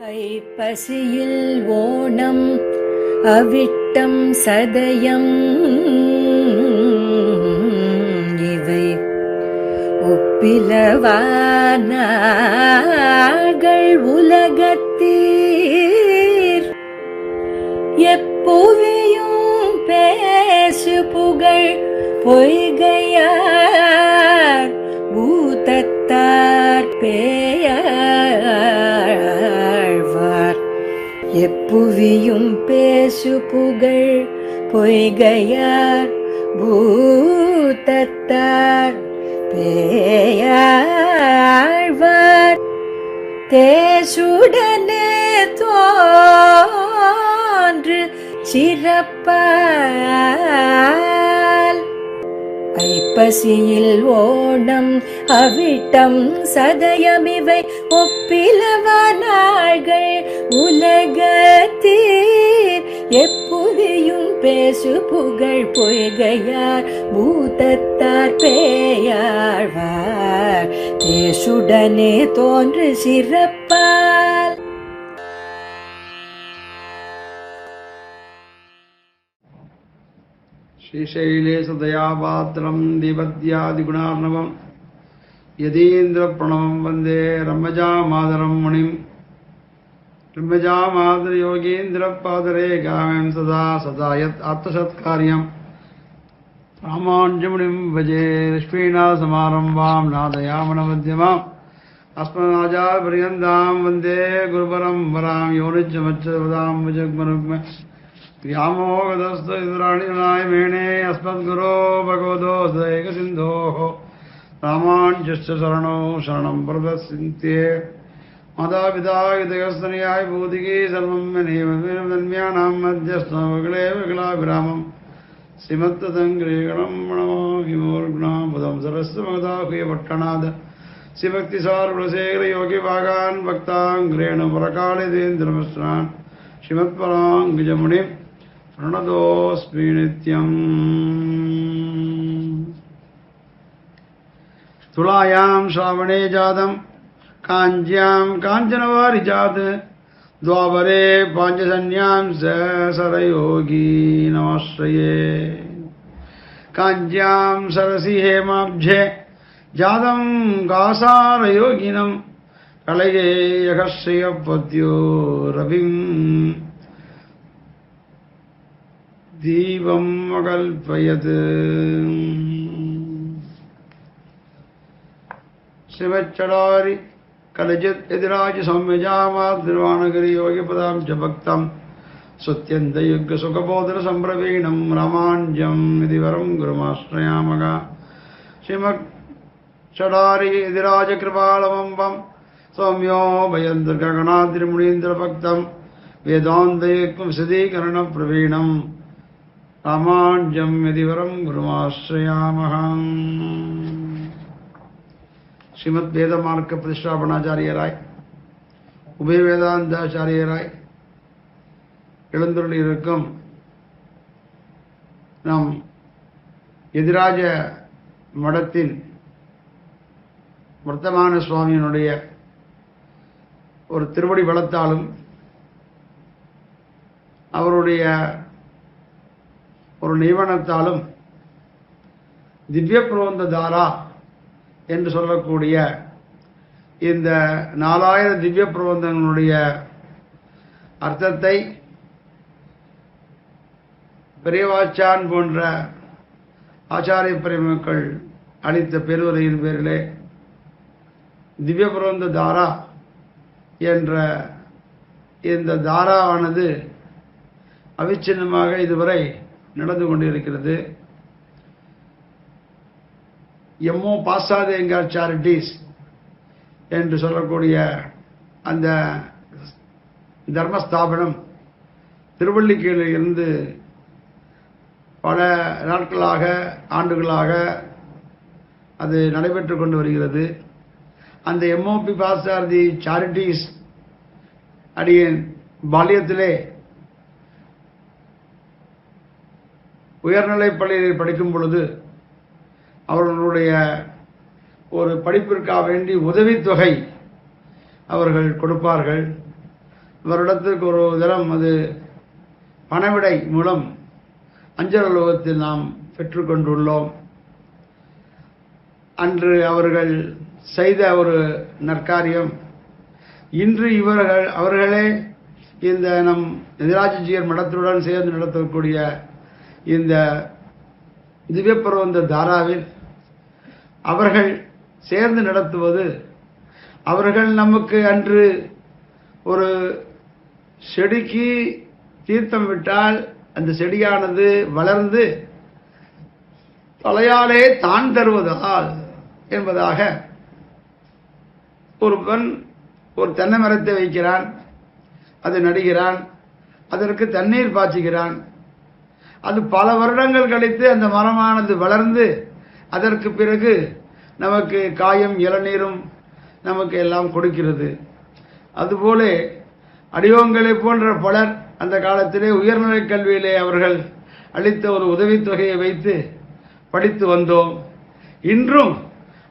ஐப்பசியில் ஓணம் அவிட்டம் சதயம் இவை ஒப்பிலவானார்கள் உலகத்தீர் எப்புவியும் பேசு புகழ் பொய்கையார் பூதத்தார் பேயாழ்வார் எப்புவியும் பேசு புகழ் பொய்கையார் பூதத்தார் பேயாழ்வார் தேசுடனே தோன்று சிறப்பால் ஐப்பசியில் ஓணம் அவிட்டம் சதயமிவை ஒப்பிலவானார்கள் உலகத்தீர் எப்புவியும் பேசு புகழ் பொய்கையார் பூதத்தார் பேயாழ்வார் தேசுடனே தோன்று சிறப்பால். श्रीशैलेश दयापात्रं दीपत्यादिगुणार्णवं यतीन्द्रप्रणवं वन्दे रम्यजामादरं मुनिं रम्यजामादरयोगीन्द्रपादरेखां सदा सदा यत् आत्मसत्कार्यं रामानुजमुनिं भजे लक्ष्मीनाथसमारम्भां नादयामनमध्यमाम् अस्मदाचार्यपर्यन्तां वन्दे गुरुपरम्परां यो नित्यमच्युतपदां भजग्मरुग्म व्यामोहदस्तराणिनाय मेणे अस्मद्गुरो भगवतो दैकसिन्धोः रामानुजस्य शरणौ शरणं प्रपद्ये मातापिता युतयस्तनयाय भूतिकी सर्वं मन्यानां मध्यस्थले विकलाभिरामं श्रीमत्तदङ्ग्रेगणं नमोहिमोर्गुणाबुधं सरस्वमदाहुयपट्टणाद श्रीभक्तिसारकुलशेखर योगिभागान् भक्ताङ्ग्रेण परकालिदेन्द्रमिश्रान् श्रीमत्पराङ्गजमुनिं प्रणतोऽस्मि नित्यम्. तुलायां श्रावणे जातं काञ्ज्यां काञ्चनवारिजात् द्वापरे पाञ्चजन्यां सरयोगी नमाश्रये काञ्ज्यां सरसि हेमाब्जे जातं कासारयोगिनं कलये यकश्रियपद्यो रविं दीपम् अकल्पयत्. श्रीमच्चडारि कलजित् यदिराज सौम्यजामाद्रिवाणगिरि योगिपदां च भक्तं सुत्यन्तयुग्गसुखबोधनसम्प्रवीणं रामानुजं यदि वरं गुरुमाश्रयामः. श्रीमच्चडारि यदिराज कृपालवम्बं सौम्यो भयन्द्रगणाद्रिमुनीन्द्रभक्तं वेदान्तयुक्तं सिद्धीकरणप्रवीणं रामानुजं यदि वरं गुरुमाश्रयामः. श्रीमद् वेदमार्ग प्रतिष्ठापनाचार्यराय உபய வேதாந்தாச்சாரியராய் எழுந்தருளியிருக்கும் நம் எதிராஜ மடத்தின் வர்த்தமான சுவாமியினுடைய ஒரு திருவடி பலத்தாலும் அவருடைய ஒரு நியமனத்தாலும் திவ்ய பிரபந்த தாரா என்று சொல்லக்கூடிய இந்த 4000 திவ்ய பிரபந்தங்களுடைய அர்த்தத்தை பெரியவாச்சான் போன்ற ஆச்சாரிய பெருமக்கள் அளித்த பெருவரையின் பேரிலே திவ்ய பிரபந்த தாரா என்ற இந்த தாராவானது அவிச்சின்னமாக இதுவரை நடந்து கொண்டிருக்கிறது. எம்மோ பாசாதேங்கார் சேரிட்டிஸ் என்று சொல்லக்கூடிய அந்த தர்மஸ்தாபனம் திருவள்ளிக்கேணியில் இருந்து பல நாட்களாக ஆண்டுகளாக அது நடைபெற்று கொண்டு வருகிறது. அந்த எம்ஓபி பாசாரதி சேரிட்டிஸ் அடியேன் பால்யத்திலே உயர்நிலைப் பள்ளியில் படிக்கும் பொழுது அவர்களுடைய ஒரு படிப்பிற்காக வேண்டி உதவித்தொகை அவர்கள் கொடுப்பார்கள். வருடத்திற்கு ஒரு தினம் அது பணவிடை மூலம் அஞ்சல் அலுவலகத்தில் நாம் பெற்றுக்கொண்டுள்ளோம். அன்று அவர்கள் செய்த ஒரு நற்காரியம் இன்று அவர்களே இந்த நம் எதிராஜியர் மடத்துடன் சேர்ந்து நடத்தக்கூடிய இந்த திவ்யபிரபந்த தாராவில் அவர்கள் சேர்ந்து நடத்துவது, அவர்கள் நமக்கு அன்று ஒரு செடிக்கு தீர்த்தம் விட்டால் அந்த செடியானது வளர்ந்து தலையாலே தான் தருவதால் என்பதாக ஒரு பெண் ஒரு தென்னை மரத்தை வைக்கிறான், அது நடுகிறான், அதற்கு தண்ணீர் பாய்ச்சுகிறான். அது பல வருடங்கள் கழித்து அந்த மரமானது வளர்ந்து அதற்கு பிறகு நமக்கு காயும் இளநீரும் நமக்கு எல்லாம் கொடுக்கிறது. அதுபோல அடியோங்களை போன்ற பலர் அந்த காலத்திலே உயர்நிலை கல்வியிலே அவர்கள் அளித்த ஒரு உதவித்தொகையை வைத்து படித்து வந்தோம். இன்றும்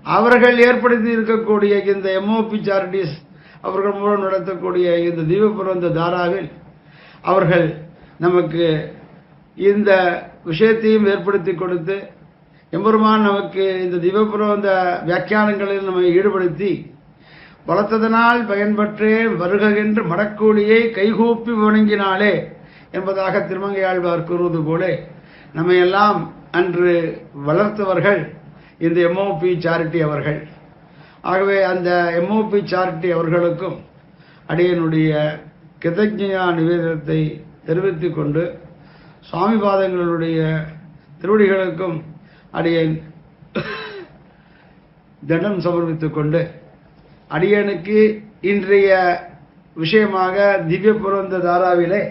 அவர்கள் ஏற்படுத்தி இருக்கக்கூடிய இந்த எம்ஓபி சாரிட்டிஸ் அவர்கள் மூலம் நடத்தக்கூடிய இந்த திவ்யபிரபந்த தாராவில் அவர்கள் நமக்கு இந்த விஷயத்தையும் ஏற்படுத்தி கொடுத்து எம்பெருமான் நமக்கு இந்த திவ்யபிரபந்த வியாக்கியானங்களில் நம்மை ஈடுபடுத்தி வளர்த்ததனால் பயன்பற்றே வருகின்ற மடக்கூலியை கைகூப்பி வணங்கினாலே என்பதாக திருமங்கையாழ்வார் கூறுவது போல நம்மையெல்லாம் அன்று வளர்த்தவர்கள் இந்த எம்ஓபி சாரிட்டி அவர்கள். ஆகவே அந்த எம்ஓபி சாரிட்டி அவர்களுக்கும் அடியனுடைய கிருதஜ்ஞா நிவேதனத்தை தெரிவித்துக் கொண்டு சுவாமி பாதங்களுடைய திருவடிகளுக்கும் அடியன் தண்டம் சமர்ப்பித்துக் கொண்டு அடியனுக்கு இன்றைய விஷயமாக திவ்யபிரபந்த தாராவிலே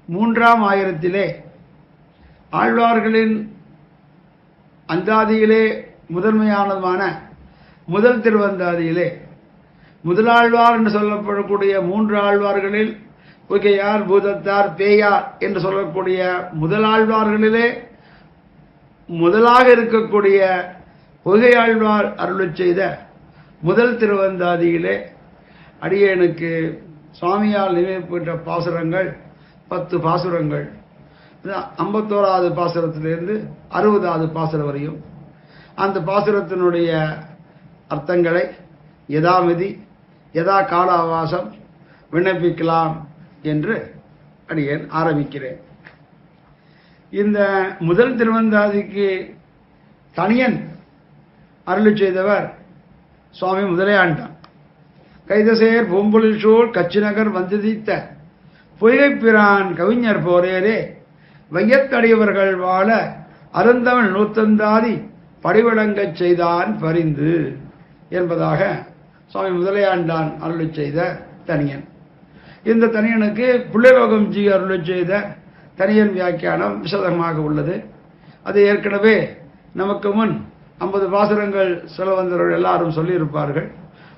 3ஆம் ஆயிரத்திலே ஆழ்வார்களின் அந்தாதியிலே முதன்மையானதுமான முதல் திருவந்தாதியிலே முதலாழ்வார் என்று சொல்லப்படக்கூடிய 3 ஆழ்வார்களில் பொய்கையார், பூதத்தார், பேயார் என்று சொல்லக்கூடிய முதலாழ்வார்களிலே முதலாக இருக்கக்கூடிய பொய்கையாழ்வார் அருளச் செய்த முதல் திருவந்தாதியிலே அடியேனுக்கு சுவாமியால் நினைவுபெற்ற பாசுரங்கள் 10 பாசுரங்கள், 51வது பாசுரத்திலிருந்து 60வது பாசுரம் வரையும் அந்த பாசுரத்தினுடைய அர்த்தங்களை யதாமிதி யதா கால அவகாசம் விண்ணப்பிக்கலாம் என்று அடியேன் ஆரம்பிக்கிறேன். இந்த முதல் திருவந்தாதிக்கு தனியன் அருளி செய்தவர் சுவாமி முதலையாண்டான். கைதசேர் பூம்பொழில் சூழ் கச்சிநகர் வந்துதித்த பொய்கைப்பிரான் கவிஞர் போரேரே வையத்தடையவர்கள் வாழ அருந்தவன் நூத்தந்தாதி படிவடங்கச் செய்தான் பரிந்து என்பதாக சுவாமி முதலையாண்டான் அருளி செய்த தனியன். இந்த தனியனுக்கு புள்ளிலோகம் ஜி அருளி செய்த தனியன் வியாக்கியானம் விசதமாக உள்ளது. அது ஏற்கனவே நமக்கு முன் 50 பாசுரங்கள் சொல்ல வந்தவர்கள் எல்லாரும் சொல்லியிருப்பார்கள்.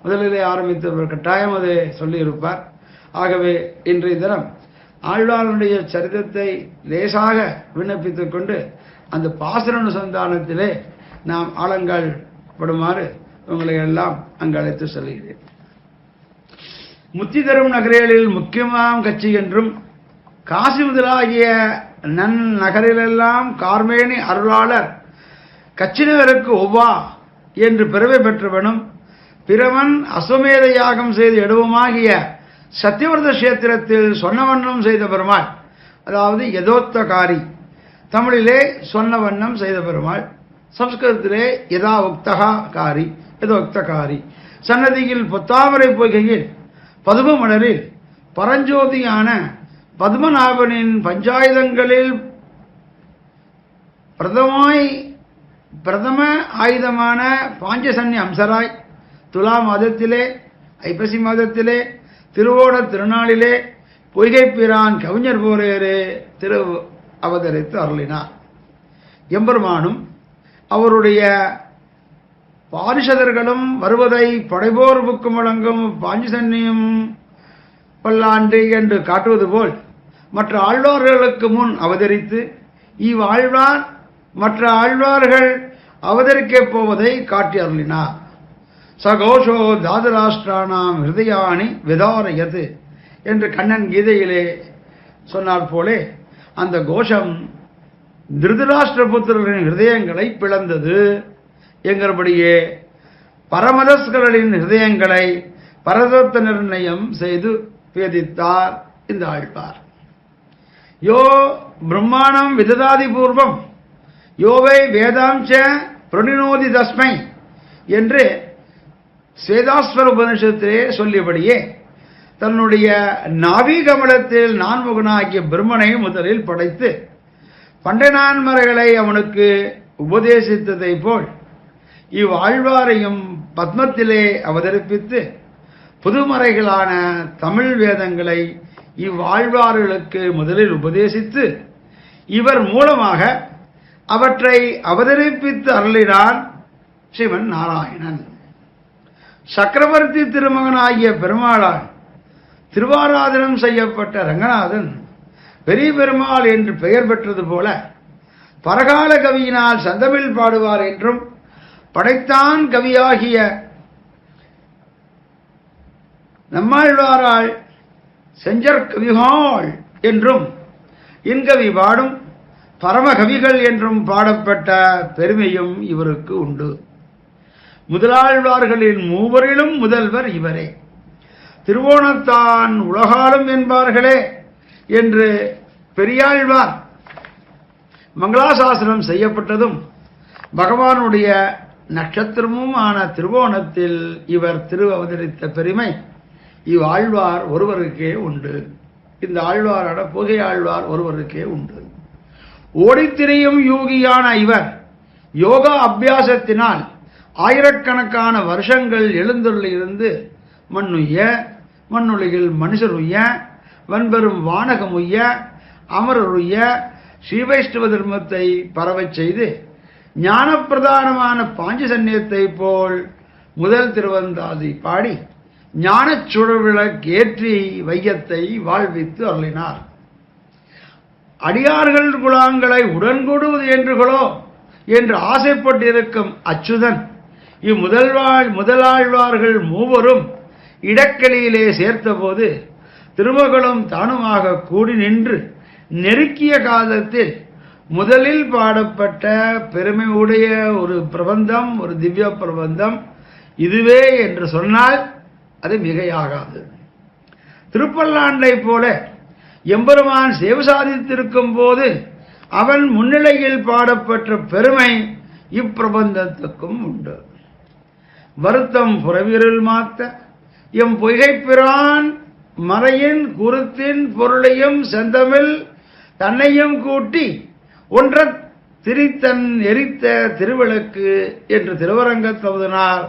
முதலிலே ஆரம்பித்தவர் கட்டாயம் அதை சொல்லியிருப்பார். ஆகவே இன்றைய தினம் ஆழ்வாருடைய சரிதத்தை லேசாக விண்ணப்பித்துக் கொண்டு அந்த பாசுர அனுசந்தானத்திலே நாம் ஆழங்கள் படுமாறு உங்களை எல்லாம் அங்கு அழைத்து செல்கிறேன். முத்தி தரும் நகரேலில் முக்கியமாம் கட்சி என்றும் காசி முதலாகிய நன்னகரிலெல்லாம் கார்மேனி அருளாளர் கச்சினகருக்கு ஒவ்வா என்று பிறவை பெற்றவனும் பிறவன் அஸ்வமேத யாகம் செய்து எடுவமாகிய சத்தியவிரத கஷேத்திரத்தில் சொன்ன வண்ணம் செய்த பெருமாள், அதாவது யதோக்தகாரி, தமிழிலே சொன்ன வண்ணம் செய்த பெருமாள், சம்ஸ்கிருதத்திலே யதா உக்தகாரி யதோக்தகாரி, சன்னதியில் பொத்தாமரை பொய்கையில் பதும மலரில் பரஞ்சோதியான பத்மநாபனின் பஞ்சாயுதங்களில் பிரதம ஆயுதமான பாஞ்சசன்ய அம்சராய் துலா மாதத்திலே ஐப்பசி மாதத்திலே திருவோண திருநாளிலே பொய்கைப்பிரான் கவிஞர் போரேரே திரு அவதரித்து அருளினார். எம்பெருமானும் அவருடைய பாரிஷதர்களும் வருவதை படைபோர் புக்கும் வழங்கும் பாஞ்சசன்யம் பல்லாண்டு என்று காட்டுவது போல் மற்ற ஆழ்வார்களுக்கு முன் அவதரித்து இவ்வாழ்வார் மற்ற ஆழ்வார்கள் அவதரிக்கப் போவதை காட்டி அருளினார். சகோஷோ தாதராஷ்டிரானாம் ஹிருதயாணி விதாரயது என்று கண்ணன் கீதையிலே சொன்னார் போலே அந்த கோஷம் திருதராஷ்டிர புத்திரர்களின் ஹிருதயங்களை பிளந்தது என்கிறபடியே பரமதஸ்கரின் ஹிருதயங்களை பரதத்த நிர்ணயம் செய்து பேதித்தார் இந்த ஆழ்வார். யோ பிரம்மாணம் விததாதி பூர்வம் யோவை வேதாம்ச பிரணினோதி தஸ்மை என்று ஸ்வேதாஸ்வர உபனிஷத்திலே சொல்லியபடியே தன்னுடைய நாபிகமலத்தில் நான்முகனாகிய பிரம்மனை முதலில் படைத்து பண்டநான்மறைகளை அவனுக்கு உபதேசித்ததை போல் இவ்வாழ்வாரையும் பத்மத்திலே அவதரிப்பித்து புதுமறைகளான தமிழ் வேதங்களை இவ்வாழ்வார்களுக்கு முதலில் உபதேசித்து இவர் மூலமாக அவற்றை அவதரிப்பித்து அருளினான் சிவன் நாராயணன். சக்கரவர்த்தி திருமகனாகிய பெருமாளால் திருவாராதனம் செய்யப்பட்ட ரங்கநாதன் பெரிய பெருமாள் என்று பெயர் பெற்றது போல பரகால கவியினால் சந்தமிழ் பாடுவார் என்றும் படைத்தான் கவியாகிய நம்மாழ்வாரால் செஞ்சற்கவிகாள் என்றும் இன்கவி பாடும் பரமகவிகள் என்றும் பாடப்பட்ட பெருமையும் இவருக்கு உண்டு. முதலாழ்வார்களின் மூவரிலும் முதல்வர் இவரே. திருவோணத்தான் உலகாலும் என்பார்களே என்று பெரியாழ்வார் மங்களாசாசனம் செய்யப்பட்டதும் பகவானுடைய நட்சத்திரமும் ஆன திருவோணத்தில் இவர் திரு அவதரித்த பெருமை இவ்வாழ்வார் ஒருவருக்கே உண்டு. இந்த ஆழ்வாரான புகை ஆழ்வார் ஒருவருக்கே உண்டு. ஓடித்திரியும் யோகியான இவர் யோகா அபியாசத்தினால் ஆயிரக்கணக்கான வருஷங்கள் எழுந்தருளிருந்து மண்ணுய்ய மண்ணுலகில் மனுஷருய்ய வன்பெரும் வானகமுய்ய அமரருய்ய ஸ்ரீவைஷ்ணவ தர்மத்தை பரவச் செய்து ஞானப்பிரதானமான பாஞ்சசன்யத்தை போல் முதல் திருவந்தாதி பாடி ஞானச் சுழவிளக்கேற்றி வையத்தை வாழ்வித்து அருளினார். அடியார்கள் குலாங்களை உடன்கொடுவது என்றுகளோ என்று ஆசைப்பட்டிருக்கும் அச்சுதன் முதலாழ்வார்கள் மூவரும் இடக்கலியிலே சேர்த்தபோது திருமகளும் தானுமாக கூடி நின்று நெருக்கிய காலத்தில் முதலில் பாடப்பட்ட பெருமையுடைய ஒரு பிரபந்தம், ஒரு திவ்ய பிரபந்தம் இதுவே என்று சொன்னால் அது மிகையாகாது. திருப்பல்லாண்டை போல எம்பெருமான் சேவை சாதித்திருக்கும் போது அவன் முன்னிலையில் பாடப்பட்ட பெருமை இப்பிரபந்தத்துக்கும் உண்டு. வருத்தம் புறவிருள் மாத்த எம் பொய்கைப்பிரான் மறையின் குருத்தின் பொருளையும் செந்தமிழ் தன்னையும் கூட்டி ஒன்ற திரித்தன் எரித்த திருவிளக்கு என்று திருவரங்கத்தவதனார்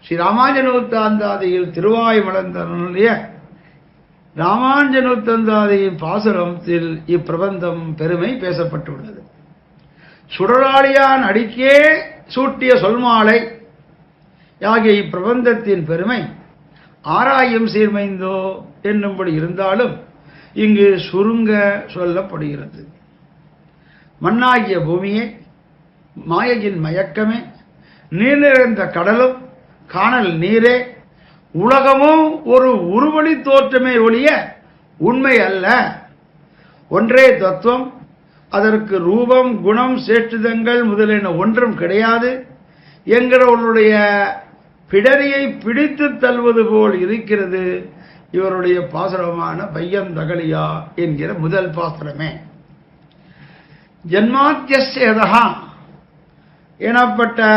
ஸ்ரீ ராமாஞ்சனோத்தாந்தாதியில் திருவாய் மலர்ந்தனுடைய ராமாஞ்சனோத்தந்தாதியின் பாசுரத்தில் இப்பிரபந்தம் பெருமை பேசப்பட்டுள்ளது. சுடராளியான் அடிக்கே சூட்டிய சொல்மாலை ஆகிய இப்பிரபந்தத்தின் பெருமை ஆராயும் சீர்மைந்தோ என்னும்படி இருந்தாலும் இங்கு சுருங்க சொல்லப்படுகிறது. மண்ணாகிய பூமியே, மாயையின் மயக்கமே, நீர் நிறைந்த கடலும் காணல் நீரே, உலகமும் ஒரு உருவழி தோற்றமே ஒழிய உண்மை அல்ல. ஒன்றே தத்துவம், அதற்கு ரூபம் குணம் சேஷ்டிதங்கள் முதலின ஒன்றும் கிடையாது என்கிறவர்களுடைய பிடரியை பிடித்து தள்ளுவது போல் இருக்கிறது இவருடைய பாசுரமான பையந்தகலியா என்கிற முதல் பாசுரமே. ஜன்மாத்தியதா எனப்பட்ட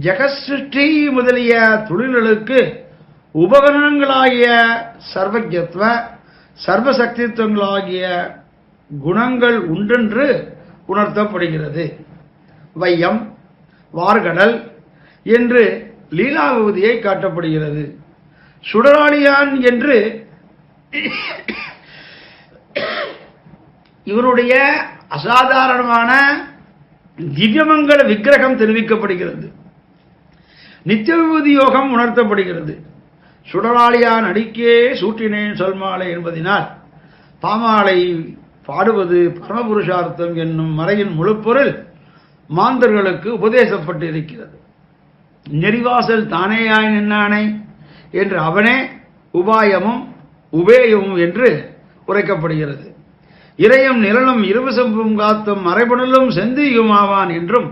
ஜெகசிருஷ்டி முதலிய தொழில்களுக்கு உபகரணங்களாகிய சர்வஜத்வ சர்வசக்தித்துவங்களாகிய குணங்கள் உண்டென்று உணர்த்தப்படுகிறது. வையம் வார்கடல் என்று லீலாவிபூதியை காட்டப்படுகிறது. சுடராளியான் என்று இவருடைய அசாதாரணமான திவ்யமங்கல விக்கிரகம் தெரிவிக்கப்படுகிறது. நித்திய விபூதி யோகம் உணர்த்தப்படுகிறது. சுடராளியான் அடிக்கே சூட்டினேன் சொல்மாலை என்பதினால் பாமாலை பாடுவது பரமபுருஷார்த்தம் என்னும் மறையின் முழு பொருள் மாந்தர்களுக்கு உபதேசப்பட்டிருக்கிறது. நெறிவாசல் தானேயாய் நின்னானே என்று அவனே உபாயமும் உபேயமும் என்று உரைக்கப்படுகிறது. இறையும் நிழலும் இருவசம்பும் காத்தும் மறைபுணலும் செந்தியுமாவான் என்றும்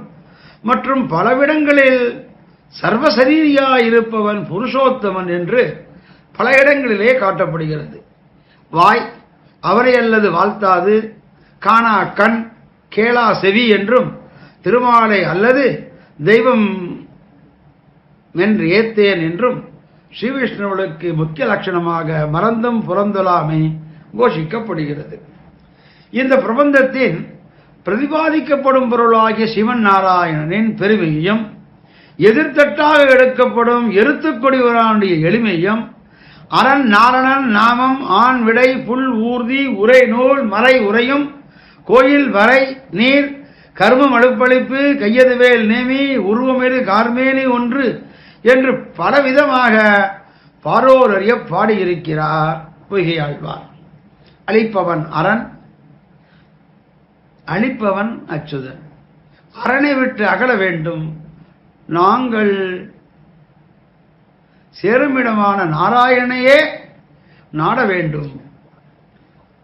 மற்றும் பலவிடங்களில் சர்வசரீரியாயிருப்பவன் புருஷோத்தமன் என்று பல இடங்களிலே காட்டப்படுகிறது. வாய் அவரை அல்லது வாழ்த்தாது, காணா கண் கேளா செவி என்றும் திருமாலை அல்லது தெய்வம் என்று ஏத்தேன் என்றும் ஸ்ரீவிஷ்ணுவுக்கு முக்கிய லட்சணமாக மறந்தும் புறந்தொலாமை கோஷிக்கப்படுகிறது. இந்த பிரபந்தத்தின் பிரதிபாதிக்கப்படும் பொருளாகிய சிவன் நாராயணனின் பெருமையும் எதிர்த்தட்டாக எடுக்கப்படும் எருத்துக்கொடிவரானுடைய எளிமையும் அரண் நாரணன் நாமம் ஆண் விடை புல் ஊர்தி உரை நூல் மறை உரையும் கோயில் வரை நீர் கர்மம் அழுப்பளிப்பு கையதுவேல் நேமி உருவமெரு கார்மேனி ஒன்று என்று பலவிதமாக பாரோர் அறிய பாடியிருக்கிறார் பொய்கையாழ்வார். அளிப்பவன் அரண், அளிப்பவன் அச்சுதன். அரணை விட்டு அகல வேண்டும். நாங்கள் சேருமிடமான நாராயணையே நாட வேண்டும்.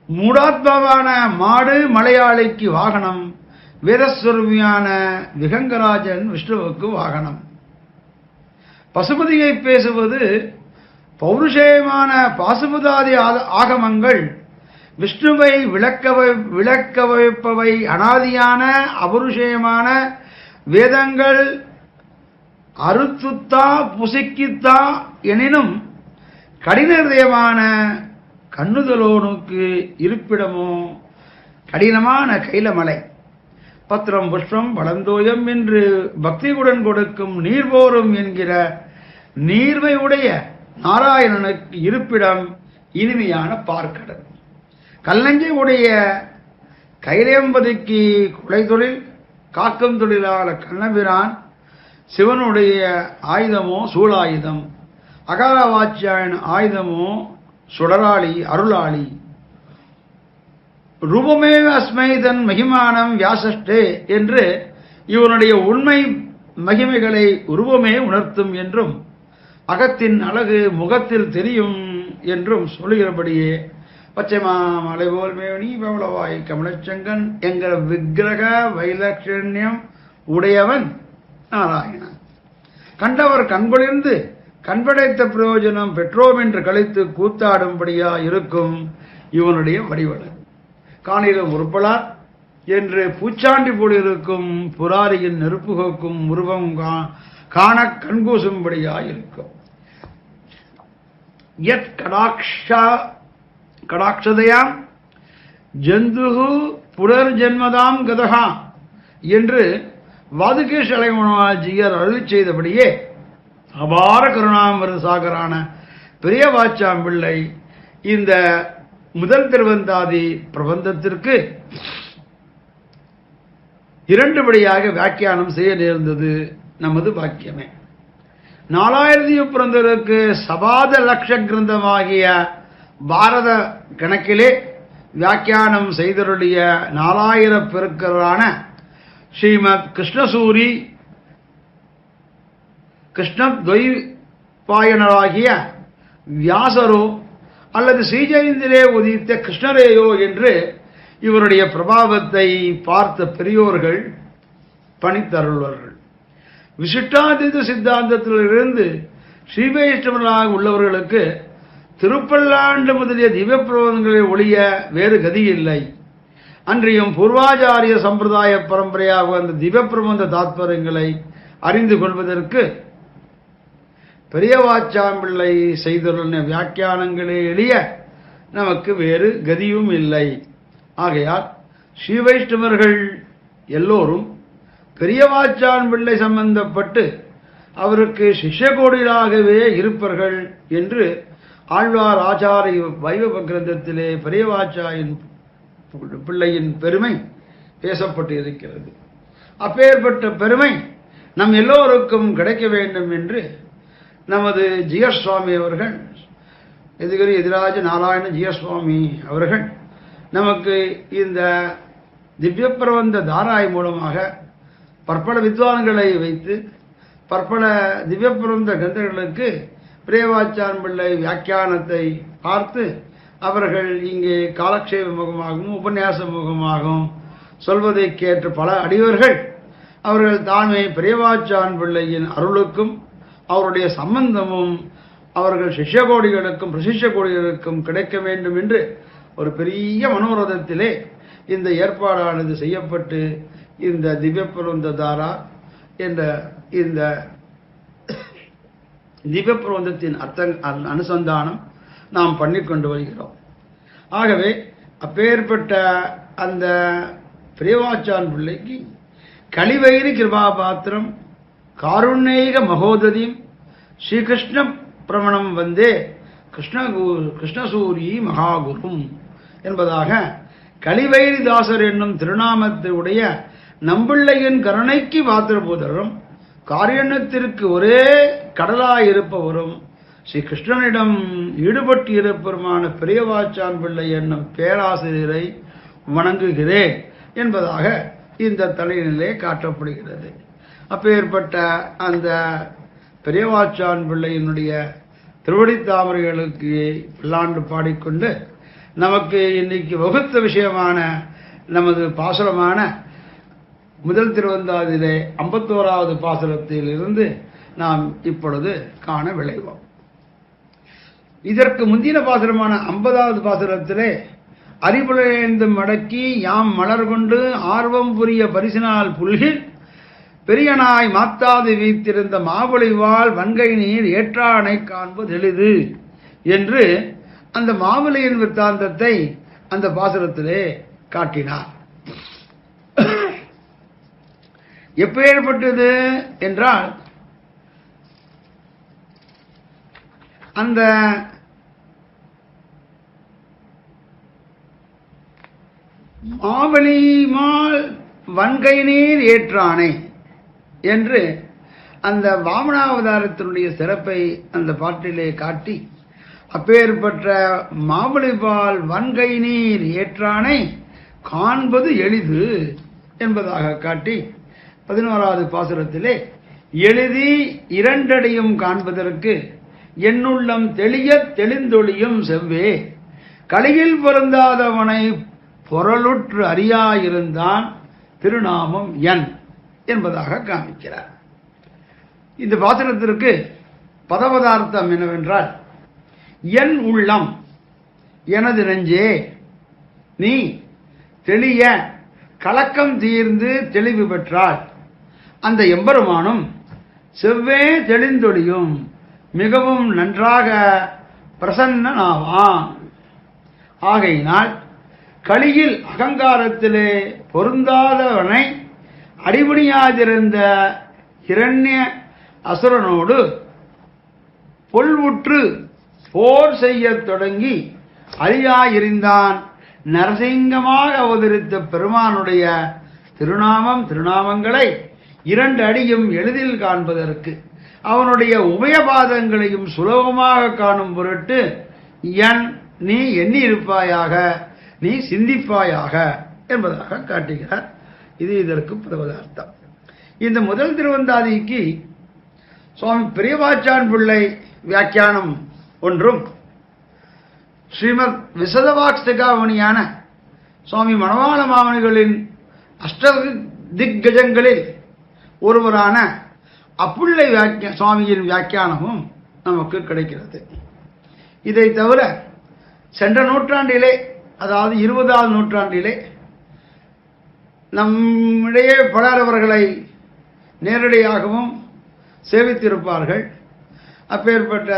மூடாத்மாவான மாடு மலையாளிக்கு வாகனம், வீரஸ்வரூபியான விகங்கராஜன் விஷ்ணுவுக்கு வாகனம். பசுபதியை பேசுவது பௌருஷேயமான பாசுபதாதி ஆகமங்கள் விஷ்ணுவை விளக்க வைப்பவை அனாதியான அபருஷேயமான வேதங்கள் அறுத்துத்தா புசிக்கித்தா எனினும் கடின ஹிருதயமான கண்ணுதலோனுக்கு இருப்பிடமோ கடினமான கைலமலை. பத்திரம் புஷ்பம் பழந்தோயம் என்று பக்தியுடன் கொடுக்கும் நீர்போரும் என்கிற நீர்மையுடைய நாராயணனுக்கு இருப்பிடம் இனிமையான பார்க்கடல். கல்லஞ்சை உடைய கைலேம்பதிக்கு கொலை தொழில் காக்கும் தொழிலாள கண்ணபிரான் சிவனுடைய ஆயுதமோ சூளாயுதம், அகாரவாச்சியான ஆயுதமோ சுடராளி அருளாளி. ரூபமே அஸ்மைதன் மகிமானம் வியாசஷ்டே என்று இவனுடைய உண்மை மகிமைகளை உருவமே உணர்த்தும் என்றும் அகத்தின் அழகு முகத்தில் தெரியும் என்றும் சொல்லுகிறபடியே பச்சைமா மலைபோல் மேவனி பவளவாய் கமலச்சங்கன் என்கிற விக்கிரக வைலட்சண்யம் உடையவன் நாராயணன். கண்டவர் கண்பொழிந்து கண்படைத்த பிரயோஜனம் பெற்றோம் என்று கழித்து கூத்தாடும்படியா இருக்கும் இவனுடைய வடிவழகு. காணிலும் உருப்பலார் என்று பூச்சாண்டி போல் இருக்கும் புராரியின் நெருப்புகோக்கும் உருவம் காண கண்கூசும்படியா இருக்கும். யத் கடாட்சதையாம் ஜந்துகு புனர்ஜென்மதாம் கதகா என்று வாதுகேஷ் அலைமணாஜியர் அருளி செய்தபடியே அபார கருணாமிருத சாகரான பெரிய வாச்சாம்பிள்ளை இந்த முதல் திருவந்தாதி பிரபந்தத்திற்கு இரண்டுபடியாக வியாக்கியானம் செய்ய நேர்ந்தது நமது பாக்கியமே. 4000 பிறந்தவருக்கு சபாத லட்ச கிரந்தமாகிய பாரத கணக்கிலே வியாக்கியானம் செய்தருடைய 4000 பெருக்கரான ஸ்ரீமத் கிருஷ்ணசூரி கிருஷ்ணத்வைபாயனராகிய வியாசரோ அல்லது ஸ்ரீஜெயந்திலே உதித்த கிருஷ்ணரேயோ என்று இவருடைய பிரபாவத்தை பார்த்த பெரியோர்கள் பணித்தருள்வார்கள். விசிஷ்டாதித சித்தாந்தத்திலிருந்து ஸ்ரீவைஷ்ணவர்களாக உள்ளவர்களுக்கு திருப்பல்லாண்டு முதலிய திவ்ய பிரபந்தங்களை ஒழிய வேறு கதி இல்லை. அன்றியும் பூர்வாச்சாரிய சம்பிரதாய பரம்பரையாக அந்த திவ்ய பிரபந்த தாத்பரியங்களை அறிந்து கொள்வதற்கு பெரியவாச்சாம்பிள்ளை செய்துள்ள வியாக்கியானங்களே எளிய நமக்கு வேறு கதியும் இல்லை. ஆகையால் ஸ்ரீ வைஷ்ணவர்கள் எல்லோரும் பெரியவாச்சாம்பிள்ளை சம்பந்தப்பட்டு அவருக்கு சிஷ்யகோடிகளாகவே இருப்பார்கள் என்று ஆழ்வார் ஆச்சாரிய வைபவ கிரந்தத்திலே பெரியவாச்சாரின் பிள்ளையின் பெருமை பேசப்பட்டு இருக்கிறது. அப்பேற்பட்ட பெருமை நம் எல்லோருக்கும் கிடைக்க வேண்டும் என்று நமது ஜியசுவாமி அவர்கள், எதிரி எதிராஜ நாராயண ஜியசுவாமி அவர்கள் நமக்கு இந்த திவ்ய பிரபந்த தாராய் மூலமாக பற்பல வித்வான்களை வைத்து பற்பல திவ்யப்பிரபந்த கிரந்தங்களுக்கு பெரியவாச்சான் பிள்ளை வியாக்கியானத்தை பார்த்து அவர்கள் இங்கே காலக்ஷேப முகமாகவும் உபன்யாச முகமாகவும் சொல்வதை கேட்டு பல அடியவர்கள் அவர்கள் தாமே பெரியவாச்சான் பிள்ளையின் அருளுக்கும் அவருடைய சம்பந்தமும் அவர்கள் சிஷ்யகோடிகளுக்கும் பிரசிஷ்ய கோடிகளுக்கும் கிடைக்க வேண்டும் என்று ஒரு பெரிய மனோரதத்திலே இந்த ஏற்பாடானது செய்யப்பட்டு இந்த திவ்யப்பிரபந்த தாரா என்ற இந்த திவ்யப்பிரபந்தத்தின் அனுசந்தானம் நாம் பண்ணிக்கொண்டு வருகிறோம். ஆகவே அப்பேற்பட்ட அந்த பெரியவாச்சான் பிள்ளைக்கு கலிவைரி கிருபாபாத்திரம் காருண்யக மகோததியும் ஸ்ரீகிருஷ்ண பிரமணம் வந்தே கிருஷ்ணசூரி மகாகுரும் என்பதாக கலிவைரிதாசர் என்னும் திருநாமத்துடைய நம்பிள்ளையின் கருணைக்கு பாத்திரபூதரும் காரியத்திற்கு ஒரே கடலாயிருப்பவரும் ஸ்ரீ கிருஷ்ணனிடம் ஈடுபட்டு இருப்பவருமான பெரியவாச்சான் பிள்ளை என்னும் பேராசிரியரை வணங்குகிறேன் என்பதாக இந்த தலையிலே காட்டப்படுகிறது. அப்பேற்பட்ட அந்த பெரியவாச்சான் பிள்ளையினுடைய திருவடி தாமரைகளுக்கு பல்லாண்டு பாடிக்கொண்டு நமக்கு இன்னைக்கு வகுத்த விஷயமான நமது பாசுரமான முதல் திருவந்தாதிலே 51வது பாசுரத்தில் இருந்து நாம் இப்பொழுது காண விளைவோம். இதற்கு முந்தின பாசுரமான 50வது பாசுரத்திலே அறிவுளைந்து மடக்கி யாம் மலர் கொண்டு ஆர்வம் புரிய பரிசினால் புல்கில் பெரியனாய் மாத்தாது வீத்திருந்த மாவலிவால் வன்கை நீர் ஏற்றானை காண்பது எளிது என்று அந்த மாவலியின் விற்த்தாந்தத்தை அந்த பாசுரத்திலே காட்டினார். எப்பேற்பட்டது என்றால் அந்த மாவலிமால் வன்கை நீர் ஏற்றானை என்று அந்த வாமனாவதாரத்தினுடைய சிறப்பை அந்த பாட்டிலே காட்டி அப்பேற்பட்ட மாவலிபால் வன்கை நீர் ஏற்றானை காண்பது எளிது என்பதாக காட்டி 11வது பாசுரத்திலே எழுதி இரண்டடியும் காண்பதற்கு என்னுள்ளம் தெளிய தெளிந்தொழியும் செவ்வே கலியில் பொருந்தாதவனை பொருளுற்று அறியாயிருந்தான் திருநாமம் என் என்பதாக காமிக்கிறார். இந்த பாசுரத்திற்கு பதபதார்த்தம் என்னவென்றால் என் உள்ளம் எனது நெஞ்சே நீ தெளிய கலக்கம் தீர்ந்து தெளிவு பெற்றால் அந்த எம்பெருமானும் செவ்வே தெளிந்தொழியும் மிகவும் நன்றாக பிரசன்னனாவான். ஆகையினால் கலியில் அகங்காரத்திலே பொருந்தாதவனை அடிபணியாதிருந்த இரண்ய அசுரனோடு பொல்வுற்று போர் செய்யத் தொடங்கி அறியாயிருந்தான் நரசிங்கமாக அவதரித்த பெருமானுடைய திருநாமங்களை 2 அடியும் எளிதில் காண்பதற்கு அவனுடைய உபயபாதங்களையும் சுலபமாக காணும் பொருட்டு நீ எண்ணி இருப்பாயாக, நீ சிந்திப்பாயாக என்பதாக காட்டுகிறார். இது இதற்கு பதபதார்த்தம். இந்த முதல் திருவந்தாதிக்கு சுவாமி பெரியவாச்சான் பிள்ளை வியாக்கியானம் ஒன்றும் ஸ்ரீமத் விசதவாக்ஸ்திகாமணியான சுவாமி மணவாள மாமணிகளின் அஷ்டதிக்கஜங்களில் ஒருவரான அப்புள்ளை சுவாமியின் வியாக்கியானமும் நமக்கு கிடைக்கிறது. இதை தவிர சென்ற நூற்றாண்டிலே, அதாவது 20வது நூற்றாண்டிலே நம்மிடையே பலரவர்களை நேரடியாகவும் சேவித்திருப்பார்கள். அப்பேற்பட்ட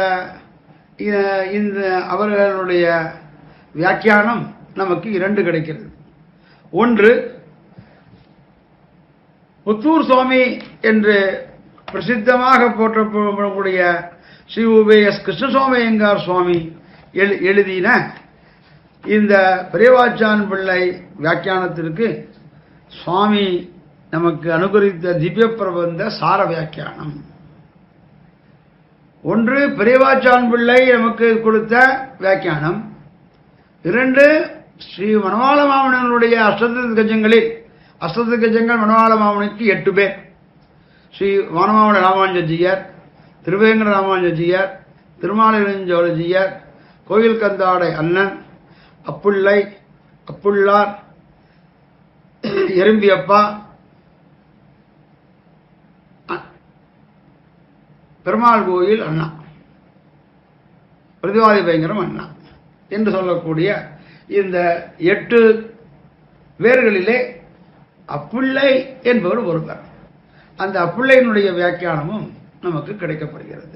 இந்த அவர்களுடைய வியாக்கியானம் நமக்கு 2 கிடைக்கிறது. ஒன்று புத்தூர் சுவாமி என்று பிரசித்தமாக போற்றப்படக்கூடிய ஸ்ரீ உபேஎஸ் கிருஷ்ணசுவாமியங்கார் சுவாமி எழுதின இந்த பெரியவாச்சான் பிள்ளை வியாக்கியானத்திற்கு சுவாமி நமக்கு அனுகரித்த திவ்ய பிரபந்த சார வியாக்கியானம். ஒன்று பெரியவாச்சான் பிள்ளை நமக்கு கொடுத்த வியாக்கியானம். 2 ஸ்ரீ மணவாள மாமனிகளுடைய அஷ்டதிக்கஜங்கள் மணவாள மாமனிக்கு 8 பேர். ஸ்ரீ வானமாவள ராமானுஜஜியர், திருவேங்கட ராமானுஜஜியர், திருமாலிருஞ்சோழஜியர், கோயில் கந்தாடை அண்ணன், அப்புள்ளை, அப்புள்ளார், எறும்பியப்பா, பெருமாள் கோயில் அண்ணா, பிரதிவாதி பயங்கரம் அண்ணா என்று சொல்லக்கூடிய இந்த 8 வேர்களிலே அப்புள்ளை என்பவர் ஒருவர். அந்த அப்புள்ளையினுடைய வியாக்கியானமும் நமக்கு கிடைக்கப்படுகிறது.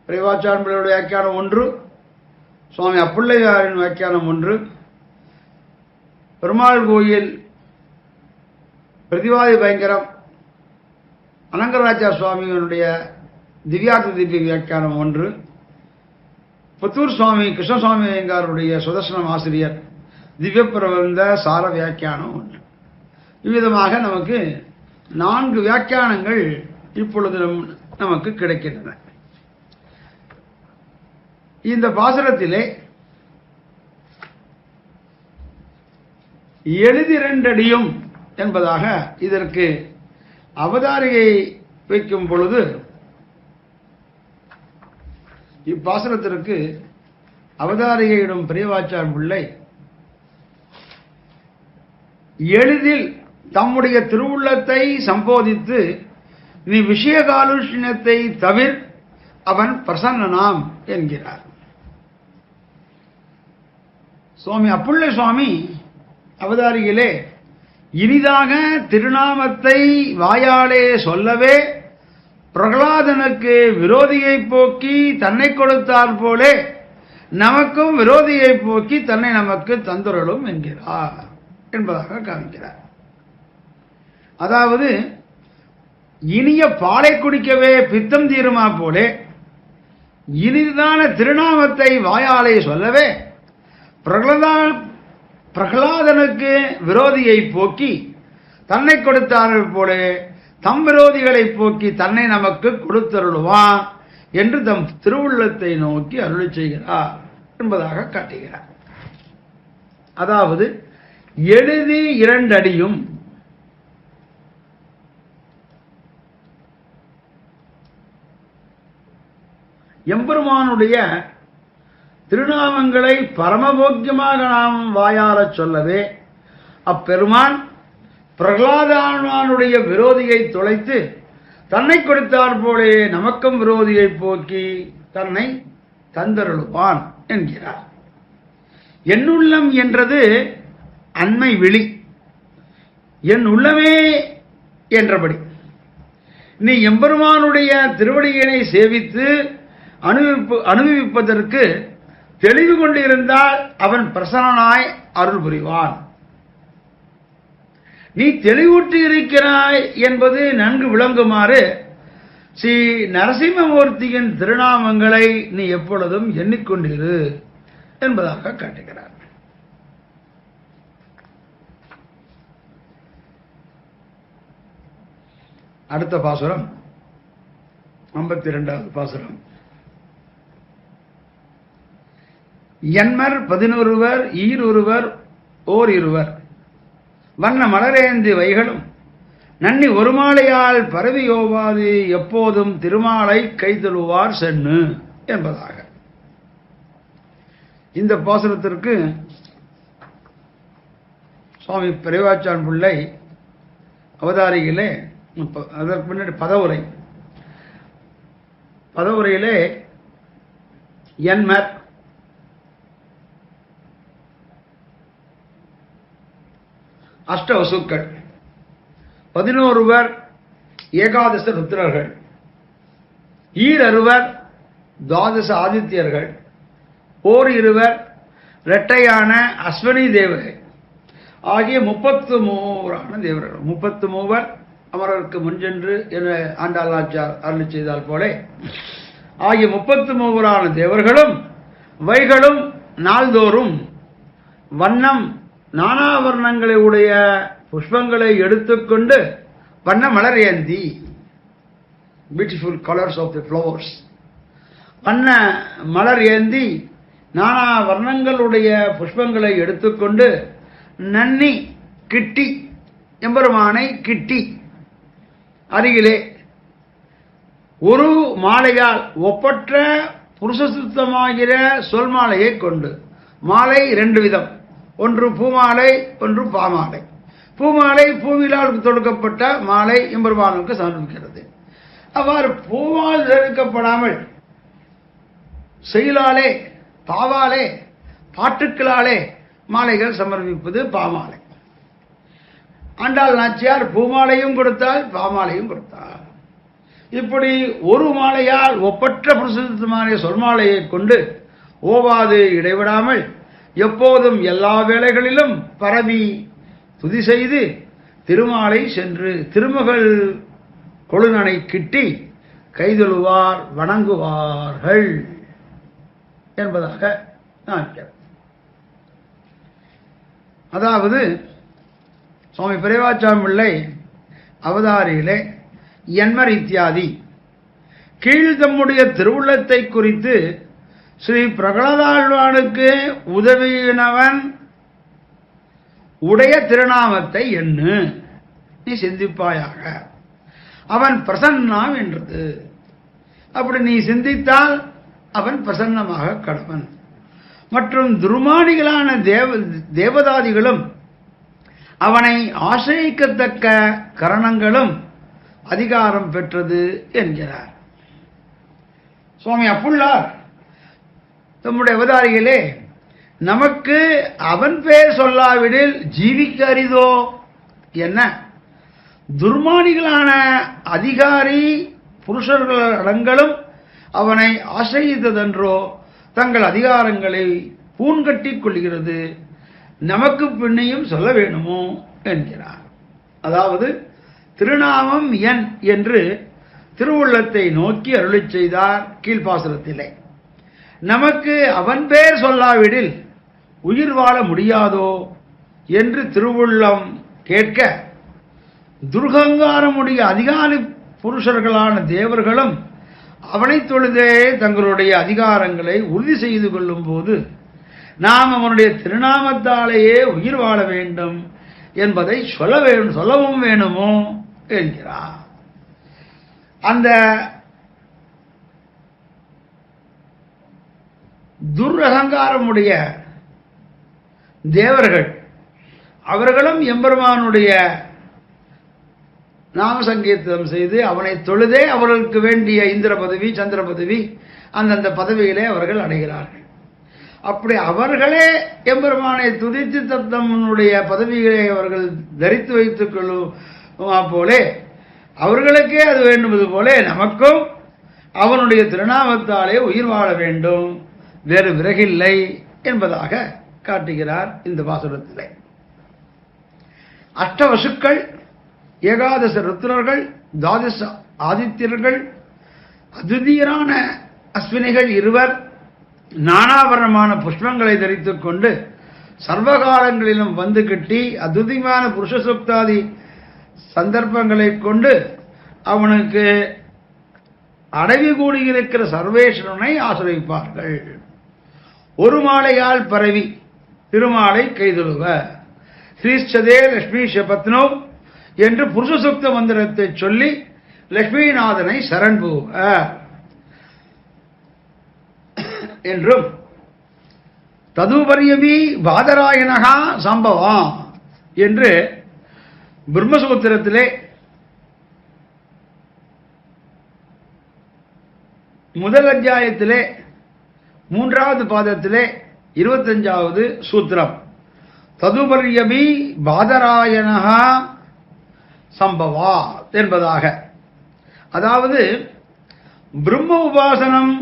பிரிவாச்சாரனுடைய வியாக்கியானம் ஒன்று, சுவாமி அப்புள்ளையாரின் வியாக்கியானம் ஒன்று, பெருமாள் கோயில் பிரதிவாதி பயங்கரம் அனங்கராஜா சுவாமியினுடைய திவ்யார்த்த திவ்ய வியாக்கியானம் ஒன்று, புத்தூர் சுவாமி கிருஷ்ணசுவாமி ஐயங்காருடைய சுதர்சனம் ஆசிரியர் திவ்ய பிரபந்த சார வியாக்கியானம் ஒன்று. இவ்விதமாக நமக்கு 4 வியாக்கியானங்கள் இப்பொழுது நமக்கு கிடைக்கின்றன. இந்த பாசுரத்திலே 72 என்பதாக இதற்கு அவதாரியை வைக்கும் பொழுது இப்பாசுரத்திற்கு அவதாரிகையிடும் பெரியவாச்சான் பிள்ளை எளிதில் தம்முடைய திருவுள்ளத்தை சம்போதித்து நீ விஷய காலுஷ்யத்தை தவிர் அவன் பிரசன்னனாம் என்கிறார். சுவாமி அப்புள்ளை சுவாமி அவதாரியிலே இனிதாக திருநாமத்தை வாயாலே சொல்லவே பிரகலாதனுக்கு விரோதியை போக்கி தன்னை கொடுத்தார் போலே நமக்கும் விரோதியை போக்கி தன்னை நமக்கு தந்துரலும் என்கிறார் என்பதாக காமிக்கிறார். அதாவது இனிய பாலை குடிக்கவே பித்தம் தீருமா போலே இனிதான திருநாமத்தை வாயாலே சொல்லவே பிரகலாதனுக்கு விரோதியை போக்கி தன்னை கொடுத்தார்கள் போலே தம் விரோதிகளை போக்கி தன்னை நமக்கு கொடுத்தருளுவான் என்று தம் திருவுள்ளத்தை நோக்கி அருளி செய்கிறார் என்பதாக காட்டுகிறார். அதாவது எழுதி 2 அடியும் எம்பெருமானுடைய திருநாமங்களை பரமபோக்கியமாக நாம் வாயாரச் சொல்லவே அப்பெருமான் பிரகலாதானுடைய விரோதியை தொலைத்து தன்னை கொடுத்தார் போலே நமக்கும் விரோதியை போக்கி தன்னை தந்தருளுவான் என்கிறார். என்னுள்ளம் என்றது அண்மை விழி, என் உள்ளமே என்றபடி நீ எம்பெருமானுடைய திருவடியினை சேவித்து அனுபவிப்பதற்கு தெளிவு கொண்டிருந்தால் அவன் பிரசன்னனாய் அருள் புரிவான். நீ தெளிவுற்று இருக்கிறாய் என்பது நன்கு விளங்குமாறு ஸ்ரீ நரசிம்மமூர்த்தியின் திருநாமங்களை நீ எப்பொழுதும் எண்ணிக்கொண்டிரு என்பதாக காட்டுகிறார். அடுத்த பாசுரம் 52வது பாசுரம். என்மர் 11 ஈரொருவர் ஓர் இருவர் வண்ண மலரேந்தி வைகளும் நன்னி ஒரு மாலையால் பரவியோவாது எப்போதும் திருமாலை கைதழுவார் சென்னு என்பதாக. இந்த பாசுரத்திற்கு சுவாமி பெரியவாச்சான் பிள்ளை அவதாரிகளே அதற்கு முன்னாடி பதவுரையிலே என்மர் அஷ்டவசுக்கள் 11 ஏகாதச ருத்ரர்கள் ஈரருவர் துவாதச ஆதித்யர்கள் ஓர் இருவர் இரட்டையான அஸ்வினி தேவர்கள் ஆகிய 33 தேவர்கள் 33 அமரருக்கு முன்சென்று என ஆண்டாளாச்சார் அருளி செய்தால் போல ஆகிய 33 தேவர்களும் வைகளும் நாள்தோறும் வண்ணம் நானா வர்ணங்களை உடைய புஷ்பங்களை எடுத்துக்கொண்டு வண்ண மலர் ஏந்தி beautiful colours of the flowers வண்ண மலர் ஏந்தி நானா வர்ணங்களுடைய புஷ்பங்களை எடுத்துக்கொண்டு நன்னி கிட்டி எம்பெருமானை கிட்டி அருகிலே ஒரு மாலையால் ஒப்பற்ற புருஷசுத்தமாகிற சொல் மாலையை கொண்டு, மாலை 2 விதம், ஒன்று பூமாலை, ஒன்று பாமாலை. பூமாலை பூவிலால் தொடுக்கப்பட்ட மாலை எம்பெருமானுக்கு சமர்ப்பிக்கிறது. அவ்வாறு பூவால் தடுக்கப்படாமல் செயலாலே, பாவாலே, பாட்டுக்களாலே மாலைகள் சமர்ப்பிப்பது பாமாலை. ஆண்டாள் நாச்சியார் பூமாலையும் கொடுத்தால், பாமாலையும் கொடுத்தார். இப்படி ஒரு மாலையால் ஒப்பற்ற புருஷமான சொல்மாலையை கொண்டு ஓவாது இடைவிடாமல் எப்போதும் எல்லா வேளைகளிலும் பரவி துதி செய்து திருமாலை சென்று திருமகள் கொழுநனை கிட்டி கைதொழுவார், வணங்குவார்கள் என்பதாக நான். அதாவது சுவாமி பெரியவாச்சாமி பிள்ளை அவதாரியிலே என்மர் இத்தியாதி கீழ் தம்முடைய திருவுள்ளத்தை குறித்து ஸ்ரீ பிரகலாதாழ்வானுக்கு உதவினவன் உடைய திருநாமத்தை எண்ணு, நீ சிந்திப்பாயாக, அவன் பிரசன்னாம் என்றது. அப்படி நீ சிந்தித்தால் அவன் பிரசன்னமாக கடவன். மற்றும் துர்மானிகளான தேவதாதிகளும் அவனை ஆசிரியக்கத்தக்க கரணங்களும் அதிகாரம் பெற்றது என்கிறார் சுவாமி அப்புள்ளார் தம்முடைய அவதாரிகளே. நமக்கு அவன் பேர் சொல்லாவிடில் ஜீவிக்க அரிதோ என்ன, துர்மானிகளான அதிகாரி புருஷர்களும் அவனை ஆசிரியத்ததென்றோ தங்கள் அதிகாரங்களை பூண்கட்டிக் கொள்கிறது, நமக்கு பின்னையும் சொல்ல வேணுமோ என்கிறார். அதாவது திருநாமம் என் என்று திருவுள்ளத்தை நோக்கி அருளிச் செய்தார் கீழ்ப்பாசுரத்திலே. நமக்கு அவன் பேர் சொல்லாவிடில் உயிர் வாழ முடியாதோ என்று திருவுள்ளம் கேட்க, துர்கங்காரமுடைய அதிகாரி புருஷர்களான தேவர்களும் அவனை தொழுதே தங்களுடைய அதிகாரங்களை உறுதி செய்து கொள்ளும் போது நாம் அவனுடைய திருநாமத்தாலேயே உயிர் வாழ வேண்டும் என்பதை சொல்லவும் வேணுமோ என்கிறார். அந்த துரகங்காரமுடைய தேவர்கள் அவர்களும் எம்பெருமானுடைய நாம சங்கீர்த்தனம் செய்து அவனை தொழுதே அவர்களுக்கு வேண்டிய இந்திர பதவி, சந்திர பதவி, அந்தந்த பதவியிலே அவர்கள் அடைகிறார்கள். அப்படி அவர்களே எம்பெருமானை துதித்து தத்தனுடைய பதவிகளை அவர்கள் தரித்து வைத்துக் கொள்ளும் போலே, அவர்களுக்கே அது வேண்டுவது போல நமக்கும் அவனுடைய திருநாமத்தாலே உயிர் வாழ வேண்டும், வேறு விறகில்லை என்பதாக காட்டுகிறார் இந்த பாசுரத்திலே. அஷ்டவசுக்கள், ஏகாதச ருத்ரர்கள், துவாதச ஆதித்யர்கள், அத்விதீயரான அஸ்வினிகள் 2 நானாவரணமான புஷ்பங்களை தரித்துக் கொண்டு சர்வகாலங்களிலும் வந்து கட்டி அத்விதீயமான புருஷசுக்தாதி சந்தர்ப்பங்களை கொண்டு அவனுக்கு அடவி கூடியிருக்கிற சர்வேஸ்வரனை ஆசிரிப்பார்கள். ஒரு மாலையால் பரவி திருமாலை கைதொழுவ ஸ்ரீச்சதே லட்சுமி பத்னோ என்று புருஷசுக்த மந்திரத்தை சொல்லி லட்சுமிநாதனை சரண்புவ என்றும் ததுபரியமி பாதராயணகா சம்பவம் என்று பிரம்மசூத்திரத்திலே முதல் அத்தியாயத்திலே 3வது பாதத்திலே 25வது சூத்திரம் ததுபரியமி பாதராயணகா சம்பவா என்பதாக. அதாவது பிரம்ம உபாசனம்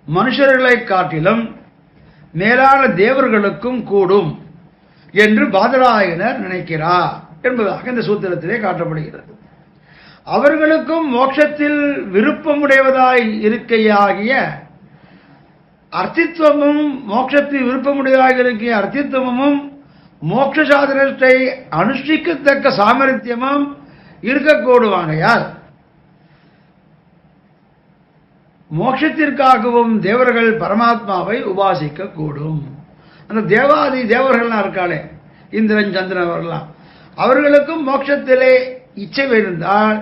மனுஷர்களை காட்டிலும் மேலான தேவர்களுக்கும் கூடும் என்று பாதராயணர் நினைக்கிறார் என்பதாக இந்த சூத்திரத்திலே காட்டப்படுகிறது. அவர்களுக்கும் மோட்சத்தில் விருப்பமுடையவதாய் இருக்கையாகிய அர்த்தித்வமும், மோட்சத்தில் விருப்பமுடையதாக இருக்கிய அர்த்தித்வமும் மோட்ச சாதனத்தை அனுஷ்டிக்கத்தக்க சாமர்த்தியமும் இருக்கக்கூடுவானையால் மோட்சத்திற்காகவும் தேவர்கள் பரமாத்மாவை உபாசிக்க கூடும். அந்த தேவாதி தேவர்கள்லாம் இருக்காளே, இந்திரன் சந்திரன் அவர்களாம், அவர்களுக்கும் மோட்சத்திலே இச்சை இருந்தால்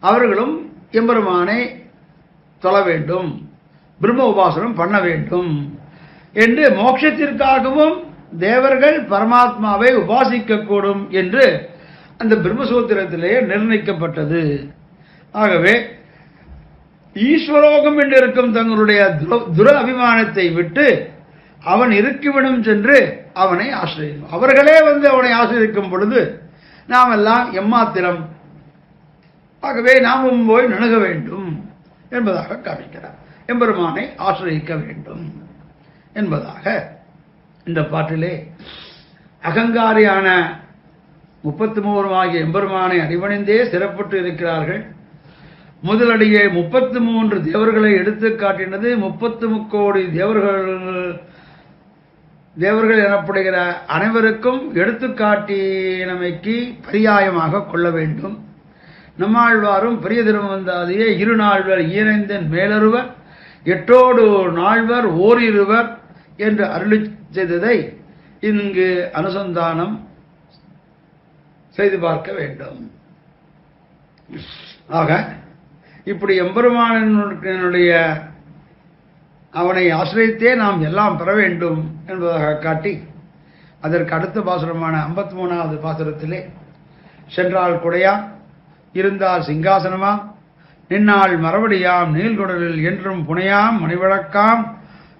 அவர்களும் எம்பெருமானை தொழ வேண்டும், பிரம்ம உபாசனம் பண்ண வேண்டும் என்று மோட்சத்திற்காகவும் தேவர்கள் பரமாத்மாவை உபாசிக்கக்கூடும் என்று அந்த பிரம்மசூத்திரத்திலேயே நிர்ணயிக்கப்பட்டது. ஆகவே ஈஸ்வரோகம் என்று இருக்கும் தங்களுடைய துர அபிமானத்தை விட்டு அவன் இருக்குமிடம் சென்று அவனை ஆசிரியம், அவர்களே அவனை ஆசிரியிக்கும் பொழுது நாம் எல்லாம் எம்மாத்திரம், ஆகவே நாமும் போய் நணுக வேண்டும் என்பதாக காமிக்கிறார். எம்பெருமானை ஆசிரியிக்க வேண்டும் என்பதாக இந்த பாட்டிலே அகங்காரியான 33 எம்பெருமானை அடிபணிந்தே சிறப்பட்டு இருக்கிறார்கள். முதலடியே 33 தேவர்களை எடுத்து காட்டினது. 33 கோடி தேவர்கள் எனப்படுகிற அனைவருக்கும் எடுத்துக்காட்டினமைக்கு பரியாயமாக கொள்ள வேண்டும். நம்மாழ்வாரும் பெரிய திருமந்தாதியே 2 நாள்வர் ஈரைந்தன் மேலருவர் 8 நாள்வர் ஓரிருவர் என்று அருளி செய்ததை இங்கு அனுசந்தானம் செய்து பார்க்க வேண்டும். ஆக இப்படி எம்பெருமானுடைய அவனை ஆசிரியத்தே நாம் எல்லாம் பெற வேண்டும் என்பதாக காட்டி அதற்கு அடுத்த பாசுரமான 53வது பாசுரத்திலே சென்றால் குடையாம், இருந்தால் சிங்காசனமாம், நின்னால் மறுபடியாம், நீள்குடலில் என்றும் புனையாம், மணிவிளக்காம்,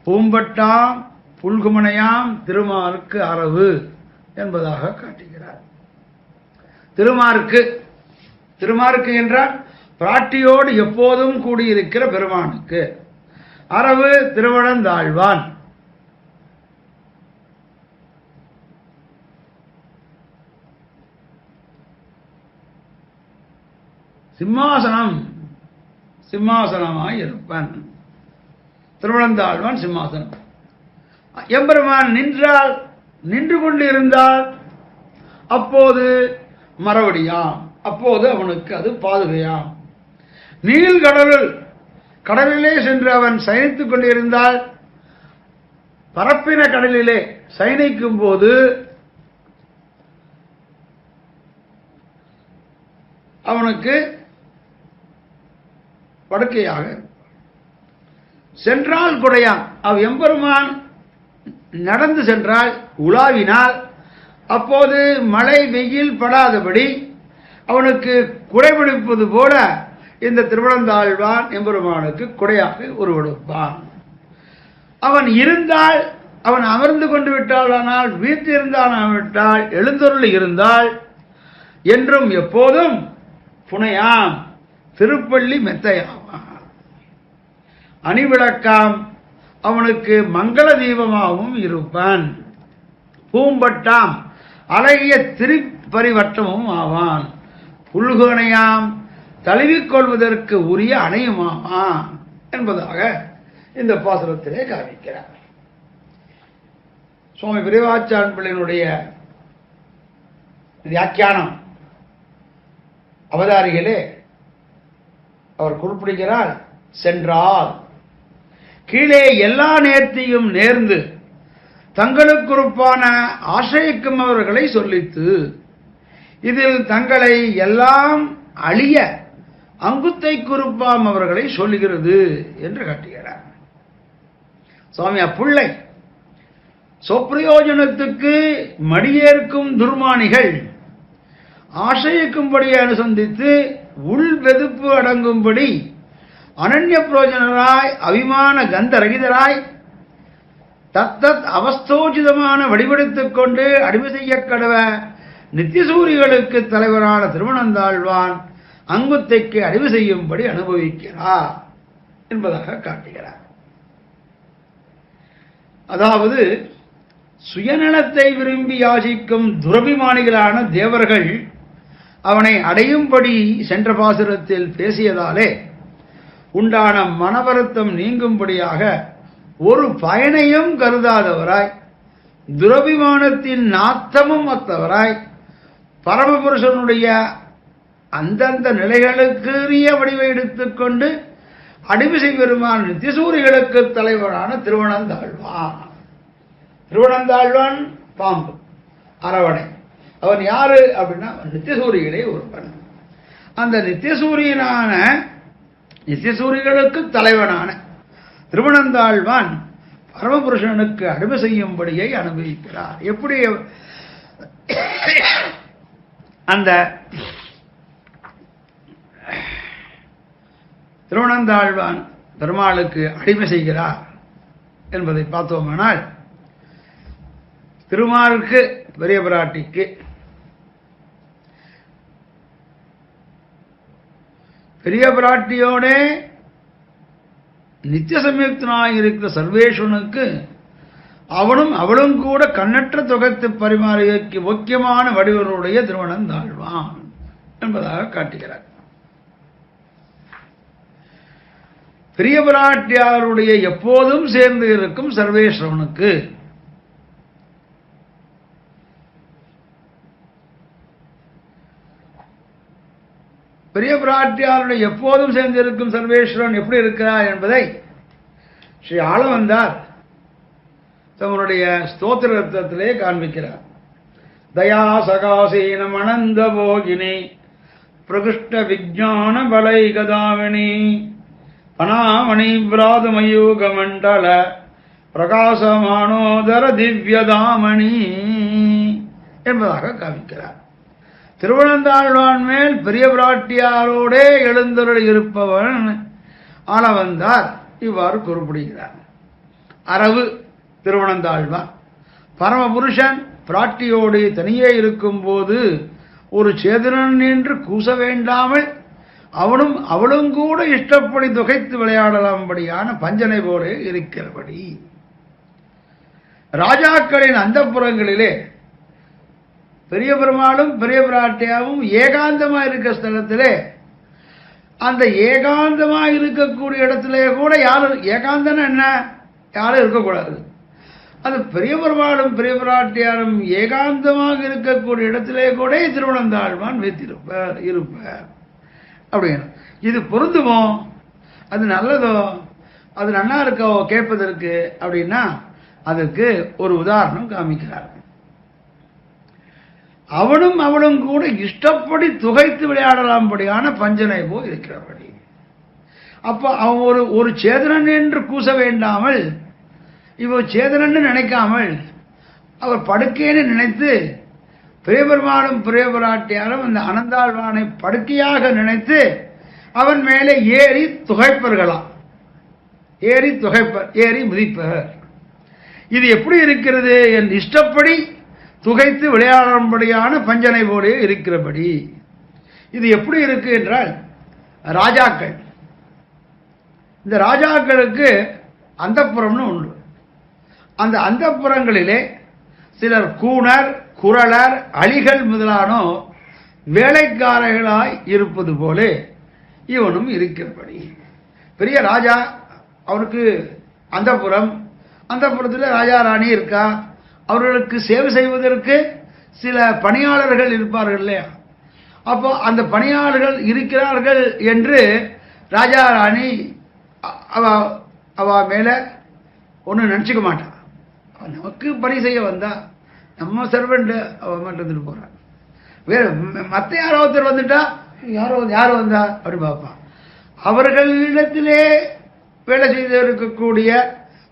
பூம்பட்டாம், புல்குமனையாம், திருமாருக்கு அரவு என்பதாக காட்டுகிறார். திருமாருக்கு என்றால் பிராட்டியோடு எப்போதும் கூடியிருக்கிற பெருமானுக்கு. அரவு திருவனந்தாழ்வான். சிம்மாசனமாய் இருப்பன். திருவனந்தாழ்வான் சிம்மாசனம். எம்பெருமான் நின்று கொண்டு இருந்தால் அப்போது மறுபடியாம், அப்போது அவனுக்கு அது பாதுகையாம். கடலிலே சென்று அவன் சயனித்துக் கொண்டிருந்தால் பரப்பின கடலிலே சயனிக்கும் போது அவனுக்கு படுக்கையாக சென்றால் குடையான். எம்பெருமான் நடந்து சென்றால், உலாவினால், அப்போது மழை வெயில் படாதபடி அவனுக்கு குடைபிடிப்பது போல இந்த திருவனந்தாழ்வான் எம்பெருமானுக்கு குடையாக உருவெடுப்பான். அவன் இருந்தால், அவன் அமர்ந்து கொண்டு விட்டால், ஆனால் வீட்டிருந்தான், எழுந்தொருள் இருந்தால் என்றும் எப்போதும் புனையாம், திருப்பள்ளி மெத்தையாவான். அணிவிளக்காம், அவனுக்கு மங்கள தீபமாகவும் இருப்பான். பூம்பட்டாம், அழகிய திரிப்பரிவட்டமும் ஆவான். புல்குனையாம், தழுவிக்கொள்வதற்கு உரிய அணையுமாவான் என்பதாக இந்த பாசுரத்திலே காண்பிக்கிறார். சுவாமி பெரியவாச்சான் பிள்ளையினுடைய வியாக்கியானம் அவதாரிகளே அவர் குறிப்பிடுகிறார். சென்றால் கீழே எல்லா நேர்த்தியும் நேர்ந்து தங்களுக்குறுப்பான ஆசிரியிக்கும் அவர்களை சொல்லித்து, இதில் தங்களை எல்லாம் அழிய அங்குத்தை குறிப்பாம் அவர்களை சொல்லுகிறது என்று காட்டுகிறார். சுவாமி அப்புள்ளை சொப்பிரயோஜனத்துக்கு மடியேற்கும் துர்மானிகள் ஆசைக்கும்படி அனுசந்தித்து உள் வெதுப்பு அடங்கும்படி அனன்ய புரோஜனராய் அபிமான கந்தரகிதராய் தத்தத் அவஸ்தோச்சிதமான வடிவெடுத்துக் கொண்டு அடிமை செய்ய கடவ நித்தியசூரிகளுக்கு தலைவரான திருவனந்தாழ்வான் அங்குத்தைக்கு அடிமை செய்யும்படி அனுபவிக்கிறார் என்பதாக காட்டுகிறார். அதாவது சுயநலத்தை விரும்பி யாசிக்கும் துரபிமானிகளான தேவர்கள் அவனை அடையும்படி சென்ற பாசுரத்தில் பேசியதாலே உண்டான மனவருத்தம் நீங்கும்படியாக ஒரு பயனையும் கருதாதவராய், துரபிமானத்தின் நாத்தமும் அத்தவராய், பரமபுருஷனுடைய அந்தந்த நிலைகளுக்குரிய வடிவை எடுத்துக்கொண்டு அடிமை செய்வருமான நித்தியசூரிகளுக்கு தலைவரான திருவனந்தாழ்வான். திருவனந்தாழ்வான் பாம்பு அரவணை. அவன் யாரு அப்படின்னா நித்தியசூரிகளே ஒருவன். அந்த நித்தியசூரியனான நித்தியசூரிகளுக்கு தலைவனான திருவனந்தாழ்வான் பரமபுருஷனுக்கு அடிமை செய்யும்படியை அனுபவிக்கிறார். எப்படி அந்த திருவனந்தாழ்வான் பெருமாளுக்கு அடிமை செய்கிறார் என்பதை பார்த்தோமானால், திருமாலுக்கு பெரிய பிராட்டிக்கு பெரிய பிராட்டியோட நித்திய சம்யுக்தனாக இருக்கிற சர்வேஸ்வரனுக்கு அவளும் கூட கண்ணற்ற தொகைத்து பரிமாறிக்கு முக்கியமான வடிவனுடைய திருவனந்தாழ்வான் என்பதாக காட்டுகிறார். பெரிய பிராட்டியாருடைய எப்போதும் சேர்ந்து இருக்கும் சர்வேஸ்வரனுக்கு பெரிய பிராட்டியாருடைய எப்போதும் சேர்ந்திருக்கும் சர்வேஸ்வரன் எப்படி இருக்கிறார் என்பதை ஸ்ரீ ஆளவந்தார் தம்முடைய ஸ்தோத்திர ரத்னத்திலே காண்பிக்கிறார். தயா சகாசீனம் அனந்த போகினி பிரகிருஷ்ட விஜான பலை கதாவினி பனாமணி பிராதமயூக மண்டல பிரகாசமானோதர திவ்யதாமணி என்பதாக காண்பிக்கிறார். திருவனந்தாழ்வான் மேல் பெரிய பிராட்டியாரோடே எழுந்தருள் இருப்பவன் ஆளவந்தார் இவ்வாறு குறிப்பிடுகிறார். அரவு திருவனந்தாழ்வான் பரமபுருஷன் பிராட்டியோடு தனியே இருக்கும் போது ஒரு சேதனன் என்று கூச வேண்டாமல் அவளும் கூட இஷ்டப்படி துகைத்து விளையாடலாம்படியான பஞ்சனை போல இருக்கிறபடி ராஜாக்களின் அந்தப்புறங்களிலே பெரிய பெருமாளும் பெரிய பிராட்டியாவும் ஏகாந்தமா இருக்க ஸ்தலத்திலே அந்த ஏகாந்தமா இருக்கக்கூடிய இடத்திலே கூட யாரும் ஏகாந்தன என்ன யாரும் இருக்கக்கூடாது. அது பெரிய பெருமாளும் பெரிய பிராட்டியாரும் ஏகாந்தமாக இருக்கக்கூடிய இடத்திலே கூட திருவனந்தாழ்வான் இருப்பார் அப்படின்னு. இது பொருந்துமோ, அது நல்லதோ, அது நல்லா இருக்கோ கேட்பதற்கு அப்படின்னா அதற்கு ஒரு உதாரணம் காமிக்கிறார். அவளும் கூட இஷ்டப்படி துகைத்து விளையாடலாம்படியான பஞ்சனை போ இருக்கிறபடி. அப்ப அவன் ஒரு சேதனன் என்று கூச வேண்டாமல் இவ சேதனன்னு நினைக்காமல் அவர் படுக்கைன்னு நினைத்து பெரிய பெருமாளும் பெரிய பிராட்டியாரும் அந்த அனந்தாழ்வானை படுக்கையாக நினைத்து அவன் மேலே ஏறி துகைப்பர்களாம். ஏறி மிதிப்பர். இது எப்படி இருக்கிறது? என் இஷ்டப்படி துகைத்து விளையாடும்படியான பஞ்சனை போலே இருக்கிறபடி. இது எப்படி இருக்கு என்றால், ராஜாக்கள், இந்த ராஜாக்களுக்கு அந்தப்புறம்னு உண்டு. அந்த அந்தப்புறங்களிலே சிலர் கூணர், குரலர், அலிகள் முதலானோ வேலைக்காரர்களாய் இருப்பது போல இவனும் இருக்கிறபடி. பெரிய ராஜா, அவனுக்கு அந்தப்புறத்தில் ராஜா ராணி இருக்கா. அவர்களுக்கு சேவை செய்வதற்கு சில பணியாளர்கள் இருப்பார்கள் இல்லையா? அப்போ அந்த பணியாளர்கள் இருக்கிறார்கள் என்று ராஜா ராணி அவ மேல ஒன்றும் நினச்சிக்க மாட்டான். அவன் நமக்கு பணி செய்ய வந்தா, நம்ம சர்வெண்ட் அவன் இருந்துட்டு போறான். வேற மற்ற யாரோ ஒருத்தர் வந்துட்டா யாரோ வந்தா அப்படி பார்ப்பான். அவர்களிடத்திலே வேலை செய்து இருக்கக்கூடிய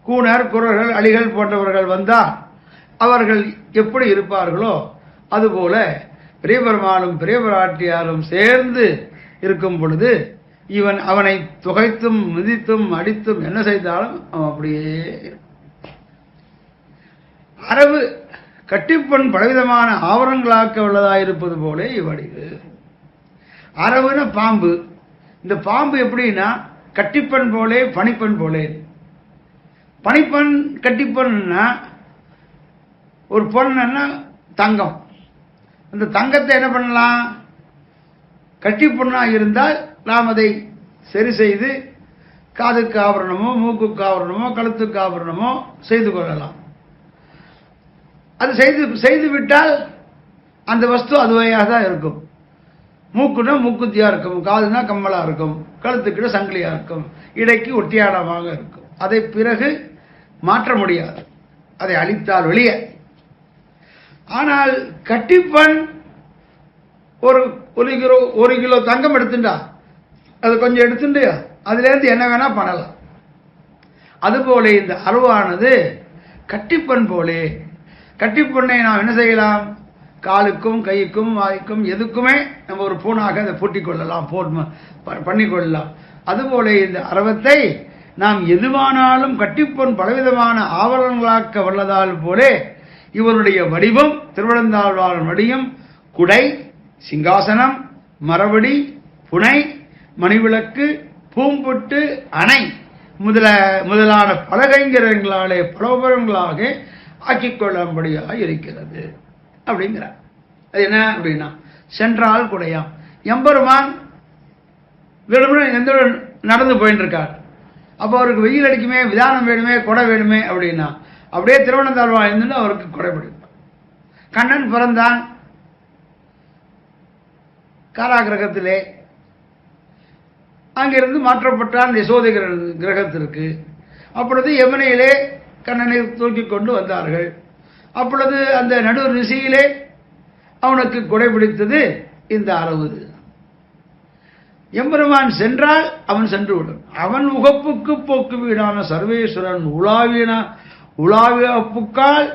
கூணர், குரர்கள், அலிகள் போன்றவர்கள் வந்தா அவர்கள் எப்படி இருப்பார்களோ அதுபோல பெரிய பெருமாளும் பெரிய பிராட்டியாரும் சேர்ந்து இருக்கும் பொழுது இவன் அவனை துகைத்தும் மிதித்தும் அடித்தும் என்ன செய்தாலும் அவன் அப்படியே. அரவு கட்டிப்பெண் பலவிதமான ஆவரங்களாக்க உள்ளதாயிருப்பது போல இவ்வடிவு. அரவுன பாம்பு. இந்த பாம்பு எப்படின்னா கட்டிப்பெண் போலே பனிப்பெண் போலே. பனிப்பெண் கட்டிப்பெண்ணா ஒரு பொண்ணா தங்கம். அந்த தங்கத்தை என்ன பண்ணலாம்? கட்டி பொண்ணா இருந்தால் நாம் அதை சரி செய்து காதுக்கு ஆபரணமோ, மூக்குக்கு ஆபரணமோ, கழுத்துக்கு ஆபரணமோ செய்து கொள்ளலாம். அது செய்து விட்டால் அந்த வஸ்து அதுவையாக தான் இருக்கும். மூக்குனா மூக்குத்தியா இருக்கும், காதுனா கம்மலா இருக்கும், கழுத்துக்கிட்ட சங்கிலியா இருக்கும், இடைக்கு ஒட்டியாடமாக இருக்கும். அதை பிறகு மாற்ற முடியாது, அதை அழித்தால் வெளியே. ஆனால் கட்டிப்பெண் ஒரு கிலோ தங்கம் எடுத்துட்டா அது கொஞ்சம் எடுத்துட்டு அதுலேருந்து என்ன வேணா பண்ணலாம். அதுபோல இந்த அருவானது கட்டிப்பொன் போலே. கட்டிப்பொன்னை நாம் என்ன செய்யலாம்? காலுக்கும் கைக்கும் வாய்க்கும் எதுக்குமே நம்ம ஒரு பூனாக அதை பூட்டிக் கொள்ளலாம், பண்ணிக்கொள்ளலாம். அதுபோல இந்த அரவத்தை நாம் எதுவானாலும் கட்டிப்பொன் பலவிதமான ஆவரணங்களாக்க வல்லதால் போலே இவருடைய வடிவம் திருவிழந்தாழ்வாரின் வடிவம் குடை, சிங்காசனம், மரவடி, புனை, மணிவிளக்கு, பூம்பொட்டு, அணை முதலான பலகைங்கரங்களாலே பலோபரங்களாக ஆக்கிக் கொள்ளும்படியாக இருக்கிறது அப்படிங்கிறார். அது என்ன அப்படின்னா சென்றால் குடையாம். எம்பெருமான் எந்த நடந்து போயிட்டு இருக்கார். அப்போ அவருக்கு வெயில் அடிக்குமே, விதானம் வேணுமே, கொடை வேணுமே அப்படின்னா அப்படியே திருவண்ணந்தாழ்வான் இருந்து அவருக்கு கொடை பிடிப்பார். கண்ணன் பிறந்தான் காராகிரகத்திலே, அங்கிருந்து மாற்றப்பட்டான் யசோதை கிரகத்திற்கு. அப்பொழுது யமுனையிலே கண்ணனை தூக்கி கொண்டு வந்தார்கள். அப்பொழுது அந்த நடு ரிஷியிலே அவனுக்கு கொடைபிடித்தது இந்த அரவு. எம்பெருமான் சென்றால் அவன் சென்று விடும். அவன் உகப்புக்கு போக்கு வீடான சர்வேஸ்வரன் உலாவிய புக்கால்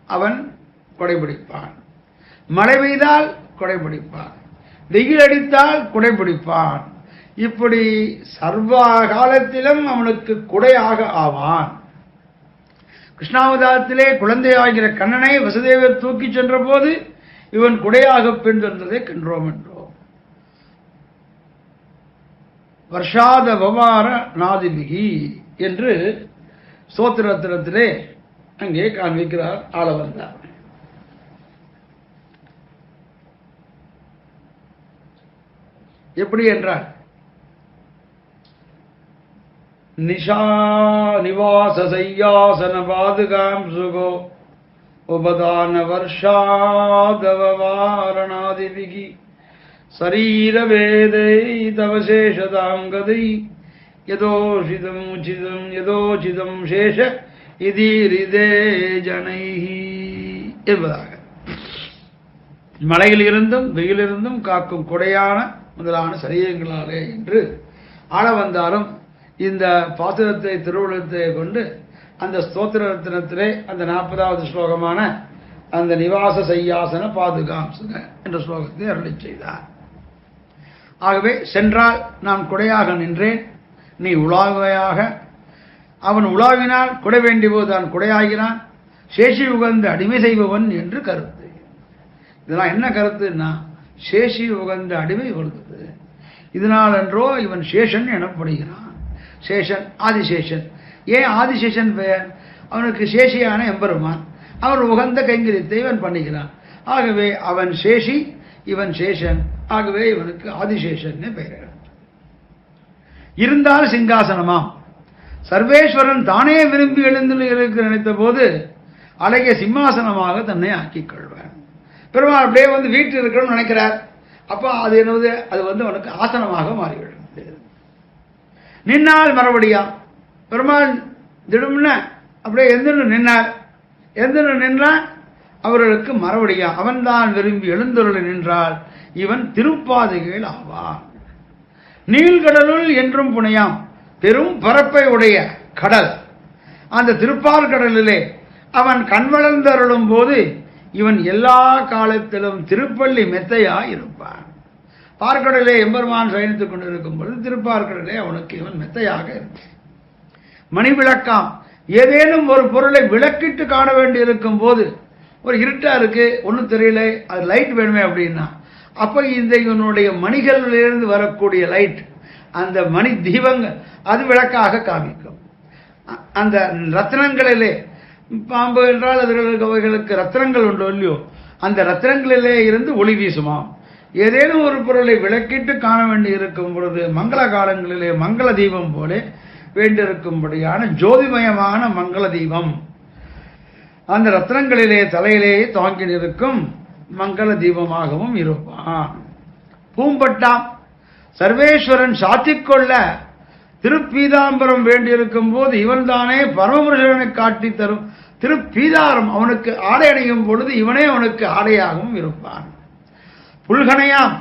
அவன் கொடைபிடிப்பான். மழை பெய்தால் கொடைபிடிப்பான், வெயில் அடித்தால் கொடைபிடிப்பான். இப்படி சர்வ காலத்திலும் அவனுக்கு குடையாக ஆவான். கிருஷ்ணாவதாரத்திலே குழந்தையாகிற கண்ணனை வசுதேவர் தூக்கி சென்ற போது இவன் குடையாக பின்தொன்றதை கண்டோம் என்றோம். வர்ஷாத பவார நாதிபிகி என்று ஸ்தோத்திரத்திலே அங்கே காண்பிக்கிறார் ஆளவந்தார். எப்படி என்றால் நிஷா நிவாச சையாசன பாதுகாம் சுகோ உபதான வர்ஷாதவாரணாதிபிகி சரீர வேதை தவசேஷதாங்கதை யதோஷிதம் உச்சிதம் யதோச்சிதம் சேஷ இதீரிதே ஜனைஹி என்பதாக மலையில் இருந்தும் வெயிலிருந்தும் காக்கும் கொடையான முதலான சரீரங்களாலே என்று ஆள வந்தாலும் இந்த பாத்திரத்தை திருவுளத்தை கொண்டு அந்த ஸ்தோத்திர ரத்னத்திலே அந்த 40வது ஸ்லோகமான அந்த நிவாச சையாசன பாதுகாம்சுக என்ற ஸ்லோகத்தை அருளி செய்தார். ஆகவே சென்றால் நான் குடையாக நின்றேன், நீ உலாவையாக. அவன் உலாவினால் குடை வேண்டிய போது தான் குடையாகிறான். சேஷி உகந்த அடிமை செய்பவன் என்று கருத்து. இதெல்லாம் என்ன கருத்துன்னா சேஷி உகந்த அடிமை உகந்தது. இதனால் என்றோ இவன் சேஷன் எனப்படுகிறான். சேஷன் ஆதிசேஷன். ஏன் ஆதிசேஷன் பெயர்? அவனுக்கு சேஷியான எம்பெருமான், அவன் உகந்த கைங்கரியத்தை இவன் பண்ணுகிறான். ஆகவே அவன் சேஷி, இவன் சேஷன். ஆகவே இவனுக்கு ஆதிசேஷன் பெயர். இருந்தால் சிங்காசனமாம். சர்வேஸ்வரன் தானே விரும்பி எழுந்து இருக்க நினைத்த போது அழகிய சிம்மாசனமாக தன்னை ஆக்கிக் கொள்வான். பெருமாள் அப்படியே வீட்டில் இருக்கணும்னு நினைக்கிறார். அப்போ அது என்னது? அது அவனுக்கு ஆசனமாக மாறிவிடும். நின்னால் மறுபடியா பெருமாள் திடும்ன அப்படியே எந்திரண்டு நின்றார். எந்திரண்டு நின்றால் அவர்களுக்கு மறுபடியா அவன்தான் விரும்பி எழுந்தொருளை நின்றால் இவன் திருப்பாதைகள் ஆவான். நீள்கடலுள் என்றும் புனையாம். பெரும் பரப்பை உடைய கடல். அந்த திருப்பார்கடலிலே அவன் கண்வளர்ந்தருளும் போது இவன் எல்லா காலத்திலும் திருப்பள்ளி மெத்தையாய் இருப்பான். பார்க்கடலே எம்பெருமான் சயனித்துக் கொண்டிருக்கும் பொழுது திருப்பார்கடலே அவனுக்கு இவன் மெத்தையாக இருப்பான். மணி விளக்காம். ஏதேனும் ஒரு பொருளை விளக்கிட்டு காண வேண்டி இருக்கும் போது ஒரு இருட்டா இருக்கு, ஒன்றும் தெரியல, அது லைட் வேணுமே அப்படின்னா அப்ப இந்த இவனுடைய மணிகளிலிருந்து வரக்கூடிய லைட், அந்த மணி தீபங்கள் அது விளக்காக காமிக்கும். அந்த ரத்னங்களிலே பாம்பு என்றால் அவைகளுக்கு ரத்னங்கள் உண்டு இல்லையோ, அந்த ரத்னங்களிலே இருந்து ஒளி வீசுமாம். ஏதேனும் ஒரு பொருளை விளக்கிட்டு காண வேண்டி இருக்கும் பொழுது மங்கள காலங்களிலே மங்கள தீபம் போல வேண்டியிருக்கும்படியான ஜோதிமயமான மங்கள தீபம் அந்த ரத்னங்களிலே தலையிலே தாங்கி நிற்கும் மங்கள தீபமாகவும் இருப்பான். பூம்பட்டாம். சர்வேஸ்வரன் சாத்திக்கொள்ள திருப்பீதாம்பரம் வேண்டியிருக்கும் போது இவன் தானே பரமபுருஷனை காட்டி தரும் திருப்பீதாரம் அவனுக்கு ஆடை அணியும் பொழுது இவனே அவனுக்கு ஆடையாகவும் இருப்பான். புல்கனையாம்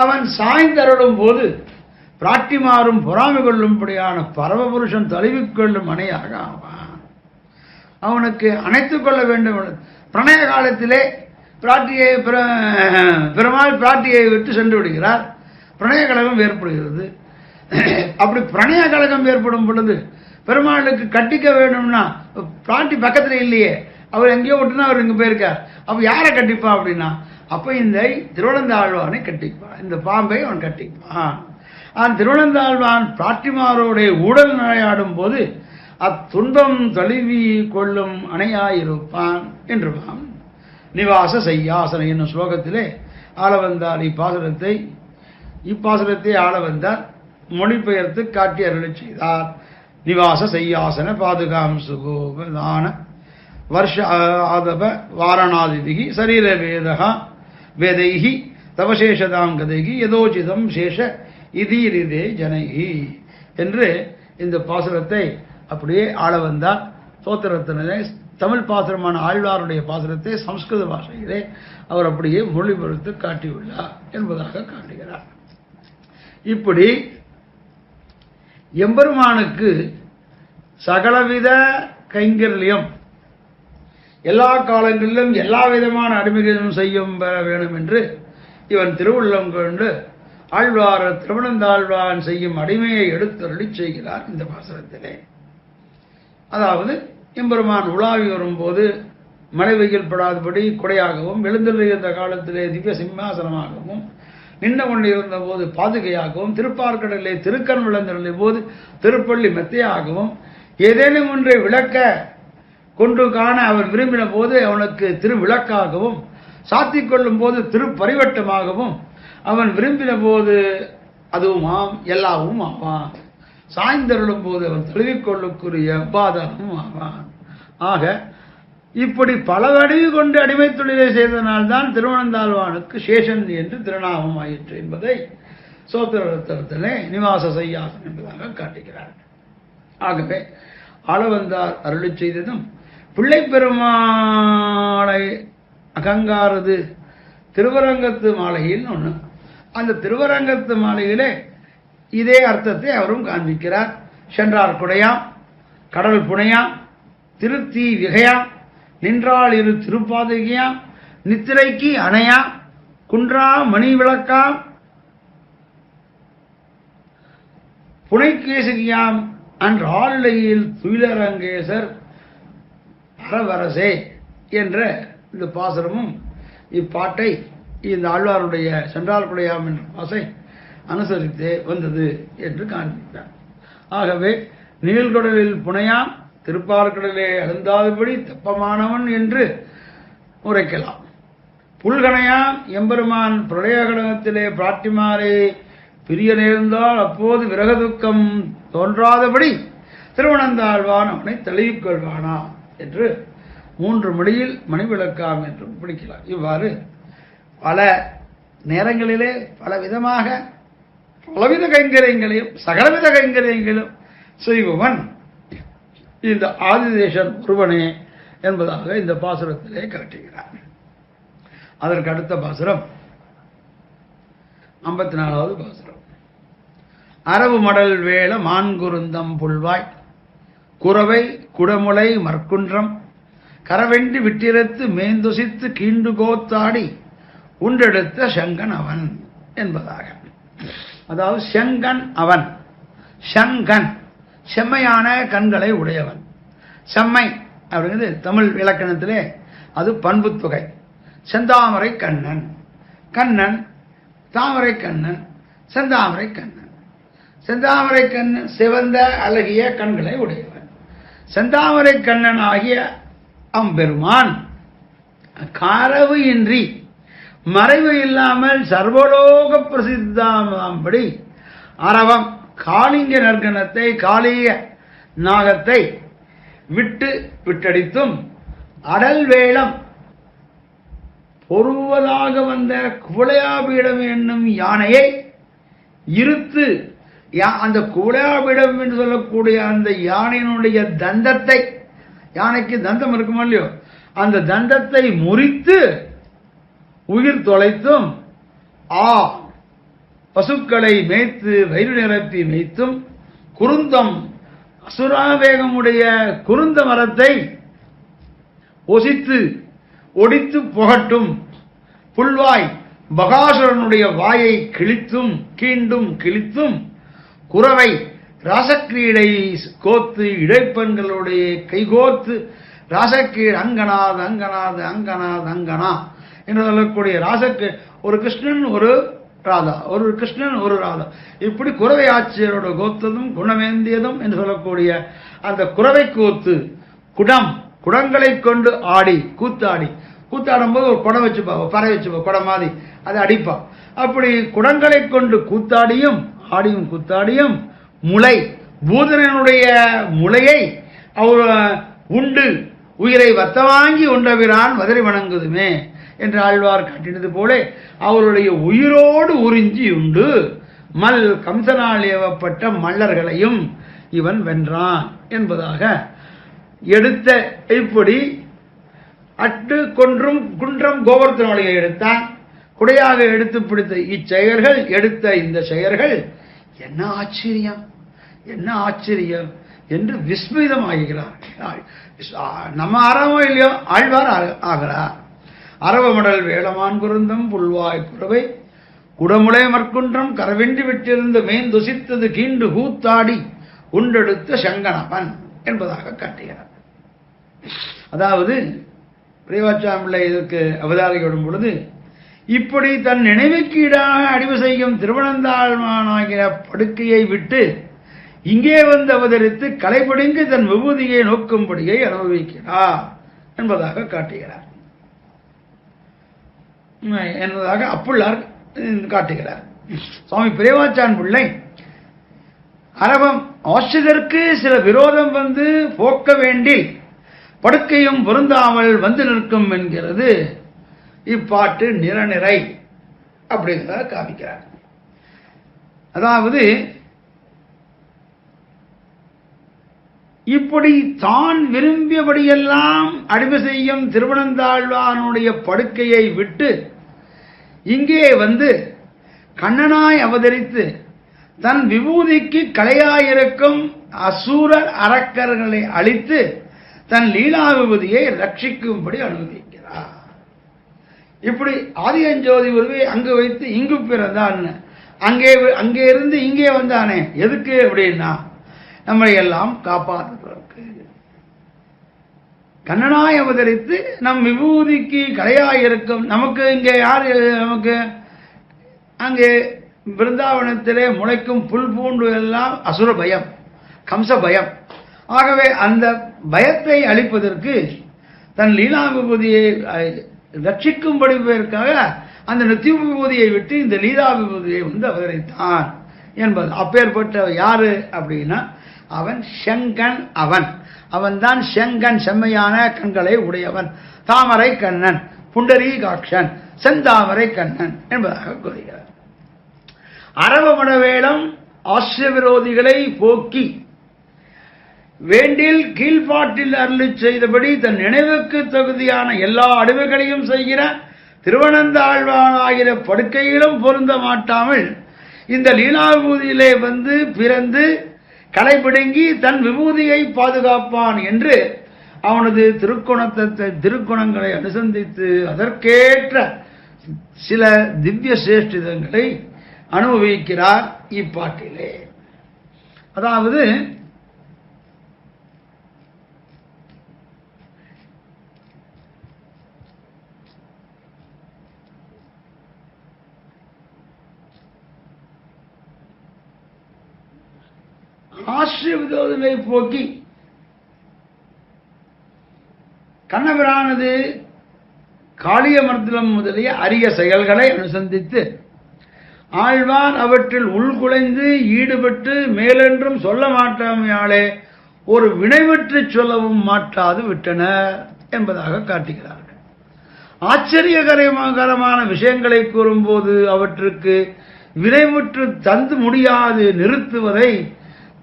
அவன் சாய்ந்தருளும் போது பிராட்டிமாரும் பொறாமை கொள்ளும்படியான பரமபுருஷன் தழுவிக்கொள்ளும் அணையாக ஆவான். அவனுக்கு அணைத்துக் கொள்ள வேண்டும். பிரணய காலத்திலே பிராட்டியை பெருமாள் பிராட்டியை விட்டு சென்று விடுகிறார். பிரணய கழகம் ஏற்படுகிறது. அப்படி பிரணய கழகம் ஏற்படும் பொழுது பெருமாளுக்கு கட்டிக்க வேணும்னா பிராட்டி பக்கத்தில் இல்லையே, அவர் எங்கேயோ விட்டுனா அவர் இங்கே போயிருக்கார். அப்போ யாரை கட்டிப்பா அப்படின்னா, அப்போ இந்த திருவனந்தாழ்வானை கட்டிப்பான், இந்த பாம்பை அவன் கட்டிப்பான். திருவனந்தாழ்வான் பிராட்டிமாரோடைய ஊடல் நடையாடும் போது அத்துன்பம் தழுவி கொள்ளும் அணையாயிருப்பான் என்றுவான். நிவாச செய்யாசன என்னும் ஸ்லோகத்திலே ஆளவந்தார் இப்பாசனத்தை ஆளவந்தார் மொழிபெயர்த்து காட்டி அருளி செய்தார். நிவாச செய்யாசன பாதுகாம் சுகோபதான வருஷ ஆதப வாரணாதிதிகி சரீர வேதைகி தவசேஷதாம் கதைகி யதோச்சிதம் சேஷ இதீரிதே ஜனைகி என்று இந்த பாசுரத்தை அப்படியே ஆளவந்தார் சோத்திரத்தினரை தமிழ் பாசுரமான ஆழ்வாருடைய பாசுரத்தை சம்ஸ்கிருத பாஷையிலே அவர் அப்படியே மொழிபெயர்த்து காட்டியுள்ளார் என்பதாக காட்டுகிறார். இப்படி எம்பெருமானுக்கு சகலவித கைங்கரியம் எல்லா காலங்களிலும் எல்லா விதமான அடிமைகளும் செய்யும் பெற வேண்டும் என்று இவன் திருவுள்ளம் கொண்டு ஆழ்வார் திருவனந்தாழ்வான் செய்யும் அடிமையை எடுத்தருளி செய்கிறார் இந்த பாசுரத்திலே. அதாவது எம்பெருமான் உலாவி வரும்போது மழை வெயில் படாதபடி குடையாகவும், எழுந்திருந்த காலத்திலே திவ்ய சிம்மாசனமாகவும், நின்று கொண்டிருந்த போது பாதுகையாகவும், திருப்பார்கடலிலே திருக்கண் விளந்திருந்த போது திருப்பள்ளி மெத்தையாகவும், ஏதேனும் ஒன்றை விளக்க கொண்டு காண அவன் விரும்பின போது அவனுக்கு திருவிளக்காகவும், சாத்திக் கொள்ளும் போது திருப்பரிவட்டமாகவும், அவன் விரும்பின போது அதுவுமாம் எல்லாவும் ஆவான். சாய்ந்தருளும் போது அவன் தழுவிக்கொள்ளுக்குரிய பாதகமும் ஆவான். ஆக இப்படி பல வடிவு கொண்டு அடிமை தொழிலை செய்தனால்தான் திருவனந்தாழ்வானுக்கு சேஷன் என்று திருநாமம் ஆயிற்று என்பதை சோத்திரத்திலே நிவாச செய்யாசன் என்பதாக காட்டுகிறார். ஆகவே ஆளவந்தார் அருளி செய்ததும் பிள்ளை பெருமாளை அகங்காரது திருவரங்கத்து மாலையில் ஒன்று. அந்த திருவரங்கத்து மாலையிலே இதே அர்த்தத்தை அவரும் காண்பிக்கிறார். சென்றார் குடையாம், கடல் புனையாம், திருத்தீ விகையாம், நின்றாள் இரு திருப்பாதகியாம், நித்திரைக்கு அணையாம், குன்றா மணி விளக்காம், புனைக்கேசகியாம் அன்று ஆளுடையில் துயிலரங்கேசர் அரவரசே என்ற இந்த பாசுரமும் இப்பாட்டை இந்த ஆழ்வாருடைய சென்றால் குடையாம் என்ற பாசை அனுசரித்தே வந்தது என்று காண்பித்தார். ஆகவே நீள்கடலில் புனையாம், திருப்பார்கடலே அழுந்தாதபடி தெப்பமானவன் என்று உரைக்கலாம். புல்கனையாம் எம்பெருமான் பிரளய கடகத்திலே பிராட்டிமாரே பிரிய நேர்ந்தால் அப்போது விரக துக்கம் தோன்றாதபடி திருவனந்தாழ்வான் அவனை தழுவிக்கொள்வானா என்று 3 மொழியில் மணிவிளக்காம் என்றும் பிடிக்கலாம். இவ்வாறு பல நேரங்களிலே பல விதமாக பலவித கைங்கரியங்களையும் சகலவித கைங்கரியங்களும் செய்பவன் இந்த ஆதிதேசன் ஒருவனே என்பதாக இந்த பாசுரத்திலே காட்டுகிறார். அதற்கு அடுத்த பாசுரம் 54வது பாசுரம். அரவு மடல் வேள மான்குருந்தம் புல்வாய் குறவை குடமுலை மற்குன்றம் கரவெண்டி விட்டிரத்து மேந்துசித்து கீண்டு கோத்தாடி உண்டெடுத்த செங்கன் அவன் என்பதாக. அதாவது செங்கன் அவன், செங்கன் செம்மையான கண்களை உடையவன். செம்மை அப்படிங்கிறது தமிழ் இலக்கணத்திலே அது பண்பு தொகை. செந்தாமரை கண்ணன், கண்ணன் தாமரை கண்ணன், செந்தாமரை கண்ணன். செந்தாமரை கண்ணன் சிவந்த அழகிய கண்களை உடையவன். செந்தாமரை கண்ணன் ஆகிய அம்பெருமான் காரவு இன்றி மறைவு இல்லாமல் சர்வலோக பிரசித்தாம்படி அரவம் காளிங்க நற்கணத்தை காளிய நாகத்தை விட்டடித்தும் அடல் வேளம் பொருவதாக வந்த குவளையாபீடம் என்னும் யானையை இருத்து, அந்த குவளையாபீடம் என்று சொல்லக்கூடிய அந்த யானையினுடைய தந்தத்தை, யானைக்கு தந்தம் இருக்குமா இல்லையோ, அந்த தந்தத்தை முறித்து உயிர் தொலைத்தும் பசுக்களை மேய்த்து வயிறு நிரப்பி மேய்த்தும் குருந்தம் அசுராவேகமுடைய குருந்த மரத்தை ஒசித்து ஒடித்து புகட்டும் புல்வாய் பகாசுரனுடைய வாயை கிழித்தும் கீண்டும் கிழித்தும் குறவை ராசக்கிரீடை கோத்து இடைப்பெண்களுடைய கைகோர்த்து ராசக்கீடு அங்கனாது அங்கனாது அங்கனாது அங்கனா என்று சொல்லக்கூடிய ராசக்கு ஒரு கிருஷ்ணன் ஒரு ராதா, ஒரு கிருஷ்ணன் ஒரு ராதா, இப்படி குறவை ஆட்சியரோட கோத்ததும் குணமேந்தியதும் என்று சொல்லக்கூடிய அந்த குறவை கூத்து குடங்களை கொண்டு ஆடி கூத்தாடும் போது ஒரு குடம் வச்சுப்பா, பறை வச்சுப்பா, குடம் மாதிரி அதை அடிப்பா. அப்படி குடங்களை கொண்டு கூத்தாடியும் ஆடியும் கூத்தாடியும் முளை பூதனனுடைய முளையை அவர் உண்டு உயிரை வத்த வாங்கி உண்டவிரான் வதறி வணங்குதுமே என்று ஆழ்வார் காட்டினது போல அவருடைய உயிரோடு உறிஞ்சி உண்டு மல் கம்சனால் ஏவப்பட்ட மல்லர்களையும் இவன் வென்றான் என்பதாக எடுத்த இப்படி அட்டு கொன்றும் குன்றம் கோவர்த்தனொழியை எடுத்தான். குடையாக எடுத்து பிடித்த இச்செயல்கள் எடுத்த இந்த செயல்கள் என்ன ஆச்சரியம் என்ன ஆச்சரியம் என்று விஸ்மிதமாகிறார். நம்ம அறவோ இல்லையோ ஆழ்வார் ஆகிறார். அரவமடல் வேளமான் குருந்தம் புல்வாய் குறவை குடமுளை மற்குன்றம் கரவென்றி விட்டிருந்த மேந்துசித்தது கீண்டு கூத்தாடி உண்டெடுத்த சங்கனவன் என்பதாக காட்டுகிறார். அதாவது பிரியவாச்சாம்பிள்ளை இதற்கு அவதாரிக்கப்படும் பொழுது இப்படி தன் நினைவுக்கு ஈடாக அடிவு செய்யும் திருவனந்தாழ்வானாகிற படுக்கையை விட்டு இங்கே வந்து அவதரித்து கலைபடுங்கி தன் விபூதியை நோக்கும்படியை அனுபவிக்கிறார் என்பதாக காட்டுகிறார் என்பதாக அப்புள்ளார் காட்டுகிறார். சுவாமி பிரியவாச்சான் பிள்ளை அரவம் ஆசிரியருக்கு சில விரோதம் வந்து போக்க வேண்டி படுக்கையும் பொருந்தாமல் வந்து நிற்கும் என்கிறது இப்பாட்டு நிறநிறை அப்படிங்கிறத காமிக்கிறார். அதாவது இப்படி தான் விரும்பியபடியெல்லாம் அடிமை செய்யும் திருவனந்தாழ்வானுடைய படுக்கையை விட்டு இங்கே வந்து கண்ணனாய் அவதரித்து தன் விபூதிக்கு கலையாயிருக்கும் அசூரர் அரக்கர்களை அழித்து தன் லீலா விபூதியை ரட்சிக்கும்படி அனுமதிக்கிறார். இப்படி ஆதியஞ்சோதி உருவை அங்கு வைத்து இங்கு பிறந்தான், அங்கே இருந்து இங்கே வந்தானே எதுக்கு அப்படின்னா நம்மை எல்லாம் காப்பாற்றுவதற்கு. கண்ணனாய் அவதரித்து நம் விபூதிக்கு கலையாயிருக்கும் நமக்கு இங்கே யார் நமக்கு அங்கே பிருந்தாவனத்திலே முளைக்கும் புல் பூண்டு எல்லாம் அசுர பயம் கம்ச பயம். ஆகவே அந்த பயத்தை அளிப்பதற்கு தன் லீலா விபூதியை ரட்சிக்கும்படிப்பதற்காக அந்த நித்திய விபூதியை விட்டு இந்த லீலா விபூதியை வந்து அவதரித்தான் என்பது. அப்பேற்பட்ட யாரு அப்படின்னா அவன் செங்கன். அவன்தான் செங்கன், செம்மையான கண்களை உடையவன், தாமரை கண்ணன், புண்டரீகாட்சன், செந்தாமரை கண்ணன் என்பதாக கூறுகிறார். அரவமட வேடம் ஆசிரிய விரோதிகளை போக்கி வேண்டில் கீழ்பாட்டில் அருளி செய்தபடி தன் நினைவுக்கு தகுதியான எல்லா அடிமைகளையும் செய்கிற திருவனந்தாழ்வானாகிற படுக்கையிலும் பொருந்த மாட்டாமல் இந்த லீலாவிபூதியிலே வந்து பிறந்து கலைபிடுங்கி தன் விபூதியை பாதுகாப்பான் என்று அவனது திருக்குணங்களை அனுசந்தித்து அதற்கேற்ற சில திவ்ய சேஷ்டிதங்களை அனுபவிக்கிறார் இப்பாட்டிலே. அதாவது ஆசிரிய விரோதங்களை போக்கி கண்ணபிரானது காளியமர்தனம் முதலிய அரிய செயல்களை அனுசந்தித்து ஆழ்வார் அவற்றில் உள்குலைந்து ஈடுபட்டு மேலென்றும் சொல்ல மாட்டாமையாலே ஒரு வினைவற்று சொல்லவும் மாட்டாது விட்டனர் என்பதாக காட்டுகிறார்கள். ஆச்சரியகரமான விஷயங்களை கூறும்போது அவற்றுக்கு வினைமுற்று தந்து முடியாது நிறுத்துவதை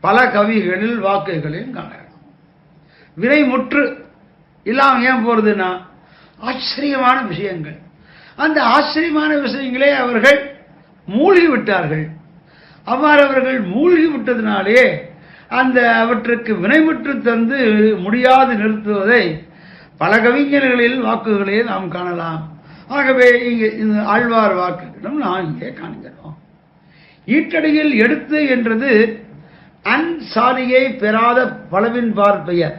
பல கவிகளில் வாக்குகளில் காணலாம். வினைமுற்று இல்லாம ஏன் போறதுன்னா ஆச்சரியமான விஷயங்கள், அந்த ஆச்சரியமான விஷயங்களே அவர்கள் மூழ்கி விட்டார்கள். அவ்வாறு அவர்கள் மூழ்கி விட்டதினாலே அந்த அவற்றுக்கு வினைமுற்று தந்து முடியாது நிறுத்துவதை பல கவிஞர்களில் வாக்குகளே நாம் காணலாம். ஆகவே இங்கே இந்த ஆழ்வார் வாக்குகளும் நாம் இங்கே காண்கிறோம். ஈட்டடியில் எடுத்து என்றது அன் சாதியை பெறாத பலவின் பெயர்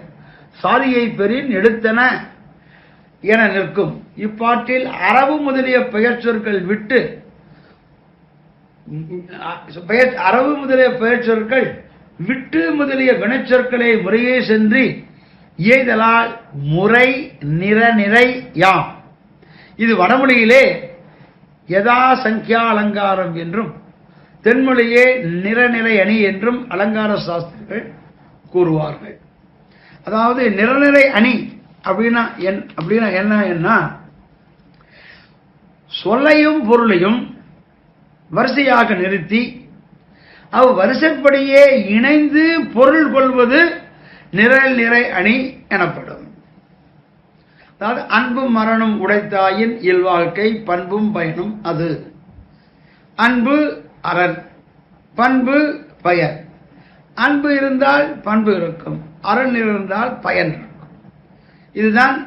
சாதியை பெறின் எடுத்தன என நிற்கும். இப்பாட்டில் அரபு முதலிய பெயர் சொற்கள் விட்டு அரபு முதலிய பெயர் சொற்கள் விட்டு முதலிய வினைச்சொற்களை முறையே சென்று இயைதலால் முறை நிறை யாம். இது வடமொழியிலே யதா சங்கியா அலங்காரம் என்றும் தென்மொழியே நிறநிறை அணி என்றும் அலங்கார சாஸ்திரிகள் கூறுவார்கள். அதாவது நிறநிறை அணி அப்படின்னா என்ன, சொல்லையும் பொருளையும் வரிசையாக நிறுத்தி வரிசைப்படியே இணைந்து பொருள் கொள்வது நிறை அணி எனப்படும். அதாவது அன்பும் மரணம் உடைத்தாயின் இல்வாழ்க்கை பண்பும் பயனும் அது. அன்பு அரண், பண்பு பயன். அன்பு இருந்தால் பண்பு இருக்கும், அரண் இருந்தால் பயன் இருக்கும். இதுதான்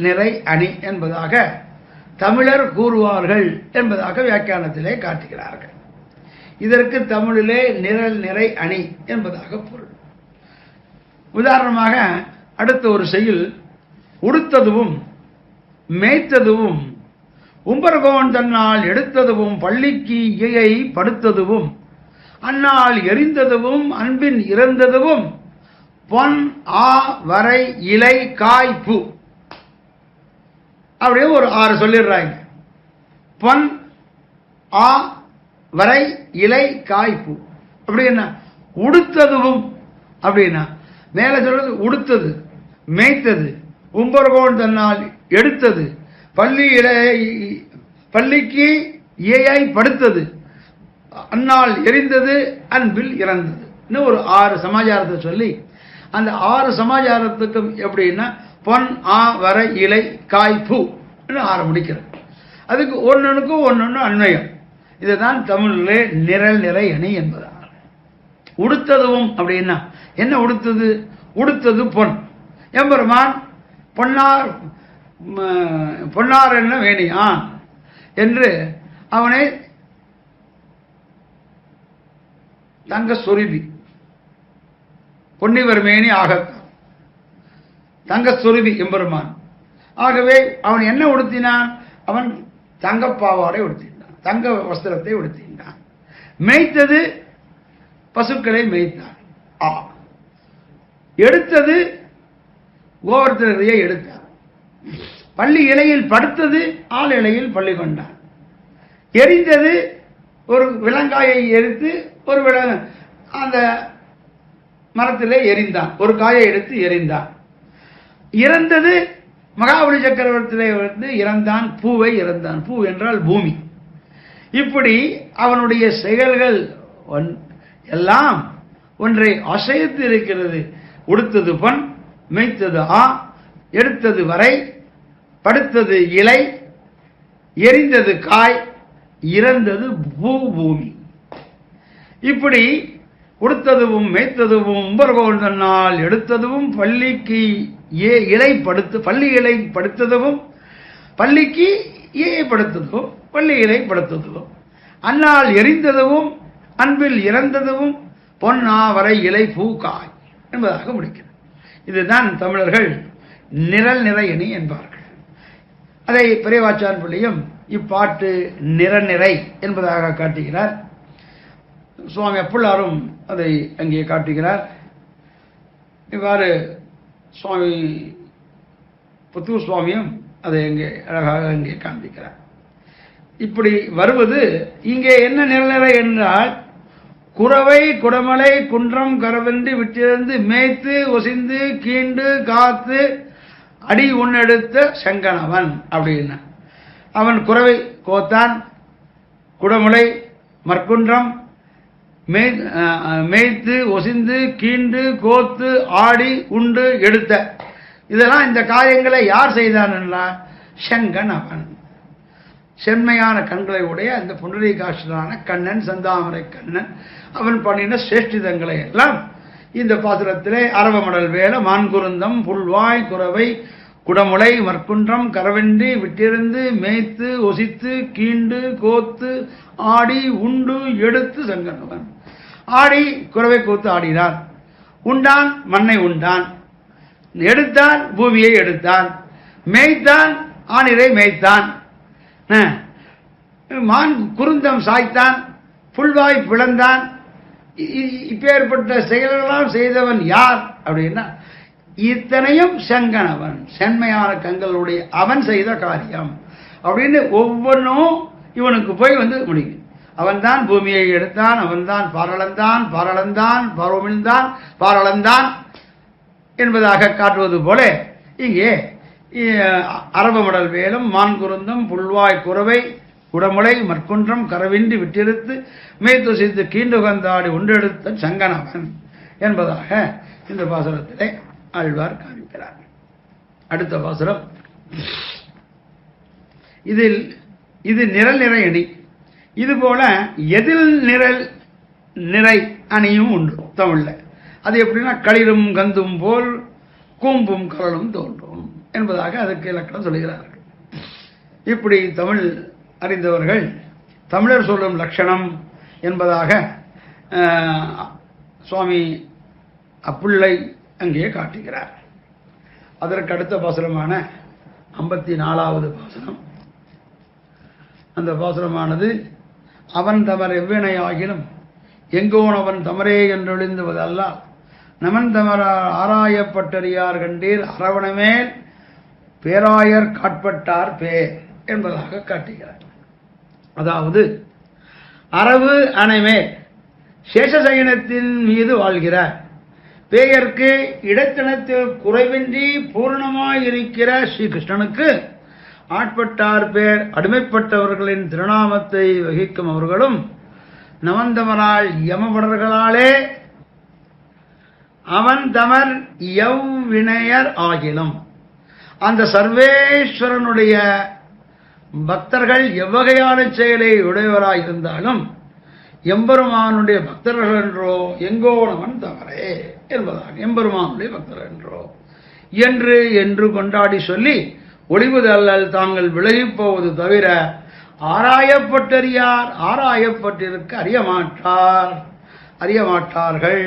நிறை அணி என்பதாக தமிழர் கூறுவார்கள் என்பதாக வியாக்கியானத்திலே காட்டுகிறார்கள். இதற்கு தமிழிலே நிறை அணி என்பதாக பொருள். உதாரணமாக அடுத்த ஒரு செய்யுள், உடுத்ததுவும் மேய்த்ததுவும் உம்பர்கோன் தன்னால் எடுத்ததுவும் பள்ளிக்கு இயை படுத்ததுவும் அன்னால் எரிந்ததுவும் அன்பின் இறந்ததுவும் பொன் ஆ வரை இலை காய் பூ. அப்படியே ஒரு 6 சொல்லிடுறாங்க. பொன் ஆ வரை இலை காய் பூ அப்படின்னா உடுத்ததுவும் அப்படின்னா மேல சொல்றது உடுத்தது, மேய்த்தது, உம்பர்கோன் தன்னால் எடுத்தது, பள்ளிக்கு ஏயாய் படுத்தது, அன்னால் எரிந்தது, அன்பில் இறந்தது. இன்னும் ஒரு 6 சமாச்சாரத்தை சொல்லி அந்த 6 சமாச்சாரத்துக்கும் எப்படின்னா பொன் ஆ வரை இலை காய் பூ ஆரம்பிக்கிறது. அதுக்கு ஒன்னொன்னுக்கும் ஒன்னொன்னு அன்வயம். இதுதான் தமிழிலே நிறை அணி என்பதாக. உடுத்ததுவும் அப்படின்னா என்ன உடுத்தது? உடுத்தது பொன். எம்பெருமான் பொன்னார் என்ன வேணியான் என்று அவனை தங்க சொருபி பொன்னிவர் மேனி ஆகத்தான் தங்க சொருபி எம்பெருமான். ஆகவே அவன் என்ன உடுத்தினான்? அவன் தங்கப்பாவாடை உடுத்தினான், தங்க வஸ்திரத்தை உடுத்தினான். மேய்த்தது பசுக்களை மேய்த்தான். எடுத்தது கோவர்த்தனையை எடுத்தான். பள்ளி இலையில் படுத்தது ஆள் இலையில் பள்ளி கொண்டான். எரிந்தது ஒரு விலங்காயை எரித்து ஒரு அந்த மரத்திலே எரிந்தான், ஒரு காயை எடுத்து எரிந்தான். இறந்தது மகாபலி சக்கரவர்த்தியிலே வந்து இறந்தான், பூவை இறந்தான். பூ என்றால் பூமி. இப்படி அவனுடைய செயல்கள் எல்லாம் ஒன்றை அசைத்து இருக்கிறது. உடுத்தது பொன், மேய்த்தது ஆ, எடுத்தது வரை, படுத்தது இலை, எரிந்தது காய், இறந்தது பூமி. இப்படி உடுத்ததுவும் மேய்த்ததுவும் உம்பர்கோன் தன்னால் எடுத்ததும் பள்ளிக்கு இலை படுத்து பள்ளி இலை படுத்ததும் பள்ளிக்கு ஏயை படுத்ததும் பள்ளி இலை படுத்ததும் அன்னால் எரிந்ததும் அன்பில் இறந்ததும் பொன்னா வரை இலை பூ காய் என்பதாக முடிக்கிறது. இதுதான் தமிழர்கள் நிறை அணி என்பார்கள். அதை பெரியவாச்சான் பிள்ளையும் இப்பாட்டு நிறை என்பதாக காட்டுகிறார். சுவாமி அப்புள்ளாரும் அதை அங்கே காட்டுகிறார். இவ்வாறு சுவாமி புத்தூர் சுவாமியும் அதை அங்கே அழகாக அங்கே காண்பிக்கிறார். இப்படி வருவது இங்கே என்ன நிறை என்றால், குறவை குடமலை குன்றம் கரவென்று விட்டிருந்து மேய்த்து ஒசிந்து கீண்டு காத்து அடி உன்னெடுத்த செங்கனவன் அப்படின்னா அவன் குறவை கோத்தான், குடமலை மற்குன்றம் மேய்த்து ஒசிந்து கீண்டு கோத்து ஆடி உண்டு எடுத்த இதெல்லாம் இந்த காரியங்களை யார் செய்தான் என்றால் செங்கன் அவன். செம்மையான கண்களை உடைய அந்த புண்டரீகாட்சனான கண்ணன், செந்தாமரை கண்ணன், அவன் பண்ணின சேஷ்டிதங்களை எல்லாம் இந்த பாசுரத்திலே அரவமடல் வேல மான்குருந்தம் புல்வாய் குறவை குடமுளை மற்குன்றம் கரவென்றி விட்டிருந்து மேய்த்து ஒசித்து கீண்டு கோத்து ஆடி உண்டு எடுத்து சங்கனவன். ஆடி குறவை கோத்து ஆடினான், உண்டான் மண்ணை உண்டான், எடுத்தான் பூமியை எடுத்தான், மேய்த்தான் ஆணிரை மேய்த்தான், மான் குருந்தம் சாய்த்தான், புல்வாய் பிளந்தான். இப்பேற்பட்ட செயல்களால் செய்தவன் யார் அப்படின்னா இத்தனையும் செங்கனவன், சென்மையான கண்களுடைய அவன் செய்த காரியம் அப்படின்னு ஒவ்வொன்றும் இவனுக்கு போய் முடியும். அவன் தான் பூமியை எடுத்தான், அவன் தான் பாரளந்தான், பாரளந்தான் பரோமிழ்ந்தான், பாரளந்தான் என்பதாக காட்டுவது போல இங்கே அரவமடல் வேலும் மான்குருந்தம் புல்வாய் குறவை குடமுளை மற்குன்றம் கரவின்றி விட்டிருத்து மேய்த்துசித்து கீண்டுகந்தாடி ஒன்றெடுத்த சங்கனவன் என்பதாக இந்த பாசுரத்திலே ஆழ்வார் காண்பிக்கிறார். அடுத்த பாசுரம், இது நிரல் நிறை அணி. இது போல எதில் நிரல் நிறை அணியும் உண்டு தமிழ்ல. அது எப்படின்னா களிரும் கந்தும் போல் கூம்பும் கரலும் தோன்றும் என்பதாக அதற்கு இலக்கணம் சொல்கிறார்கள். இப்படி தமிழ் அறிந்தவர்கள் தமிழர் சொல்லும் லட்சணம் என்பதாக சுவாமி அப்புள்ளை அங்கே காட்டுகிறார். அதற்கு அடுத்த பாசுரமான 54வது பாசுரம். அந்த பாசுரமானது அவன் தமர் எவ்வினை ஆகினும் எங்கோன் அவன் தமரே என்றொழிந்துவதல்ல நமன் தமரால் ஆராயப்பட்டறியார் கண்டீர் அரவணமேல் பேராயர் காட்பட்டார் பேர் என்பதாக காட்டுகிறார். அதாவது அரவு அணைமேல் சேஷசயனத்தின் மீது வாழ்கிறார் பேயர்க்கு இடத்தனத்தில் குறைவின்றி பூர்ணமாயிருக்கிற ஸ்ரீகிருஷ்ணனுக்கு ஆட்பட்டார் பேர் அடிமைப்பட்டவர்களின் திருநாமத்தை வகிக்கும் அவர்களும் நவந்தமரால் யமபடர்களாலே அவன் தமர் எவ்வினையர் ஆகிலும் அந்த சர்வேஸ்வரனுடைய பக்தர்கள் எவ்வகையான செயலை உடையவராய் இருந்தாலும் எம்பெருமானுடைய பக்தர்கள் என்றோ எங்கோனவன் தவறே என்பதாக எம்பெருமானுடைய பக்தர்கள் என்றோ என்று கொண்டாடி சொல்லி ஒளிவுதல்லல் தாங்கள் விலகிப் போவது தவிர ஆராயப்பட்டறியார் ஆராயப்பட்டிருக்க அறியமாட்டார்கள்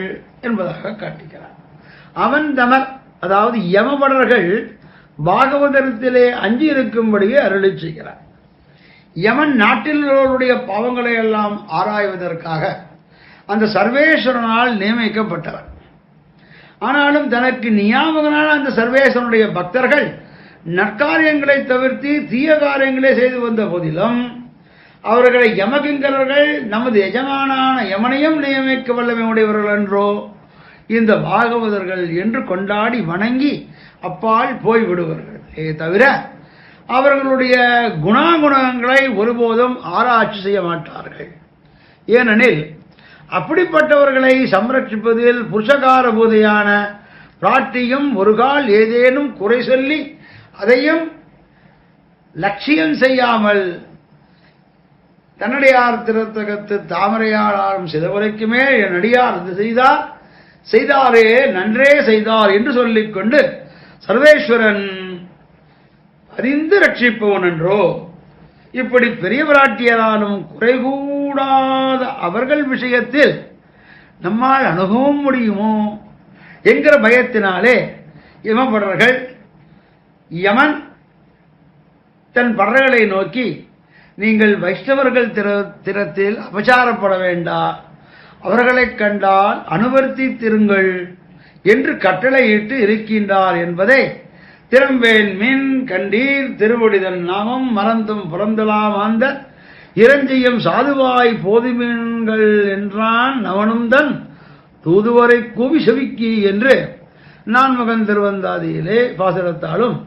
என்பதாக காட்டுகிறார். அவன் தமர் அதாவது யமபடர்கள் பாகவதத்திலே அஞ்சி இருக்கும்படியே அருளி செய்கிறார். யமன் நாட்டில் உள்ளவருடைய பாவங்களை எல்லாம் ஆராய்வதற்காக அந்த சர்வேஸ்வரனால் நியமிக்கப்பட்டவர். ஆனாலும் தனக்கு நியாமகனான அந்த சர்வேஸ்வரனுடைய பக்தர்கள் நற்காரியங்களை தவிர்த்து தீய காரியங்களை செய்து வந்த போதிலும் அவர்களை யமகிங்கரர்கள் நமது எஜமானான யமனையும் நியமிக்க வல்லமை உடையவர்கள் என்றோ இந்த பாகவதர்கள் என்று கொண்டாடி வணங்கி அப்பால் போய்விடுவார்களே தவிர அவர்களுடைய குணாகுணங்களை ஒருபோதும் ஆராய்ச்சி செய்ய மாட்டார்கள். ஏனெனில் அப்படிப்பட்டவர்களை சம்ரட்சிப்பதில் புருஷகார பூதையான பிராட்டியும் ஒரு கால் ஏதேனும் குறை சொல்லி அதையும் லட்சியம் செய்யாமல் தன்னடியார் திருத்தகத்து தாமரையாளாரும் சிதவரைக்குமே என் அடியார் இது செய்தாரே நன்றே செய்தார் என்று சொல்லிக்கொண்டு சர்வேஸ்வரன் அறிந்து ரட்சிப்பவன் என்றோ இப்படி பெரிய பிராட்டியராலும் குறைகூடாத அவர்கள் விஷயத்தில் நம்மால் அணுகவும் முடியுமோ என்கிற பயத்தினாலே யமபடர்கள் யமன் தன் படர்களை நோக்கி நீங்கள் வைஷ்ணவர்கள் திறத்தில் அபச்சாரப்பட வேண்டா, அவர்களை கண்டால் அனுவர்த்தி திருங்கள் என்று கட்டளையிட்டு இருக்கின்றார் என்பதை திறம்பேன் மீன் கண்டீர் திருவடிதன் நாமம் மறந்தும் புறந்தலாம் அந்த இரஞ்சியும் சாதுவாய் போதுமீன்கள் என்றான் நவனும் தன் தூதுவரை கூவி செவிக்கி என்று நான் மகன் திருவந்தாதியிலே பாசுரத்தாலும்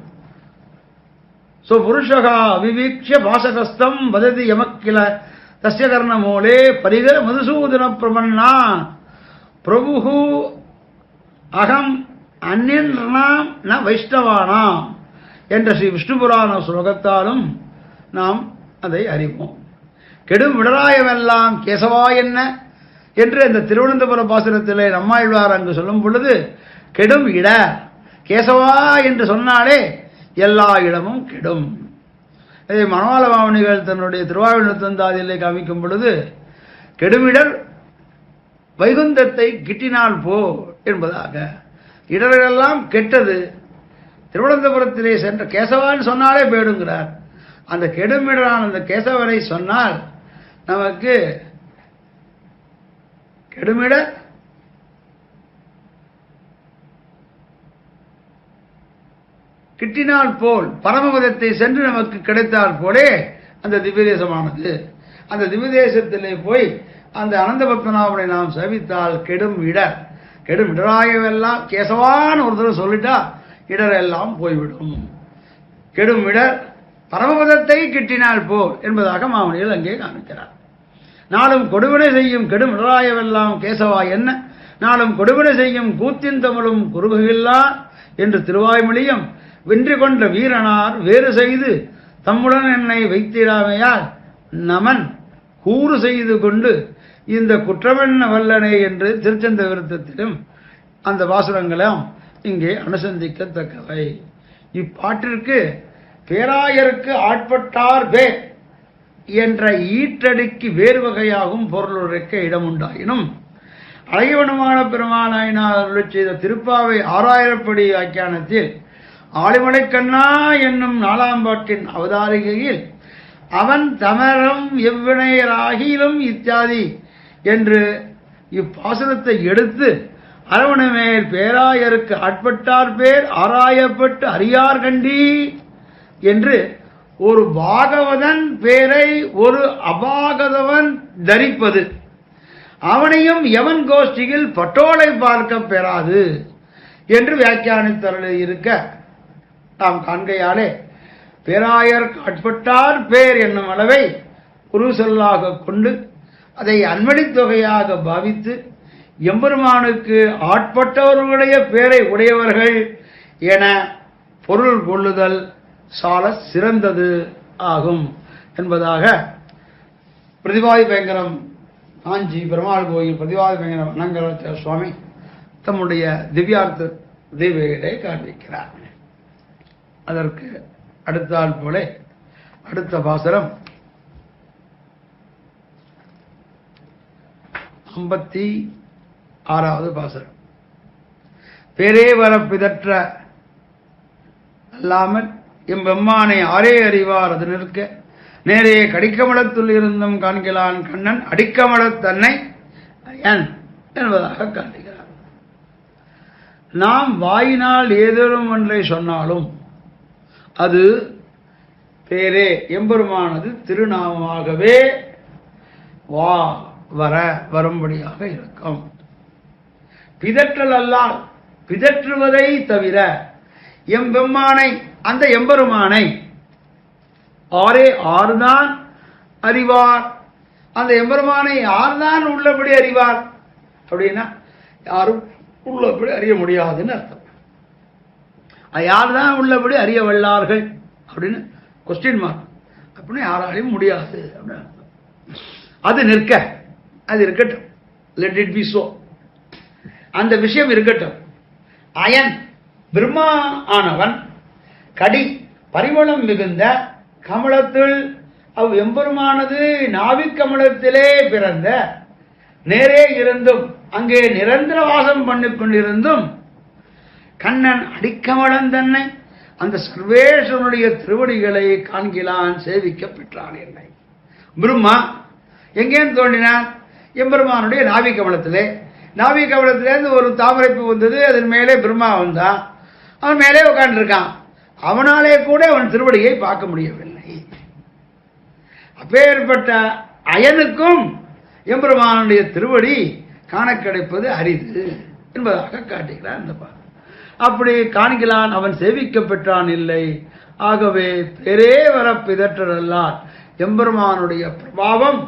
புருஷகா அவிவீக்ஷ பாசகஸ்தம் வததி யமக்கில தஸ்ய கர்ணமூலே பரிகர மதுசூதன பிரமன்னா பிரபு அகம் அந்நியனாம் ந வைஷ்ணவானாம் என்ற ஸ்ரீ விஷ்ணு புராண ஸ்லோகத்தாலும் நாம் அதை அறிவோம். கெடும் விடராயமெல்லாம் கேசவா என்ன என்று அந்த திருவனந்தபுர பாசுரத்திலே நம்மாழ்வார் அங்கு சொல்லும் பொழுது, கெடும் இட கேசவா என்று சொன்னாலே எல்லா இடமும் கெடும். இதை மணவாள மாமணிகள் தன்னுடைய திருவாவூர்த்தந்தாதியிலே காமிக்கும் பொழுது, கெடுமிடர் வைகுந்தத்தை கிட்டினால் போ என்பதாக. இடரெல்லாம் கெட்டது. திருவனந்தபுரத்திலே சென்ற கேசவான்னு சொன்னாலே போயிடுங்கிறார். அந்த கெடுமிடரான அந்த கேசவனை சொன்னால் நமக்கு கெடுமிட கிட்டினால் போல் பரமபதத்தை சென்று நமக்கு கிடைத்தால் போலே அந்த திவ்யதேசமானது. அந்த திவ்யதேசத்திலே போய் அந்த அனந்த பத்மநாபனை நாம் சேவித்தால் கெடும் இடர், கெடும் இடராயவெல்லாம் கேசவான்னு ஒரு தடவை சொல்லிட்டா இடரெல்லாம் போய்விடும். கெடும் இடர் பரமபதத்தை கிட்டினால் போல் என்பதாக மாமணிகள் அங்கே காமிக்கிறார். நாளும் கொடுவினை செய்யும் கெடும் இடராயவெல்லாம் கேசவா என்ன, நாளும் கொடுவினை செய்யும் கூத்தின் தமிழும் குறுகுகில்லா என்று திருவாய்மொழியும், வென்று கொண்ட வீரனார் வேறு செய்து தம்முடன் என்னை வைத்திடாமையால் நமன் கூறு செய்து கொண்டு இந்த குற்றமென்ன வல்லனை என்று திருச்சந்த விருத்தத்திலும் அந்த வாசுரங்களும் இங்கே அனுசந்திக்கத்தக்கவை. இப்பாட்டிற்கு பேராயருக்கு ஆட்பட்டார் பேர் என்ற ஈற்றடிக்கு வேறு வகையாகும் பொருளுரைக்க இடமுண்டாயினும், அழகிவனமான பெருமானாயினார் அருளிச் செய்த திருப்பாவை 6000படி வியாக்கியானத்தில் ஆழிமலைக்கண்ணா என்னும் 4ஆம் பாட்டின் அவதாரிகையில் அவன் தமரம் எவ்வினையராகிலும் இத்தியாதி என்று இப்பாசுரத்தை எடுத்து அரவணமேல் பேராயருக்கு ஆட்பட்டார் பேர் ஆராயப்பட்டு அறியார் கண்டி என்று ஒரு பாகவதன் பேரை ஒரு அபாகதவன் தரிப்பது, அவனையும் எவன் கோஷ்டியில் பட்டோலை பார்க்க பெறாது என்று வியாக்கியானித்தருள் இருக்க நாம் காண்கையாலே பேராயர் ஆட்பட்டார் பேர் என்னும் அளவை ஒரு சொல்லாக கொண்டு அதை அன்வடித் தொகையாக பாவித்து எம்பெருமானுக்கு ஆட்பட்டவர்களுடைய பேரை உடையவர்கள் என பொருள் கொள்ளுதல் சால சிறந்தது ஆகும் என்பதாக பிரதிவாதி பயங்கரம் காஞ்சி பெருமாள் கோயில் பிரதிவாதி பயங்கரம் அனங்கராச்சார சுவாமி தம்முடைய திவ்யார்த்த தீபைகளை காண்பிக்கிறார். அதற்கு அடுத்தால் போல அடுத்த பாசுரம் 56வது பாசுரம். பேரே வர பிதற்ற அல்லாமல் எம்பெம்மானை ஆரே அறிவார் அது நிற்க நேரே கடிக்கமலத்துள் இருந்தும் காண்கிறான் கண்ணன் அடிக்கமலத் தன்னை அயன் என்பதாக காண்கிறார். நாம் வாயினால் ஏதேனும் ஒன்றை சொன்னாலும் அது பேரே எம்பெருமானது திருநாமமாகவே வரும்படியாக இருக்கும். பிதற்றல் அல்லால் பிதற்றுவதை தவிர எம்பெம்மானை அந்த எம்பெருமானை ஆறுதான் அறிவார். அந்த எம்பெருமானை யார்தான் உள்ளபடி அறிவார் அப்படின்னா யாரும் உள்ளபடி அறிய முடியாதுன்னு அர்த்தம். யார்தான் உள்ளபடி அறிய வல்லார்கள் அப்படின்னு கொஸ்டின் மார்க் அப்படின்னு யாராலையும் முடியாது அப்படின்னு அர்த்தம். அது நிற்க, அது இருக்கட்டும், லெட் இட் பி சோ, அந்த விஷயம் இருக்கட்டும். அயன் பிரம்மா ஆனவன் கடி பரிமளம் மிகுந்த கமலத்துள் அவ் எம்பெருமானது நாவிக்கமலத்திலே பிறந்த நேரே இருந்தும் அங்கே நிரந்தர வாசம் பண்ணிக் கொண்டிருந்தும் கண்ணன் அடிக்கமலம் தன்னை அந்த சர்வேஸ்வரனுடைய திருவடிகளை காண்கிறான், சேவிக்க பெற்றான். என்னை பிரம்மா எங்கேன்னு தோன்றினான்? எம்பெருமானுடைய நாவிக்கமலத்திலே. நாவிக்கமலத்திலேருந்து ஒரு தாமரைப்பு வந்தது, அதன் மேலே பிரம்மா வந்தான். அவன் மேலே உட்கார்ந்துருக்கான். அவனாலே கூட அவன் திருவடியை பார்க்க முடியவில்லை. அப்பேற்பட்ட அயனுக்கும் எம்பெருமானுடைய திருவடி காண கிடைப்பது அரிது என்பதாக காட்டுகிறான் இந்த பாடல். அப்படி காண்கிறான், அவன் சேவிக்க பெற்றான் இல்லை. ஆகவே பெரே வர பிதற்றலார் எம்பெருமானுடைய பிரபாவம்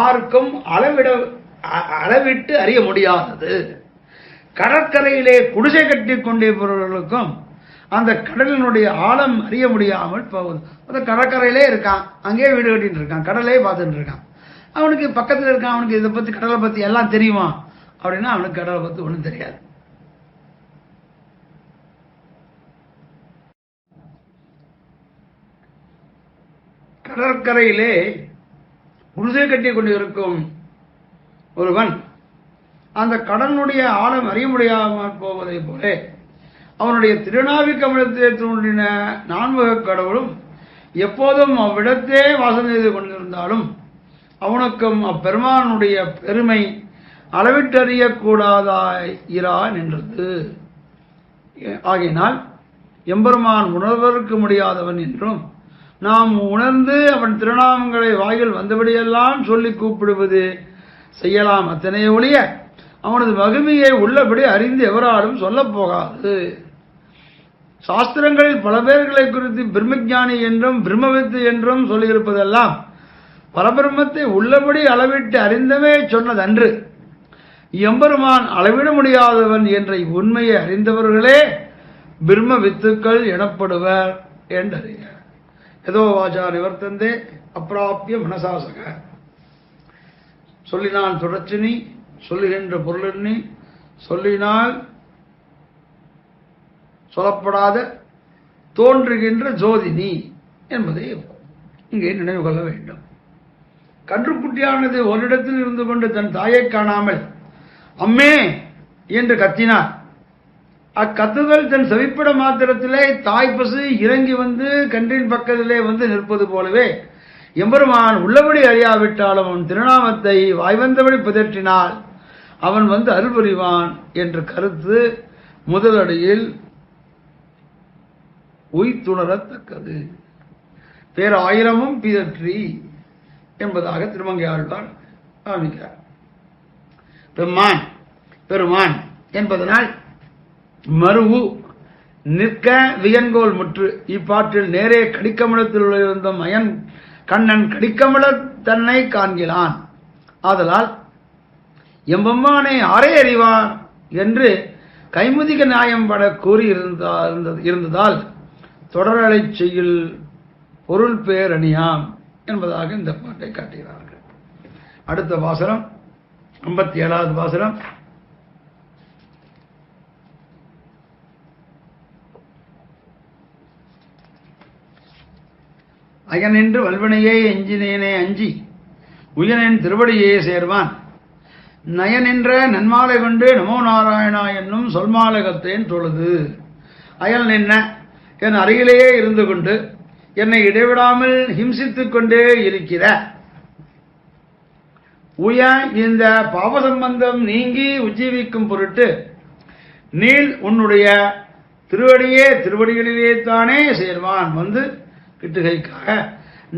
ஆருக்கும் அளவிட்டு அறிய முடியாதது. கடற்கரையிலே குடிசை கட்டி கொண்டிருப்பவர்களுக்கும் அந்த கடலினுடைய ஆழம் அறிய முடியாமல் போகுது. அந்த கடற்கரையிலே இருக்கான், அங்கேயே வீடு கட்டிட்டு இருக்கான், கடலே பார்த்துட்டு இருக்கான். அவனுக்கு பக்கத்தில் இருக்கான், அவனுக்கு இதை பற்றி கடலை பற்றி எல்லாம் தெரியுமா அப்படின்னா அவனுக்கு கடலை பற்றி ஒன்றும் தெரியாது. கடற்கரையிலே குடிசை கட்டி கொண்டிருக்கும் ஒருவன் அந்த கடனுடைய ஆழம் அறிய முடியாமல் போவதை போல அவனுடைய திருநாவி கமலத்தை தோன்றின நான்முக கடவுளும் எப்போதும் அவ்விடத்தே வாசம் செய்து கொண்டிருந்தாலும் அவனுக்கும் அப்பெருமானுடைய பெருமை அளவிட்டறியக்கூடாதாயிரான் என்றது. ஆகையினால் எம்பெருமான் உணர்வதற்கு முடியாதவன் என்றும் நாம் உணர்ந்து அவன் திருநாமங்களை வாயில் வந்தபடியெல்லாம் சொல்லி கூப்பிடுவது செய்யலாம். அத்தனை ஒழிய அவனது மகிமையை உள்ளபடி அறிந்து எவராலும் சொல்லப் போகாது. சாஸ்திரங்களில் பல பேர்களை குறித்து பிரம்மஞானி என்றும் பிரம்மவித்து என்றும் சொல்லியிருப்பதெல்லாம் பரபிரம்மத்தை உள்ளபடி அளவிட்டு அறிந்தவே சொன்னதன்று. எம்பெருமான் அளவிட முடியாதவன் என்ற உண்மையை அறிந்தவர்களே பிரம்ம வித்துக்கள் எனப்படுவர் என்றறிய. ஏதோ வாச்சா நிவர்த்தந்தே அப்பிராப்பிய மனசாசக. சொல்லினால் தொடர்ச்சினி, சொல்லுகின்ற பொருளினி, சொல்லினால் சொல்லப்படாத தோன்றுகின்ற ஜோதினி என்பதை இங்கே நினைவு கொள்ள வேண்டும். கன்றுக்குட்டியானது ஓரிடத்தில் இருந்து கொண்டு தன் தாயை காணாமல் அம்மே என்று கத்தினார். அக்கத்துதல் தன் செவிப்பட மாத்திரத்திலே தாய் பசு இறங்கி வந்து கன்றின் பக்கத்திலே வந்து நிற்பது போலவே எம்பெருமான் உள்ளபடி அறியாவிட்டாலும் அவன் திருநாமத்தை வாய்வந்தபடி பிதற்றினால் அவன் வந்து அருள் புரிவான் என்ற கருத்து முதலடியில் உய்த்துணரத்தக்கது. பேராயிரமும் பிதற்றி என்பதாக திருமங்கை ஆழ்வார் ஆரம்பிக்கிறார். பெருமான் என்பதனால் மருவு நிற்க வியன்கோல் முற்று. இப்பாற்றில் நேரே கடிக்கமலத்தில் இருந்த மயன் கண்ணன் கடிக்கமல தன்னை காண்கிறான். ஆதலால் எம்பெம்மானை ஆரே அறிவான் என்று கைமுதிக நியாயம் பட கூறி இருந்ததால் தொடரலை செய்யுள் பொருள் பேரணியாம் என்பதாக இந்த பாட்டை காட்டுகிறார்கள். அடுத்த வாசனம் 57வது வாசனம். அயனென்று வல்வினையே எஞ்சினேனே அஞ்சி உயனின் திருவடியே சேர்வான் நயனென்ற நன்மாலை கொண்டு நமோ நாராயணா என்னும் சொல்மாலகத்தேன் தொழுது. அயல் நின்ன என் அருகிலேயே இருந்து கொண்டு என்னை இடைவிடாமல் ஹிம்சித்துக் கொண்டே இருக்கிற உய இந்த பாவ சம்பந்தம் நீங்கி உஜ்ஜீவிக்கும் பொருட்டு நீள் உன்னுடைய திருவடிகளிலே தானே சேர்வான் வந்து கிட்டுகைக்காக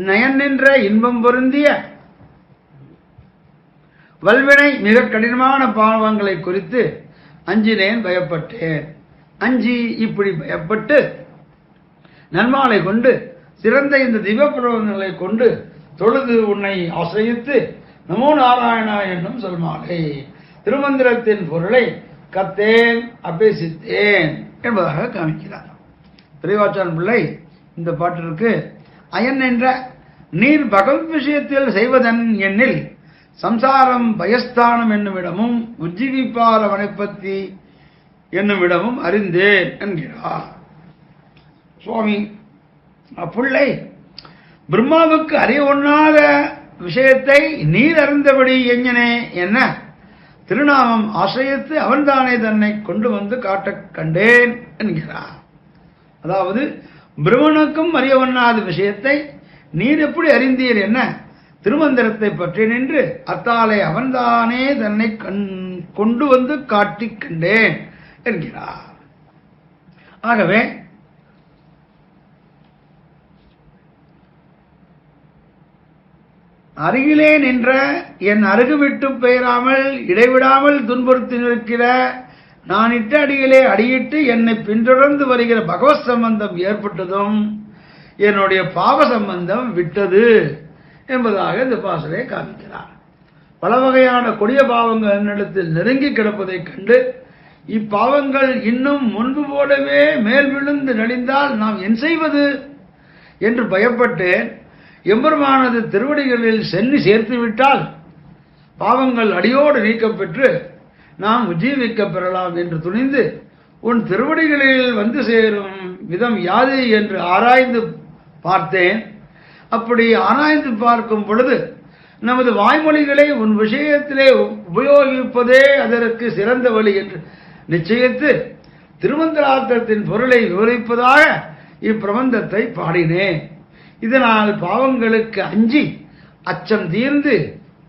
நயன் என்ற இன்பம் பொருந்திய வல்வினை மிக கடினமான பாவங்களை குறித்து அஞ்சினேன், பயப்பட்டேன். அஞ்சி இப்படி பயப்பட்டு நன்மாலை கொண்டு சிறந்த இந்த திவ்ய பிரபந்தங்களை கொண்டு தொழுது உன்னை ஆசிரியித்து நமோ நாராயணா என்னும் சொல்மாலை திருமந்திரத்தின் பொருளை கத்தேன் அபேசித்தேன் என்பதாக காமிக்கிறார். பெரியவாச்சான் பிள்ளை இந்த பாட்டிற்கு அயன் என்ற நீர் பகவத் விஷயத்தில் செய்வதன் எண்ணில் சம்சாரம் பயஸ்தானம் என்னுமிடமும் உஜ்ஜீவிப்பார வனைப்பத்தி என்னுமிடமும் அறிந்தேன் என்கிறார் சுவாமி. அப்புள்ளை பிரம்மாவுக்கு அறிய ஒண்ணாத விஷயத்தை நீர் அறிந்தபடி எஞ்ஞனே என்ன திருநாமம் ஆசிரியத்து அவன்தானே தன்னை கொண்டு வந்து காட்ட கண்டேன் என்கிறார். அதாவது பிரம்மனுக்கும் அறிய ஒண்ணாத விஷயத்தை நீர் எப்படி அறிந்தீர் என்ன திருமந்திரத்தை பற்றி நின்று அத்தாலே அவன்தானே தன்னை கொண்டு வந்து காட்டி கண்டேன் என்கிறார். ஆகவே அருகிலே நின்ற என் அருகு விட்டு பெயராமல் இடைவிடாமல் துன்புறுத்தி நிற்கிற நான் இட்ட அடியிலே அடியிட்டு என்னை பின்தொடர்ந்து வருகிற பகவத் சம்பந்தம் ஏற்பட்டதும் என்னுடைய பாவ சம்பந்தம் விட்டது என்பதாக இந்த பாசலை காமிக்கிறார். பல வகையான கொடிய பாவங்கள் என்னிடத்தில் நெருங்கி கிடப்பதைக் கண்டு இப்பாவங்கள் இன்னும் முன்பு போலவே மேல் விழுந்து நலிந்தால் நாம் என் செய்வது என்று பயப்பட்டேன். எம்பெருமானது திருவடிகளில் சென்னி சேர்த்து விட்டால் பாவங்கள் அடியோடு நீக்கப்பெற்று நாம் உஜ்ஜீவிக்க பெறலாம் என்று துணிந்து உன் திருவடிகளில் வந்து சேரும் விதம் யாது என்று ஆராய்ந்து பார்த்தேன். அப்படி ஆராய்ந்து பார்க்கும் பொழுது நமது வாய்மொழிகளை உன் விஷயத்திலே உபயோகிப்பதே அதற்கு சிறந்த வழி என்று நிச்சயித்து திருமந்திரார்த்தத்தின் பொருளை விவரிப்பதாக இப்பிரபந்தத்தை பாடினேன். இதனால் பாவங்களுக்கு அஞ்சி அச்சம் தீர்ந்து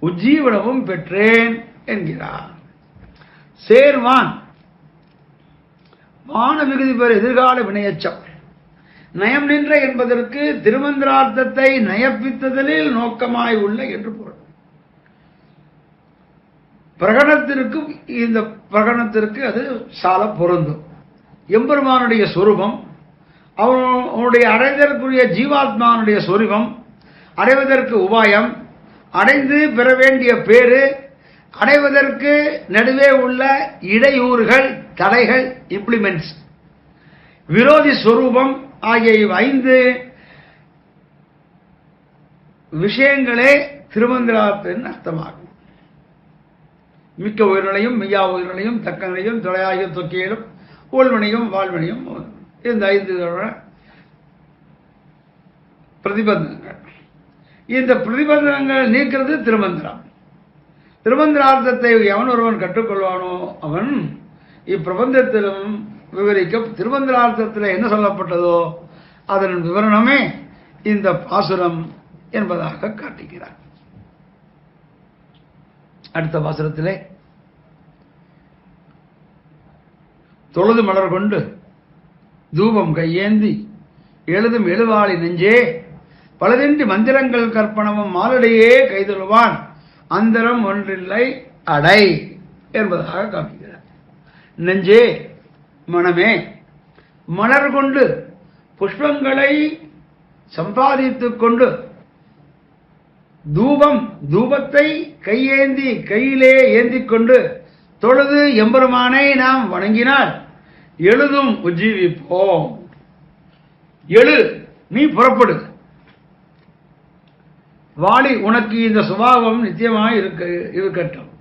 உஜ்ஜீவனமும் பெற்றேன் என்கிறார். சேர்வான் வான மிகுதி பெற எதிர்கால வினையச்சம் நயம் நின்ற என்பதற்கு திருமந்திரார்த்தத்தை நயப்பித்ததில் நோக்கமாய் உள்ள என்று பொருள். பிரகடனத்திற்கு இந்த பிரகடனத்திற்கு அது சால பொருந்தும். எம்பெருமானுடைய சொரூபம், அவனுடைய அடைவதற்குரிய ஜீவாத்மானுடைய சொரூபம், அடைவதற்கு உபாயம், அடைந்து பெற வேண்டிய பேரு, அடைவதற்கு நடுவே உள்ள இடையூறுகள், தடைகள், இம்ப்ளிமெண்ட்ஸ், விரோதி சொரூபம் ஆகிய 5 விஷயங்களே திருமந்திரார்த்தத்தின் அர்த்தமாகும். மிக்க உயிர்களையும் மெய்யா உயிர்களையும் தக்கங்களையும் தொலையாகிய தொக்கியிலும் ஊழ்வினையும் வாழ்வினையும் இந்த 5 பிரதிபந்தங்கள். இந்த பிரதிபந்தங்கள் நீக்கிறது திருமந்திரம். திருமந்திரார்த்தத்தை எவன் ஒருவன் கற்றுக்கொள்வானோ அவன் இப்பிரபந்தத்திலும் விவரிக்க திருமந்திரார்த்தத்தில் என்ன சொல்லப்பட்டதோ அதன் விவரணமே இந்த பாசுரம் என்பதாக காட்டுகிறார். அடுத்த பாசுரத்திலே தொழுது மலர் கொண்டு தூபம் கையேந்தி எழுதும் எழுவாளி நெஞ்சே பலதின்றி மந்திரங்கள் கற்பனமும் மாலடையே கைதொழுவான் அந்தரம் ஒன்றில்லை அடை என்பதாக காட்டுகிறார். நெஞ்சே, மனமே, மலர் கொண்டு புஷ்பங்களை சம்பாதித்துக் கொண்டு தூபத்தை கையேந்தி கையிலே ஏந்திக் கொண்டு தொழுது எம்பெருமானை நாம் வணங்கினால் எழுதும் உஜ்ஜீவிப்போம். எழு, நீ புறப்படு. வாளி, உனக்கு இந்த சுபாவம் நிச்சயமாக இருக்கட்டும்.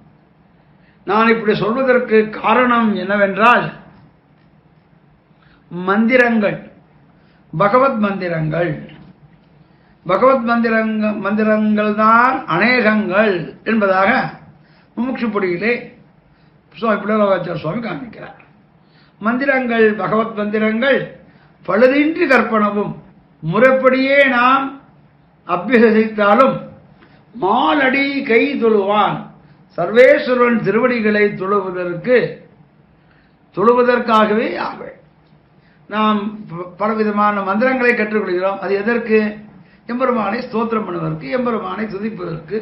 நான் இப்படி சொல்வதற்கு காரணம் என்னவென்றால் மந்திரங்கள், பகவத் மந்திரங்கள் மந்திரங்கள் தான் அநேகங்கள் என்பதாக முமுட்சுப்படியிலே சுவாமி பிள்ளவாச்சார் சுவாமி காண்பிக்கிறார். மந்திரங்கள், பகவத் மந்திரங்கள் பழுதின்றி கற்பனவும் முறைப்படியே நாம் அபியசித்தாலும் மாலடி கை தொழுவான் சர்வேஸ்வரன் திருவடிகளை தொழுவதற்காகவே ஆக நாம் பலவிதமான மந்திரங்களை கற்றுக்கொள்கிறோம். அது எதற்கு? எம்பெருமானை ஸ்தோத்திரம் பண்ணுவதற்கு, எம்பெருமானை துதிப்பதற்கு,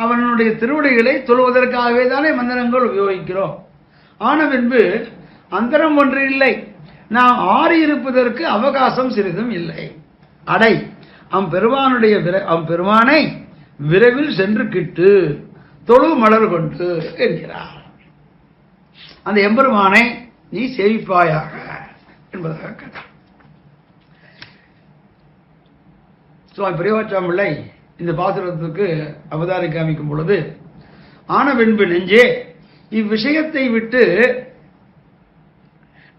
அவனுடைய திருவடிகளை தொழுவதற்காகவே தானே மந்திரங்கள் உபயோகிக்கிறோம். ஆன பின்பு அந்தரம் ஒன்று இல்லை, நாம் ஆறி இருப்பதற்கு அவகாசம் சிறிதும் இல்லை. அடை, பெருமானை விரைவில் சென்று கிட்டு தொழு மலர் கொண்டு என்கிறார். அந்த எம்பெருமானை நீ சேவிப்பாயாக என்பதாக கதை. சுவாமி பெரியவாச்சாம்பிள்ளை இந்த பாசுரத்துக்கு அவதாரி காமிக்கும் பொழுது, ஆன பின்பு நெஞ்சே, இவ்விஷயத்தை விட்டு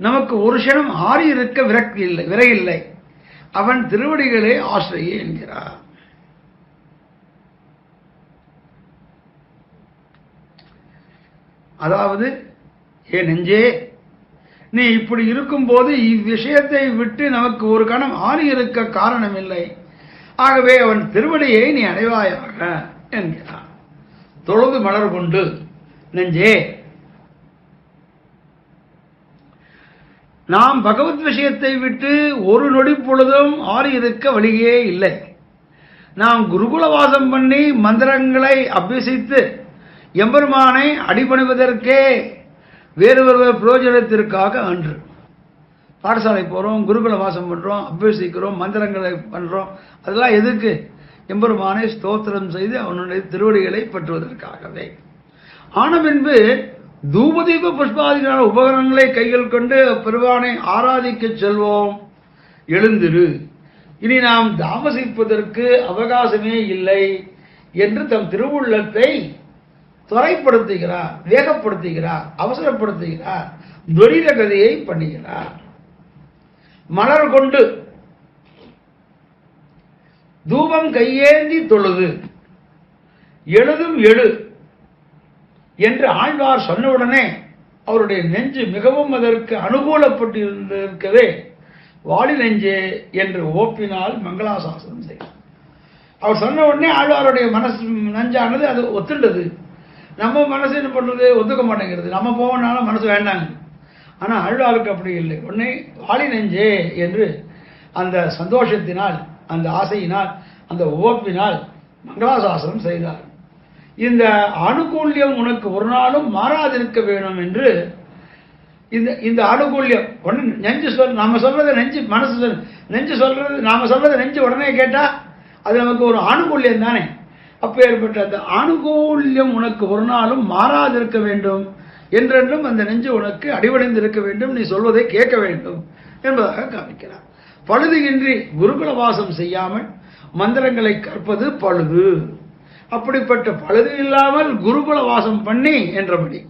நமக்கு ஒரு க்ஷணம் ஆறி இருக்க விரையில்லை, அவன் திருவடிகளே ஆசிரியே என்கிறார். அதாவது, ஏ நெஞ்சே, நீ இப்படி இருக்கும்போது இவ்விஷயத்தை விட்டு நமக்கு ஒரு கணம் ஆறி இருக்க காரணம் இல்லை. ஆகவே அவன் திருவடியை நீ அடைவாயாக என்கிறார். தொழுது மலர் கொண்டு நெஞ்சே, நாம் பகவத் விஷயத்தை விட்டு ஒரு நொடி பொழுதும் ஆறி இருக்க வழியே இல்லை. நாம் குருகுலவாசம் பண்ணி மந்திரங்களை அபியசித்து எம்பெருமானை அடிபணிவதற்கே வேறு பிரயோஜனத்திற்காக அன்று பாடசாலை போகிறோம், குருகுல வாசம் பண்ணுறோம், அபியசிக்கிறோம், மந்திரங்களை பண்ணுறோம். அதெல்லாம் எதுக்கு? எம்பெருமானை ஸ்தோத்திரம் செய்து அவனுடைய திருவடிகளை பற்றுவதற்காகவே. ஆன பின்பு தூபதீப புஷ்பாதிகளான உபகரணங்களை கையில் கொண்டு பெருமானை ஆராதிக்க செல்வோம். எழுந்திரு, இனி நாம் தாமசிப்பதற்கு அவகாசமே இல்லை என்று தம் திருவுள்ளத்தை துறைப்படுத்துகிறார், வேகப்படுத்துகிறார், அவசரப்படுத்துகிறார், துரித கதையை பண்ணுகிறார். மலர் கொண்டு தூபம் கையேந்தி தொழுது எழுதும் எழு என்று ஆழ்வார் சொன்னவுடனே அவருடைய நெஞ்சு மிகவும் அதற்கு அனுகூலப்பட்டிருக்கவே வாடி நெஞ்சே என்று ஓப்பினால் மங்களாசாசனம் செய்தார். அவர் சொன்ன உடனே ஆழ்வாருடைய மனசு நெஞ்சானது அது ஒத்துண்டது. நம்ம மனசு என்ன பண்றது, ஒத்துக்க மாட்டேங்கிறது. நம்ம போவனாலும் மனசு வேண்டாங்க. ஆனா ஆழ்வாருக்கு அப்படி இல்லை. உடனே வாடி நெஞ்சே என்று அந்த சந்தோஷத்தினால், அந்த ஆசையினால், அந்த உவப்பினால் மங்களாசாசனம் செய்தார். இந்த அனுகூல்யம் உனக்கு ஒரு நாளும் மாறாதிருக்க வேணும் என்று இந்த அனுகூல்யம் நெஞ்சு நாம சொல்றதை நெஞ்சு மனசு நெஞ்சு சொல்றது, நாம சொல்றதை நெஞ்சு உடனே கேட்டா அது நமக்கு ஒரு ஆணுகூல்யம் தானே. அப்ப ஏற்பட்ட அந்த ஆணுகூல்யம் உனக்கு ஒரு நாளும் மாறாதிருக்க வேண்டும், என்றென்றும் அந்த நெஞ்சு உனக்கு அடிவடைந்து இருக்க வேண்டும், நீ சொல்வதை கேட்க வேண்டும் என்பதாக காமிக்கிறார். பழுதின்றி குருகுல வாசம் செய்யாமல் மந்திரங்களை கற்பது பழுது. அப்படிப்பட்ட பழுது இல்லாமல் குருகுல வாசம் பண்ணி என்றபடி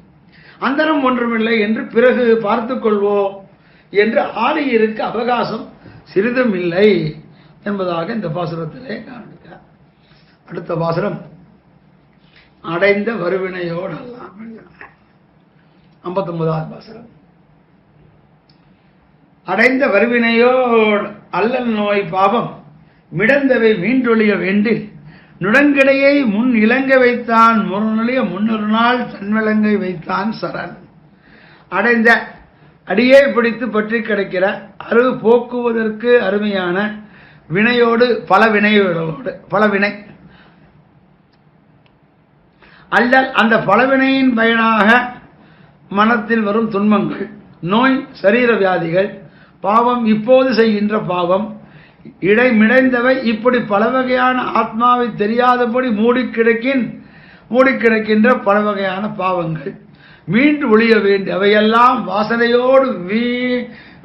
அந்தரம் ஒன்றுமில்லை என்று பிறகு பார்த்துக் கொள்வோம் என்று ஆரியருக்கு அவகாசம் சிறிதும் இல்லை என்பதாக இந்த பாசுரத்திலே காண்கிறார். அடுத்த பாசுரம் அடைந்த வருவினையோடு அல்லாம். 59வது பாசுரம். அடைந்த வருவினையோடு அல்லல் நோய் பாவம் மிடந்தவை மீண்டொழிய வேண்டில் நுடங்கிடையை முன் இலங்க வைத்தான் முரணொழிய முன்னொரு நாள் தன்விலங்கை வைத்தான் சரண். அடைந்த அடியே பிடித்து பற்றி கிடைக்கிற அருள் போக்குவதற்கு அருமையான வினையோடு பல வினை அல்லல் அந்த பலவினையின் பயனாக மனத்தில் வரும் துன்பங்கள், நோய், சரீர வியாதிகள், பாவம், இப்போது செய்கின்ற பாவம், இடைமிடைந்தவை, இப்படி பல வகையான ஆத்மாவை தெரியாதபடி மூடிக்கிடக்கின்ற பல வகையான பாவங்கள் மீண்டு ஒழிய வேண்டிய அவையெல்லாம் வாசனையோடு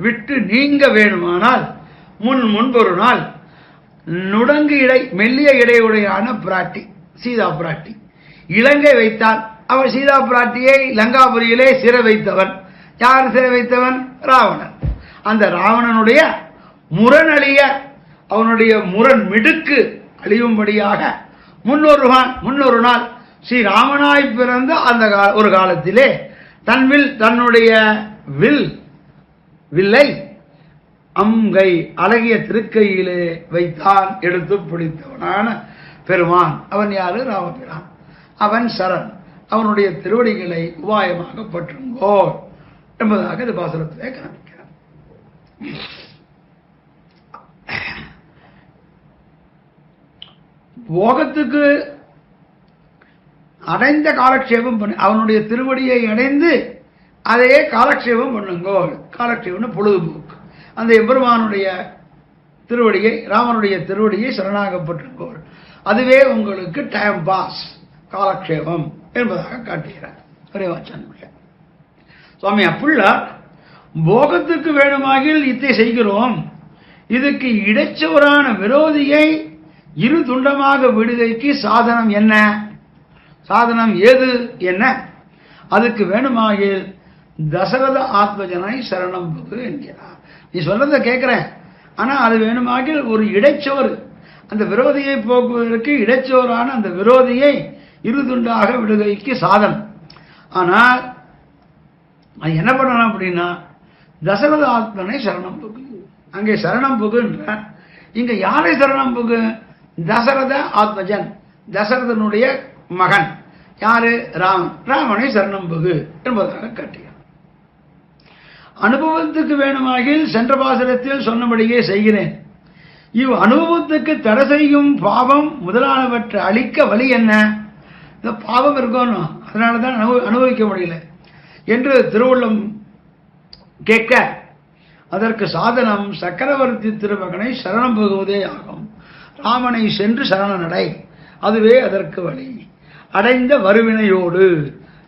விட்டு நீங்க வேணுமானால் முன்பொரு நாள் நுடங்கு இடை மெல்லிய இடையுடையான பிராட்டி சீதா பிராட்டி இலங்கை வைத்தான். அவள் சீதா பிராட்டியை லங்காபுரியிலே சிறை வைத்தவன். யார் சிறை வைத்தவன்? ராவணன். அந்த ராவணனுடைய முரணழிய, அவனுடைய முரண் மிடுக்கு அழியும்படியாக முன்னொரு நாள் ஸ்ரீராமனாய் பிறந்த அந்த ஒரு காலத்திலே தன்னுடைய வில்லை அங்கை அழகிய திருக்கையிலே வைத்தான். எடுத்து பிடித்தவனான பெருமான். அவன் யாரு? ராமபிரான். அவன் சரண். அவனுடைய திருவடிகளை உபாயமாக பற்றுங்கோ என்பதாக இந்த பாசுரத்திலே காண்பிக்கிறார். போகத்துக்கு அடைந்த காலக்ஷேபம் பண்ணு, அவனுடைய திருவடியை அடைந்து அதையே காலக்ஷேபம் பண்ணுங்கோ. காலக்ஷேபம்னு பொழுதுபோக்கு. அந்த எம்பெருமானுடைய திருவடியை, ராமனுடைய திருவடியை சரணாகப்பட்டிருக்கோ, அதுவே உங்களுக்கு டைம் பாஸ், காலக்ஷேபம் என்பதாக காட்டுகிறார் பெரியவாச்சான் பிள்ளை. சுவாமி அப்புள்ளார் போகத்துக்கு வேணுமாகில் இத்தை செய்கிறோம், இதுக்கு இடைச்சவரான விரோதியை இரு துண்டமாக விடுதைக்கு சாதனம் என்ன? சாதனம் ஏது என்ன? அதுக்கு வேணுமாகில் தசரத ஆத்மஜனை சரணம் புகு என்கிறார். நீ சொல்றதை கேட்கிறேன், ஆனா அது வேணுமாகில் ஒரு இடைச்சோறு, அந்த விரோதியை போக்குவதற்கு இடைச்சோரான அந்த விரோதியை இரு துண்டாக விடுகைக்கு சாதனம். ஆனால் அது என்ன பண்ணணும் அப்படின்னா, தசரத ஆத்மனை சரணம் புகு. அங்கே சரணம் புகுன்ற, இங்க யாரை சரணம் புகு? தசரத ஆத்மஜன், தசரதனுடைய மகன். யாரு? ராமன். ராமனை சரணம் புகு என்பதாக காட்டுகிறார். அனுபவத்துக்கு வேணுமாகில் சென்ற பாசுரத்தில் சொன்னபடியே செய்கிறேன். இவ் அனுபவத்துக்கு தடை செய்யும் பாவம் முதலானவற்றை அழிக்க வழி என்ன? இந்த பாவம் இருக்கணும், அதனாலதான் அனுபவிக்க முடியல என்று திருவுள்ளம் கேட்க, அதற்கு சாதனம் சக்கரவர்த்தி திருமகனை சரணம் புகுவதே ஆகும். ராமனை சென்று சரணநடை, அதுவே அதற்கு வழி. அடைந்த வருவினையோடு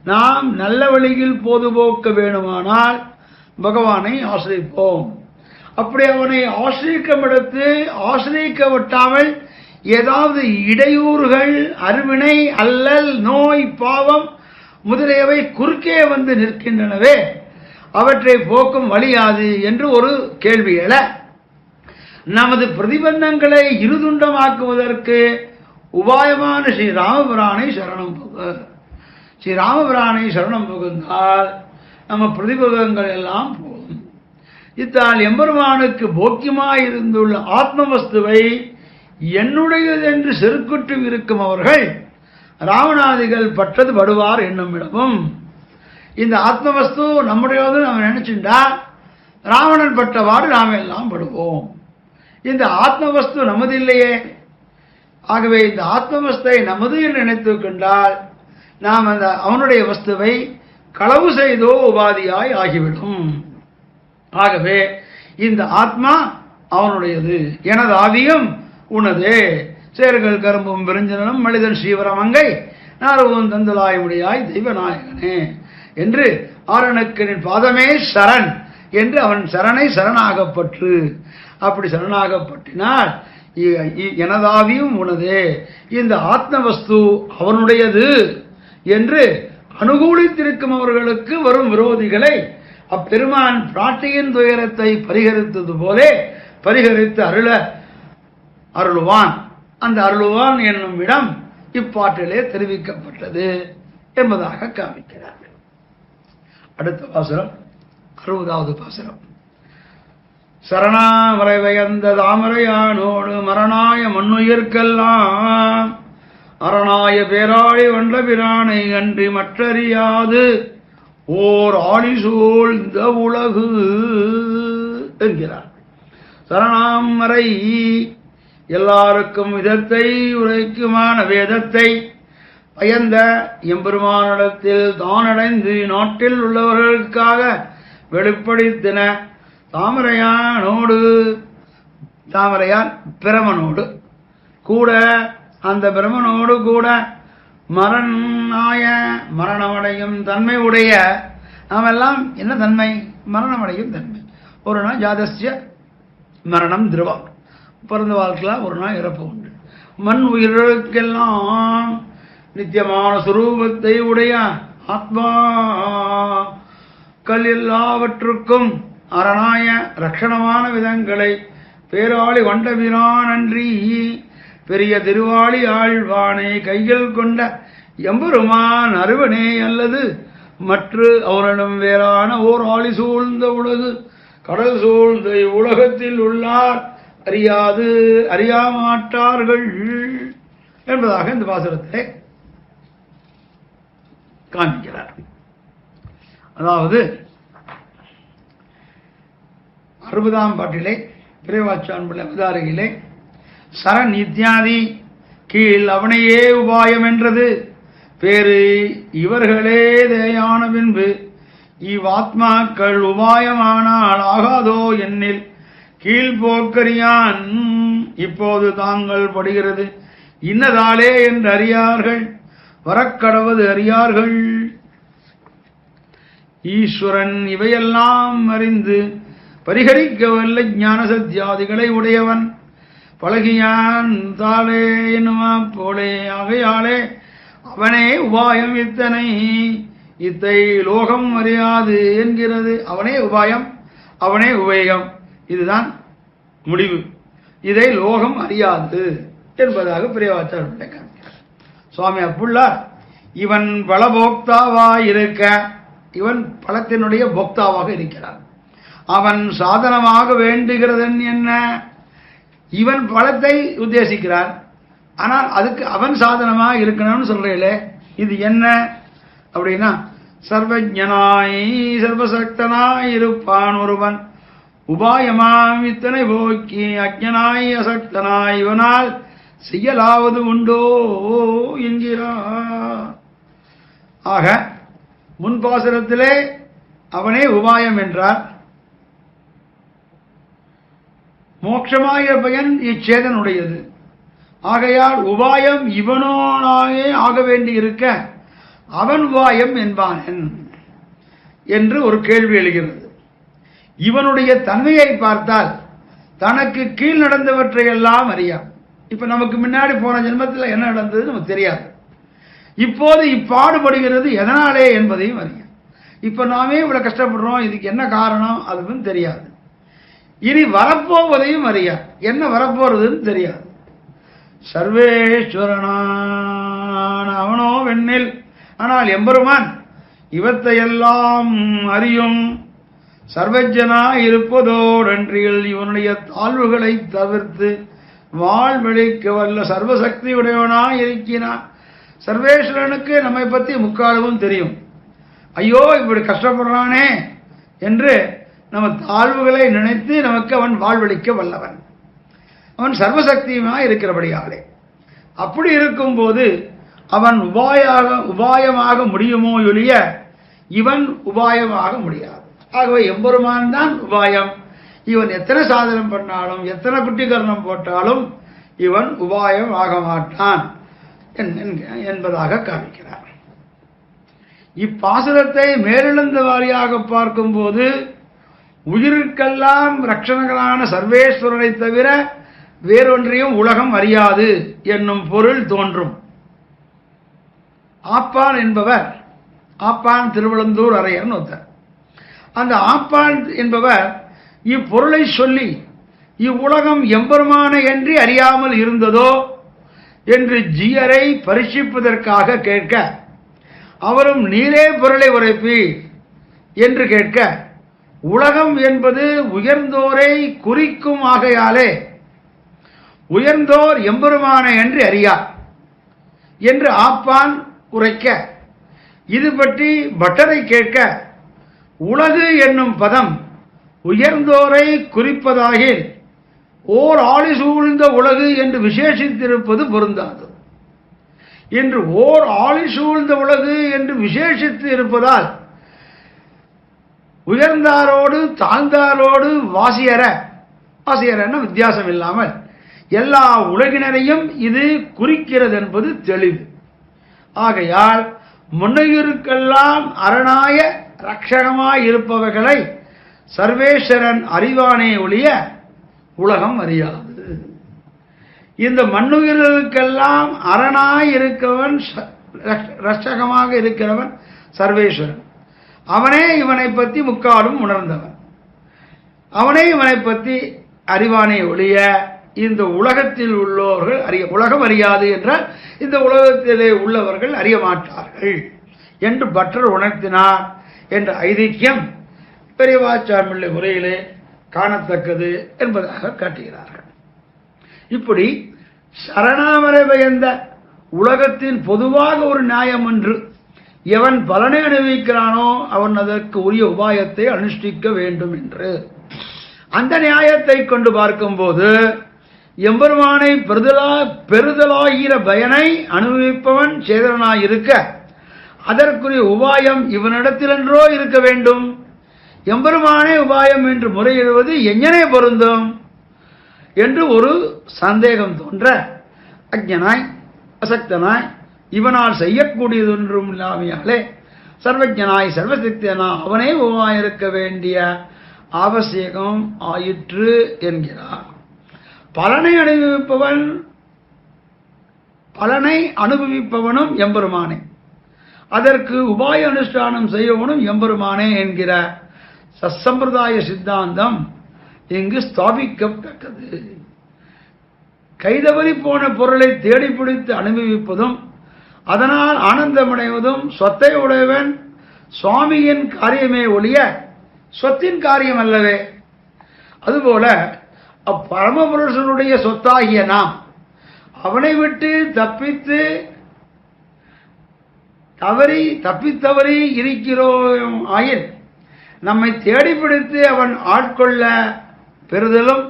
நாம் நல்ல வழியில் பொதுபோக்க வேணுமானால் பகவானை ஆசிரிப்போம். அப்படி அவனை ஆசிரிக்கமிடத்து ஆசிரிக்க விட்டாமல் ஏதாவது இடையூறுகள், அருவினை, அல்லல், நோய், பாவம் முதலியவை குறுக்கே வந்து நிற்கின்றனவே, அவற்றை போக்கும் வழியாது என்று ஒரு கேள்வி எழ, நமது பிரதிபந்தங்களை இருதுண்டமாக்குவதற்கு உபாயமான ஸ்ரீராமபிரானை சரணம் புக. ஸ்ரீராமபிரானை சரணம் புகுந்தால் நம்ம பிரதிபந்தங்கள் எல்லாம் போகும். இத்தால் எம்பெருமானுக்கு போக்கியமாயிருந்துள்ள ஆத்மவஸ்துவை என்னுடையது என்று செருக்குற்று இருக்கும் அவர்கள் ராவணாதிகள் பற்றது படுவார் என்னுமிடமும், இந்த ஆத்மவஸ்து நம்முடையது நம்ம நினைச்சுட்டா ராவணன் பட்டவாறு நாம் எல்லாம் படுவோம். இந்த ஆத்மவஸ்து நமது இல்லையே. ஆகவே இந்த ஆத்மவஸ்தை நமது என்று நினைத்து கொண்டால் நாம் அந்த அவனுடைய வஸ்துவை களவு செய்தோ உபாதியாய் ஆகிவிடும். ஆகவே இந்த ஆத்மா அவனுடையது, எனது ஆவியும் உனதே, சேர்கள் கரும்பும் விருஞ்சனும் மனிதன் ஸ்ரீவரமங்கை நாரவும் தந்துலாய் முடியாய் தெய்வநாயகனே என்று ஆரணக்கனின் பாதமே சரண் என்று அவன் சரணை சரணாகப்பற்று. அப்படி சரணாகப்பட்டினால் எனதாவியும் உனதே, இந்த ஆத்மவஸ்து அவனுடையது என்று அனுகூலித்திருக்கும் அவர்களுக்கு வரும் விரோதிகளை அப்பெருமான் பிராட்டியின் துயரத்தை பரிகரித்தது போலே பரிகரித்து அருளுவான். அந்த அருளுவான் என்னும் இடம் இப்பாட்டிலே தெரிவிக்கப்பட்டது என்பதாக காமிக்கிறார்கள். அடுத்த பாசுரம் 60வது பாசுரம். சரணாமரை வயந்த தாமரையானோடு மரணாய மண்ணுயிர்க்கெல்லாம் அரணாய பேராழி வண்ட பிரானை அன்றி மற்றறியாது ஓர் ஆழி சூழ்ந்த உலகு என்கிறார். சரணாமரை எல்லாருக்கும் விதத்தை உரைக்குமான வேதத்தை பயந்த எம்பெருமானிடத்தில் தானடைந்து நாட்டில் உள்ளவர்களுக்காக வெளிப்படுத்தின தாமரையானோடு, தாமரையான் பிரமனோடு கூட, அந்த பிரமனோடு கூட மரணமடையும் தன்மை உடைய நாமெல்லாம் என்ன தன்மை? மரணமடையும் தன்மை. ஒரு நாள் ஜாதஸ்ய மரணம் திருவம், பிறந்த வாழ்க்கையில் ஒரு நாள் இறப்பு உண்டு. மண் உயிர்களுக்கெல்லாம் நித்தியமான சுரூபத்தை உடைய ஆத்மா எல்லாவற்றுக்கும் அரணாய ரட்சணமான விதங்களை பேராளி வண்டபிரான் அன்றி பெரிய திருவாளி ஆழ்வானை கையில் கொண்ட எம்பெருமான் அருவனே அல்லது மற்ற அவரிடம் வேறான ஓர் ஆளி சூழ்ந்த உலகு கடல் சூழ்ந்த உலகத்தில் உள்ளார் அறியாமாட்டார்கள் என்பதாக இந்த பாசுரத்திலே காண்பிக்கிறார். அதாவது 60ஆம் பாட்டிலே பிறைவாச்சான்புள்ள அவதாரிகளே சரண் இத்தியாதி கீழ் அவனையே உபாயம் என்றது பேரு இவர்களே தேயான பின்பு இவ்வாத்மாக்கள் உபாயமானால் ஆகாதோ என்னில் கீழ்போக்கறியான் இப்போது தாங்கள் படுகிறது இன்னதாலே என்று அறியார்கள், வரக்கடவது அறியார்கள். ஈஸ்வரன் இவையெல்லாம் அறிந்து பரிகரிக்கவல்ல ஞான சத்தியாதிகளை உடையவன் பழகியான் தாளே என்னுமா போலே. ஆகையாலே அவனே உபாயம் இத்தை லோகம் அறியாது என்கிறது. அவனே உபாயம், அவனே உபயோகம், இதுதான் முடிவு. இதை லோகம் அறியாது என்பதாக பெரியவாச்சார் காண்கிறார். சுவாமி அப்புள்ளார் இவன் பலபோக்தாவாக இருக்க, இவன் பலத்தினுடைய போக்தாவாக இருக்கிறான். அவன் சாதனமாக வேண்டுகிறதன் என்ன? இவன் பலத்தை உத்தேசிக்கிறான், ஆனால் அதுக்கு அவன் சாதனமாக இருக்கணும்னு சொல்றீங்களே, இது என்ன அப்படின்னா, சர்வஜனாய் சர்வசக்தனாய் இருப்பான் ஒருவன் உபாயமாம் இத்தனை போக்கி அஜ்ஞனாய் அசக்தனாய் இவனால் செய்யலாவது உண்டோ என்கிறார். ஆக முன்பாசுரத்திலே அவனே உபாயம் என்றார். மோட்சமாய பயன் இச்சேதனுடையது. ஆகையால் உபாயம் இவனோனாயே ஆக வேண்டி இருக்க அவன் உபாயம் என்பான் என்று ஒரு கேள்வி எழுகிறது. இவனுடைய தன்மையை பார்த்தால் தனக்கு கீழ் நடந்தவற்றை எல்லாம் அறியான். இப்ப நமக்கு முன்னாடி போன ஜென்மத்தில் என்ன நடந்தது நமக்கு தெரியாது. இப்போது இப்பாடுபடுகிறது எதனாலே என்பதையும் அறியும். இப்ப நாமே இவ்வளவு கஷ்டப்படுறோம், இதுக்கு என்ன காரணம் அதுவும் தெரியாது. இனி வரப்போவதையும் அறியாது, என்ன வரப்போறதுன்னு தெரியாது. சர்வேஸ்வரனான அவனோ வெண்ணில், ஆனால் எம்பெருமான் இவற்றையெல்லாம் அறியும் சர்வஜனா இருப்பதோடன்றியில் இவனுடைய தாழ்வுகளை தவிர்த்து வாழ்வழிக்க வல்ல சர்வசக்தியுடையவனாய் இருக்கிறான். சர்வேஸ்வரனுக்கு நம்மை பற்றி முக்காலமும் தெரியும். ஐயோ இப்படி கஷ்டப்படுறானே என்று நம்ம தாழ்வுகளை நினைத்து நமக்கு அவன் வாழ்வழிக்க வல்லவன். அவன் சர்வசக்தியுமாய் இருக்கிறபடியாலே அப்படி இருக்கும்போது அவன் உபாயமாக முடியுமோ ஒழிய இவன் உபாயமாக முடியாது. ஆகவே எம்பெருமான் தான் உபாயம். இவன் எத்தனை சாதனம் பண்ணாலும் எத்தனை குட்டிகரணம் போட்டாலும் இவன் உபாயம் ஆக மாட்டான் என்பதாக காண்கிறார். இப்பாசுரத்தை மேலெழுந்த வாரியாக பார்க்கும்போது உயிருக்கெல்லாம் ரட்சகனான சர்வேஸ்வரனை தவிர வேறொன்றையும் உலகம் அறியாது என்னும் பொருள் தோன்றும். ஆப்பான் என்பவர், ஆப்பான் திருவளந்தூர் அரையர்னு ஒருத்தர். அந்த ஆப்பான் என்பவர் இப்பொருளை சொல்லி இவ்வுலகம் எம்பெருமானை என்று அறியாமல் இருந்ததோ என்று ஜீயரை பரீட்சிப்பதற்காக கேட்க, அவரும் நீரே பொருளை உரைப்பி என்று கேட்க, உலகம் என்பது உயர்ந்தோரை குறிக்கும் ஆகையாலே உயர்ந்தோர் எம்பெருமானை என்று அறியார் என்று ஆப்பான் உரைக்க, இது பற்றி பட்டரை கேட்க, உலகு என்னும் பதம் உயர்ந்தோரை குறிப்பதாகில் ஓர் ஆளி சூழ்ந்த உலகு என்று விசேஷித்திருப்பது பொருந்தாது என்று ஓர் ஆளி சூழ்ந்த உலகு என்று விசேஷித்து இருப்பதால் உயர்ந்தாரோடு தாழ்ந்தாரோடு வாசியரென வித்தியாசம் இல்லாமல் எல்லா உலகினரையும் இது குறிக்கிறது என்பது தெளிவு. ஆகையால் முன்னையிருக்கெல்லாம் அரணாய ரட்சகமாய் இருப்பவர்களை சர்வேஸ்வரன் அறிவானே ஒழிய உலகம் அறியாது. இந்த மண்ணுயிர்களுக்கெல்லாம் அரணாய் இருக்கவன் ரட்சகமாக இருக்கிறவன் சர்வேஸ்வரன். அவனே இவனை பற்றி முக்காலும் உணர்ந்தவன். அவனே இவனை பற்றி அறிவானே ஒழிய இந்த உலகத்தில் உள்ளவர்கள் உலகம் அறியாது என்றால் இந்த உலகத்திலே உள்ளவர்கள் அறிய மாட்டார்கள் என்று பட்டர் உணர்த்தினார் என்ற ஐதிக்கியம் பெரியவாச்சாமிள்ளை உரையிலே காணத்தக்கது என்பதாக காட்டுகிறார்கள். இப்படி சரணாமரை பயந்த உலகத்தின் பொதுவாக ஒரு நியாயம் என்று எவன் பலனை அனுபவிக்கிறானோ அவன் அதற்கு உரிய உபாயத்தை அனுஷ்டிக்க வேண்டும் என்று அந்த நியாயத்தை கொண்டு பார்க்கும்போது எம்பெருமானை பெறுதலாகிற பயனை அனுபவிப்பவன் சேதனாயிருக்க அதற்குரிய உபாயம் இவனிடத்திலென்றோ இருக்க வேண்டும். எம்பெருமானே உபாயம் என்று முறையிடுவது எங்கனே பொருந்தும் என்று ஒரு சந்தேகம் தோன்ற அஞ்ஞனாய் அசக்தனாய் இவனால் செய்யக்கூடியதொன்றும் இல்லாமையாலே சர்வஜனாய் சர்வசக்தனா அவனே உபாயிருக்க வேண்டிய அவசியம் ஆயிற்று என்கிறார். பலனை அனுபவிப்பவனும் எம்பெருமானே, அதற்கு உபாய அனுஷ்டானம் செய்யவனும் எம்பெருமானே என்கிற சம்பிரதாய சித்தாந்தம் இங்கு ஸ்தாபிக்கப்பட்டது. கைதவறி போன பொருளை தேடி பிடித்து அனுபவிப்பதும் அதனால் ஆனந்தமடைவதும் சொத்தை உடையவன் சுவாமியின் காரியமே ஒழிய சொத்தின் காரியம் அல்லவே. அதுபோல அப்பரமபுருஷனுடைய சொத்தாகிய நாம் அவனை விட்டு தப்பித்தவறி இருக்கிறோம் ஆயின் நம்மை தேடி பிடித்து அவன் ஆட்கொள்ள பெறுதலும்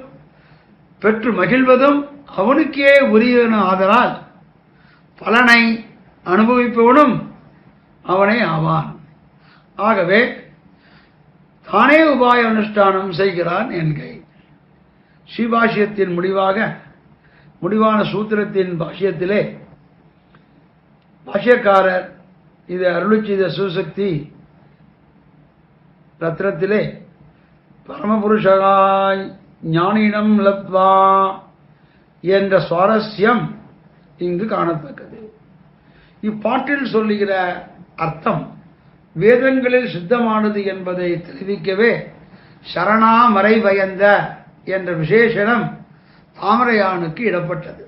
பெற்று மகிழ்வதும் அவனுக்கே உரியன. ஆதலால் பலனை அனுபவிப்பவனும் அவனே ஆவான். ஆகவே தானே உபாய அனுஷ்டானம் செய்கிறான் என்கை. ஸ்ரீபாஷ்யத்தின் முடிவான சூத்திரத்தின் பாஷ்யத்திலே பாஷ்யக்காரர் இது அருளி செய்த சிவசக்தி ரத்னத்திலே பரமபுருஷகாய் ஞானிடம் லப்வா என்ற சுவாரஸ்யம் இங்கு காணத்தக்கது. இப்பாட்டில் சொல்லுகிற அர்த்தம் வேதங்களில் சித்தமானது என்பதை தெரிவிக்கவே சரணாமரை பயந்த என்ற விசேஷனம் தாமரையானுக்கு இடப்பட்டது.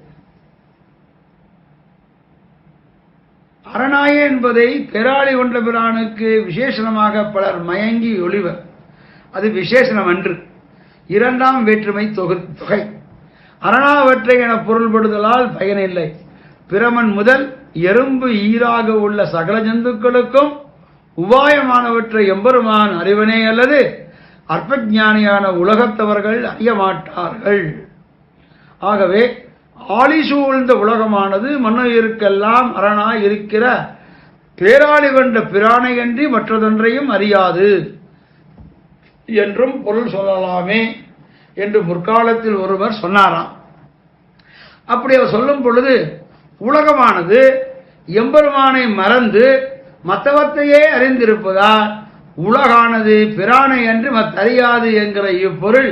அரணாய என்பதை பேராளி கொண்ட பிரானுக்கு விசேஷனமாக பலர் மயங்கி ஒளிவர். அது விசேஷனம் அன்று, இரண்டாம் வேற்றுமை தொகை. அரணாவற்றை என பொருள்படுதலால் பயனில்லை. பிரமன் முதல் எறும்பு ஈராக உள்ள சகல ஜந்துக்களுக்கும் உபாயமானவற்றை எம்பெருமான் அறிவனே அல்லது அற்பஞானியான உலகத்தவர்கள் அறிய மாட்டார்கள். ஆகவே ஆளி சூழ்ந்த உலகமானது மண்ணுயிருக்கெல்லாம் அரணாய் இருக்கிற பேராளி கொண்ட பிரானையன்றி மற்றதொன்றையும் அறியாது என்றும் பொருள் சொல்லலாமே என்று முற்காலத்தில் ஒருவர் சொன்னாராம். அப்படி அவர் சொல்லும் பொழுது உலகமானது எம்பெருமானை மறந்து மற்றவற்றையே அறிந்திருப்பதால் உலகானது பிரானை அன்று மற்றறியாது என்கிற இப்பொருள்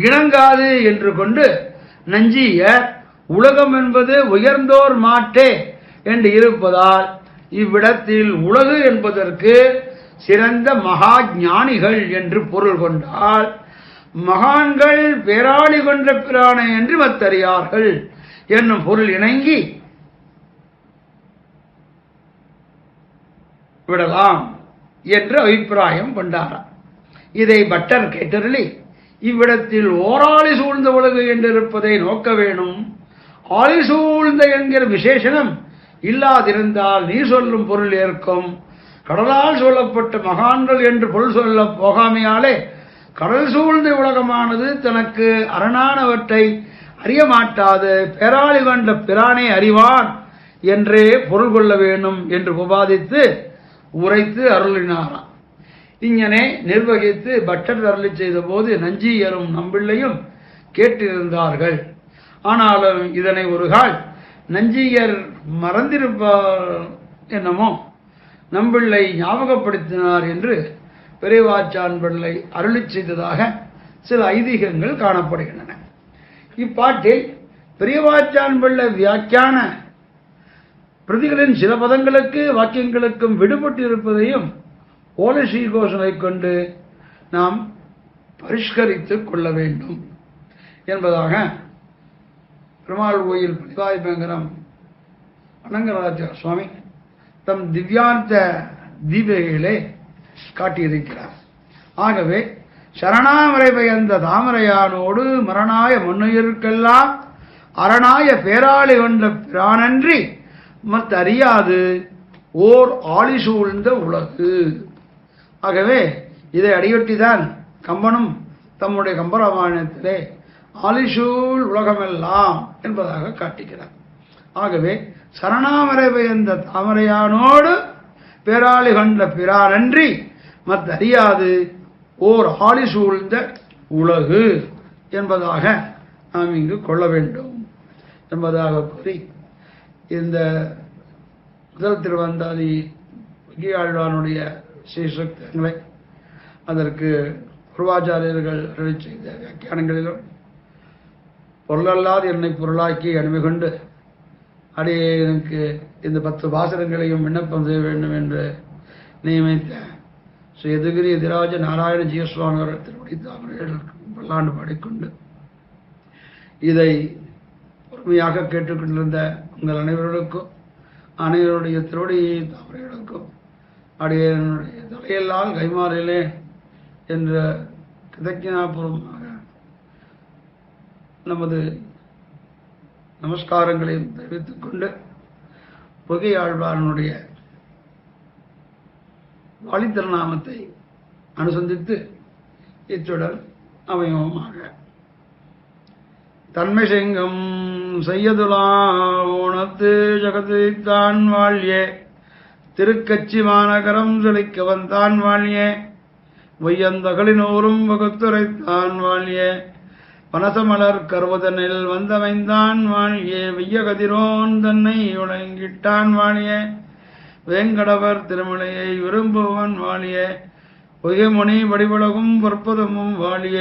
இணங்காது என்று கொண்டு நஞ்சியர் உலகம் என்பது உயர்ந்தோர் மாட்டே என்று இருப்பதால் இவ்விடத்தில் உலகு என்பதற்கு சிறந்த மகா ஞானிகள் என்று பொருள் கொண்டால் மகான்கள் பேராளி கொண்ட பிரானை என்று மற்றறியார்கள் என்னும் பொருள் இணங்கி விடலாம் என்று அபிப்பிராயம் கொண்டாராம். இதை பட்டர் கேட்டருளி இவ்விடத்தில் ஓராளி சூழ்ந்த உலகு என்றிருப்பதை நோக்க வேணும். ஆளி சூழ்ந்த என்கிற விசேஷனம் இல்லாதிருந்தால் நீ சொல்லும் பொருள் ஏற்கும். கடலால் சொல்லப்பட்ட மகான்கள் என்று பொருள் சொல்ல போகாமையாலே கடல் சூழ்ந்த உலகமானது தனக்கு அரணானவற்றை அறிய மாட்டாது பேராளி கொண்ட பிரானை அறிவான் என்றே பொருள் கொள்ள வேண்டும் என்று உபாதித்து உரைத்து அருளினாராம். இங்கனே நிர்வகித்து பட்டர் அருளி செய்த போது நஞ்சியரும் நம்பிள்ளையும் கேட்டிருந்தார்கள். ஆனாலும் இதனை ஒரு கால் நஞ்சியர் மறந்திருப்பார் என்னமோ நம்பிள்ளை ஞாபகப்படுத்தினார் என்று பெரியவாச்சான் பிள்ளை அருளி செய்ததாக சில ஐதீகங்கள் காணப்படுகின்றன. இப்பாட்டில் பெரியவாச்சான் பிள்ளை வியாக்கியான பிரதிகளின் சில பதங்களுக்கு வாக்கியங்களுக்கும் விடுபட்டு இருப்பதையும் ஓலஸ்ரீ கோஷனை கொண்டு நாம் பரிஷ்கரித்துக் கொள்ள வேண்டும் என்பதாக பெருமாள் கோயில் பதிவாய்பங்கரம் அனங்கராஜ சுவாமி தம் திவ்யார்த்த தீபிகையிலே காட்டியிருக்கிறார். ஆகவே சரணாமரை பயந்த தாமரையானோடு மரணாய மண்ணுயிருக்கெல்லாம் அரணாய பேராளி கொண்ட பிரானன்றி மற்றறியாது ஓர் ஆளி சூழ்ந்த உலகு. ஆகவே இதை அடியொட்டிதான் கம்பனும் தம்முடைய கம்பராமாயணத்திலே ஆலிசூழ் உலகமெல்லாம் என்பதாக காட்டுகிறார். ஆகவே சரணாமரை பயந்த தாமரையானோடு பேராளி கொண்ட பிரானன்றி மற்றறியாது ஓர் ஆளி சூழ்ந்த உலகு என்பதாக நாம் இங்கு கொள்ள வேண்டும் என்பதாக கூறி இந்த முதல் திருவந்தாதி ஆழ்வானுடைய ஸ்ரீசக்தங்களை அதற்கு பூர்வாச்சாரியர்கள் அருளி செய்த வியாக்கியானங்களிலும் பொருளல்லாது என்னை பொருளாக்கி அனுமதி கொண்டு அடியேனுக்கு இந்த 10 பாசனங்களையும் விண்ணப்பம் செய்ய வேண்டும் என்று நியமித்த ஸ்ரீ எதுகிரி எதிராஜ நாராயண ஜீவசுவாமிகள் திருவடி தாமரைகள் பல்லாண்டு பாடிக்கொண்டு இதை பொறுமையாக கேட்டுக்கொண்டிருந்த உங்கள் அனைவருடைய திருவடி தாமரைகளுக்கும் அடியனுடைய தலையெல்லாம் கைமாறிலே என்ற கிருதஜ்ஞாபூர்வமாக நமது நமஸ்காரங்களையும் தெரிவித்துக் கொண்டு பொகை ஆழ்வாரனுடைய வாழித்திருநாமத்தை அனுசந்தித்து இச்சுடன் அமையமாக தன்மை செங்கம் செய்யதுலா ஓணத்து ஜகத்தான் வாழ்யே திருக்கச்சி மாநகரம் செழிக்க வந்தான் வாழ்யே வையந்தகளினோரும் வகுத்துரைத்தான் வாழ்யே பனசமலர் கருவதனில் வந்தமைந்தான் வாழ்யே வெய்ய கதிரோன் தன்னை உணங்கிட்டான் வாழ்யே வேங்கடவர் திருமலையை விரும்புவன் வாழிய பொய்யமணி வடிவழகும் பொற்பதமும் வாழிய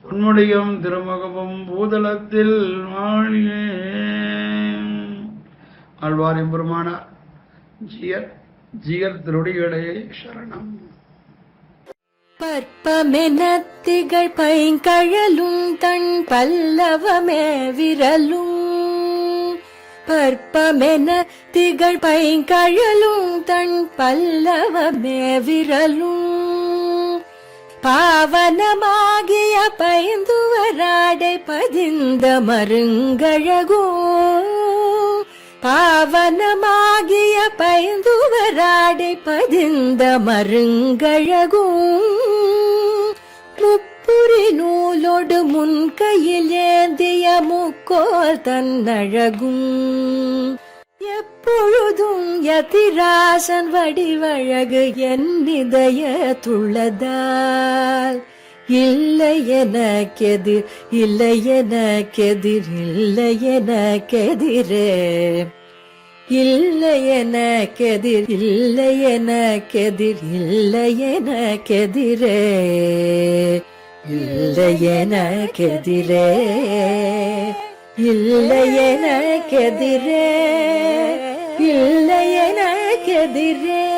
பொன்முடியும் திருமுகமும் பூதலத்தில் வாழியே. ஆழ்வாரின் பெருமானார் ஜியர் திருடிகளே சரணம். பற்பமென திகழ் பைங்கழலும் தன் பல்லவமே விரலும். பற்பமென திகழ் பைங்கழலும் தன் பல்லவமே விரலும். பாவனமாகிய பைந்துவராடை பதிந்த மருங்கழகும். பாவனமாகிய பைந்துவராடை பதிந்த மருங்கழகும். முப்புரி நூலோடு முன்கையில் ஏந்திய முக்கோல் தன்னழகும். எப்பொழுதும் யதிராசன் வடிவழகு என் இதயத்துள்ளதால் இல்லை எனக்கெதிர் இல்லை எனக்கெதிர் இல்லை எனக்கெதிரே. இல்லை எனக்கெதிர் இல்லை எனக்கெதிர் இல்லை எனக்கெதிரே. இல்லை எனக்கெதிரே இல்லை எனக்கெதிரே இல்லை எனக்கெதிரே.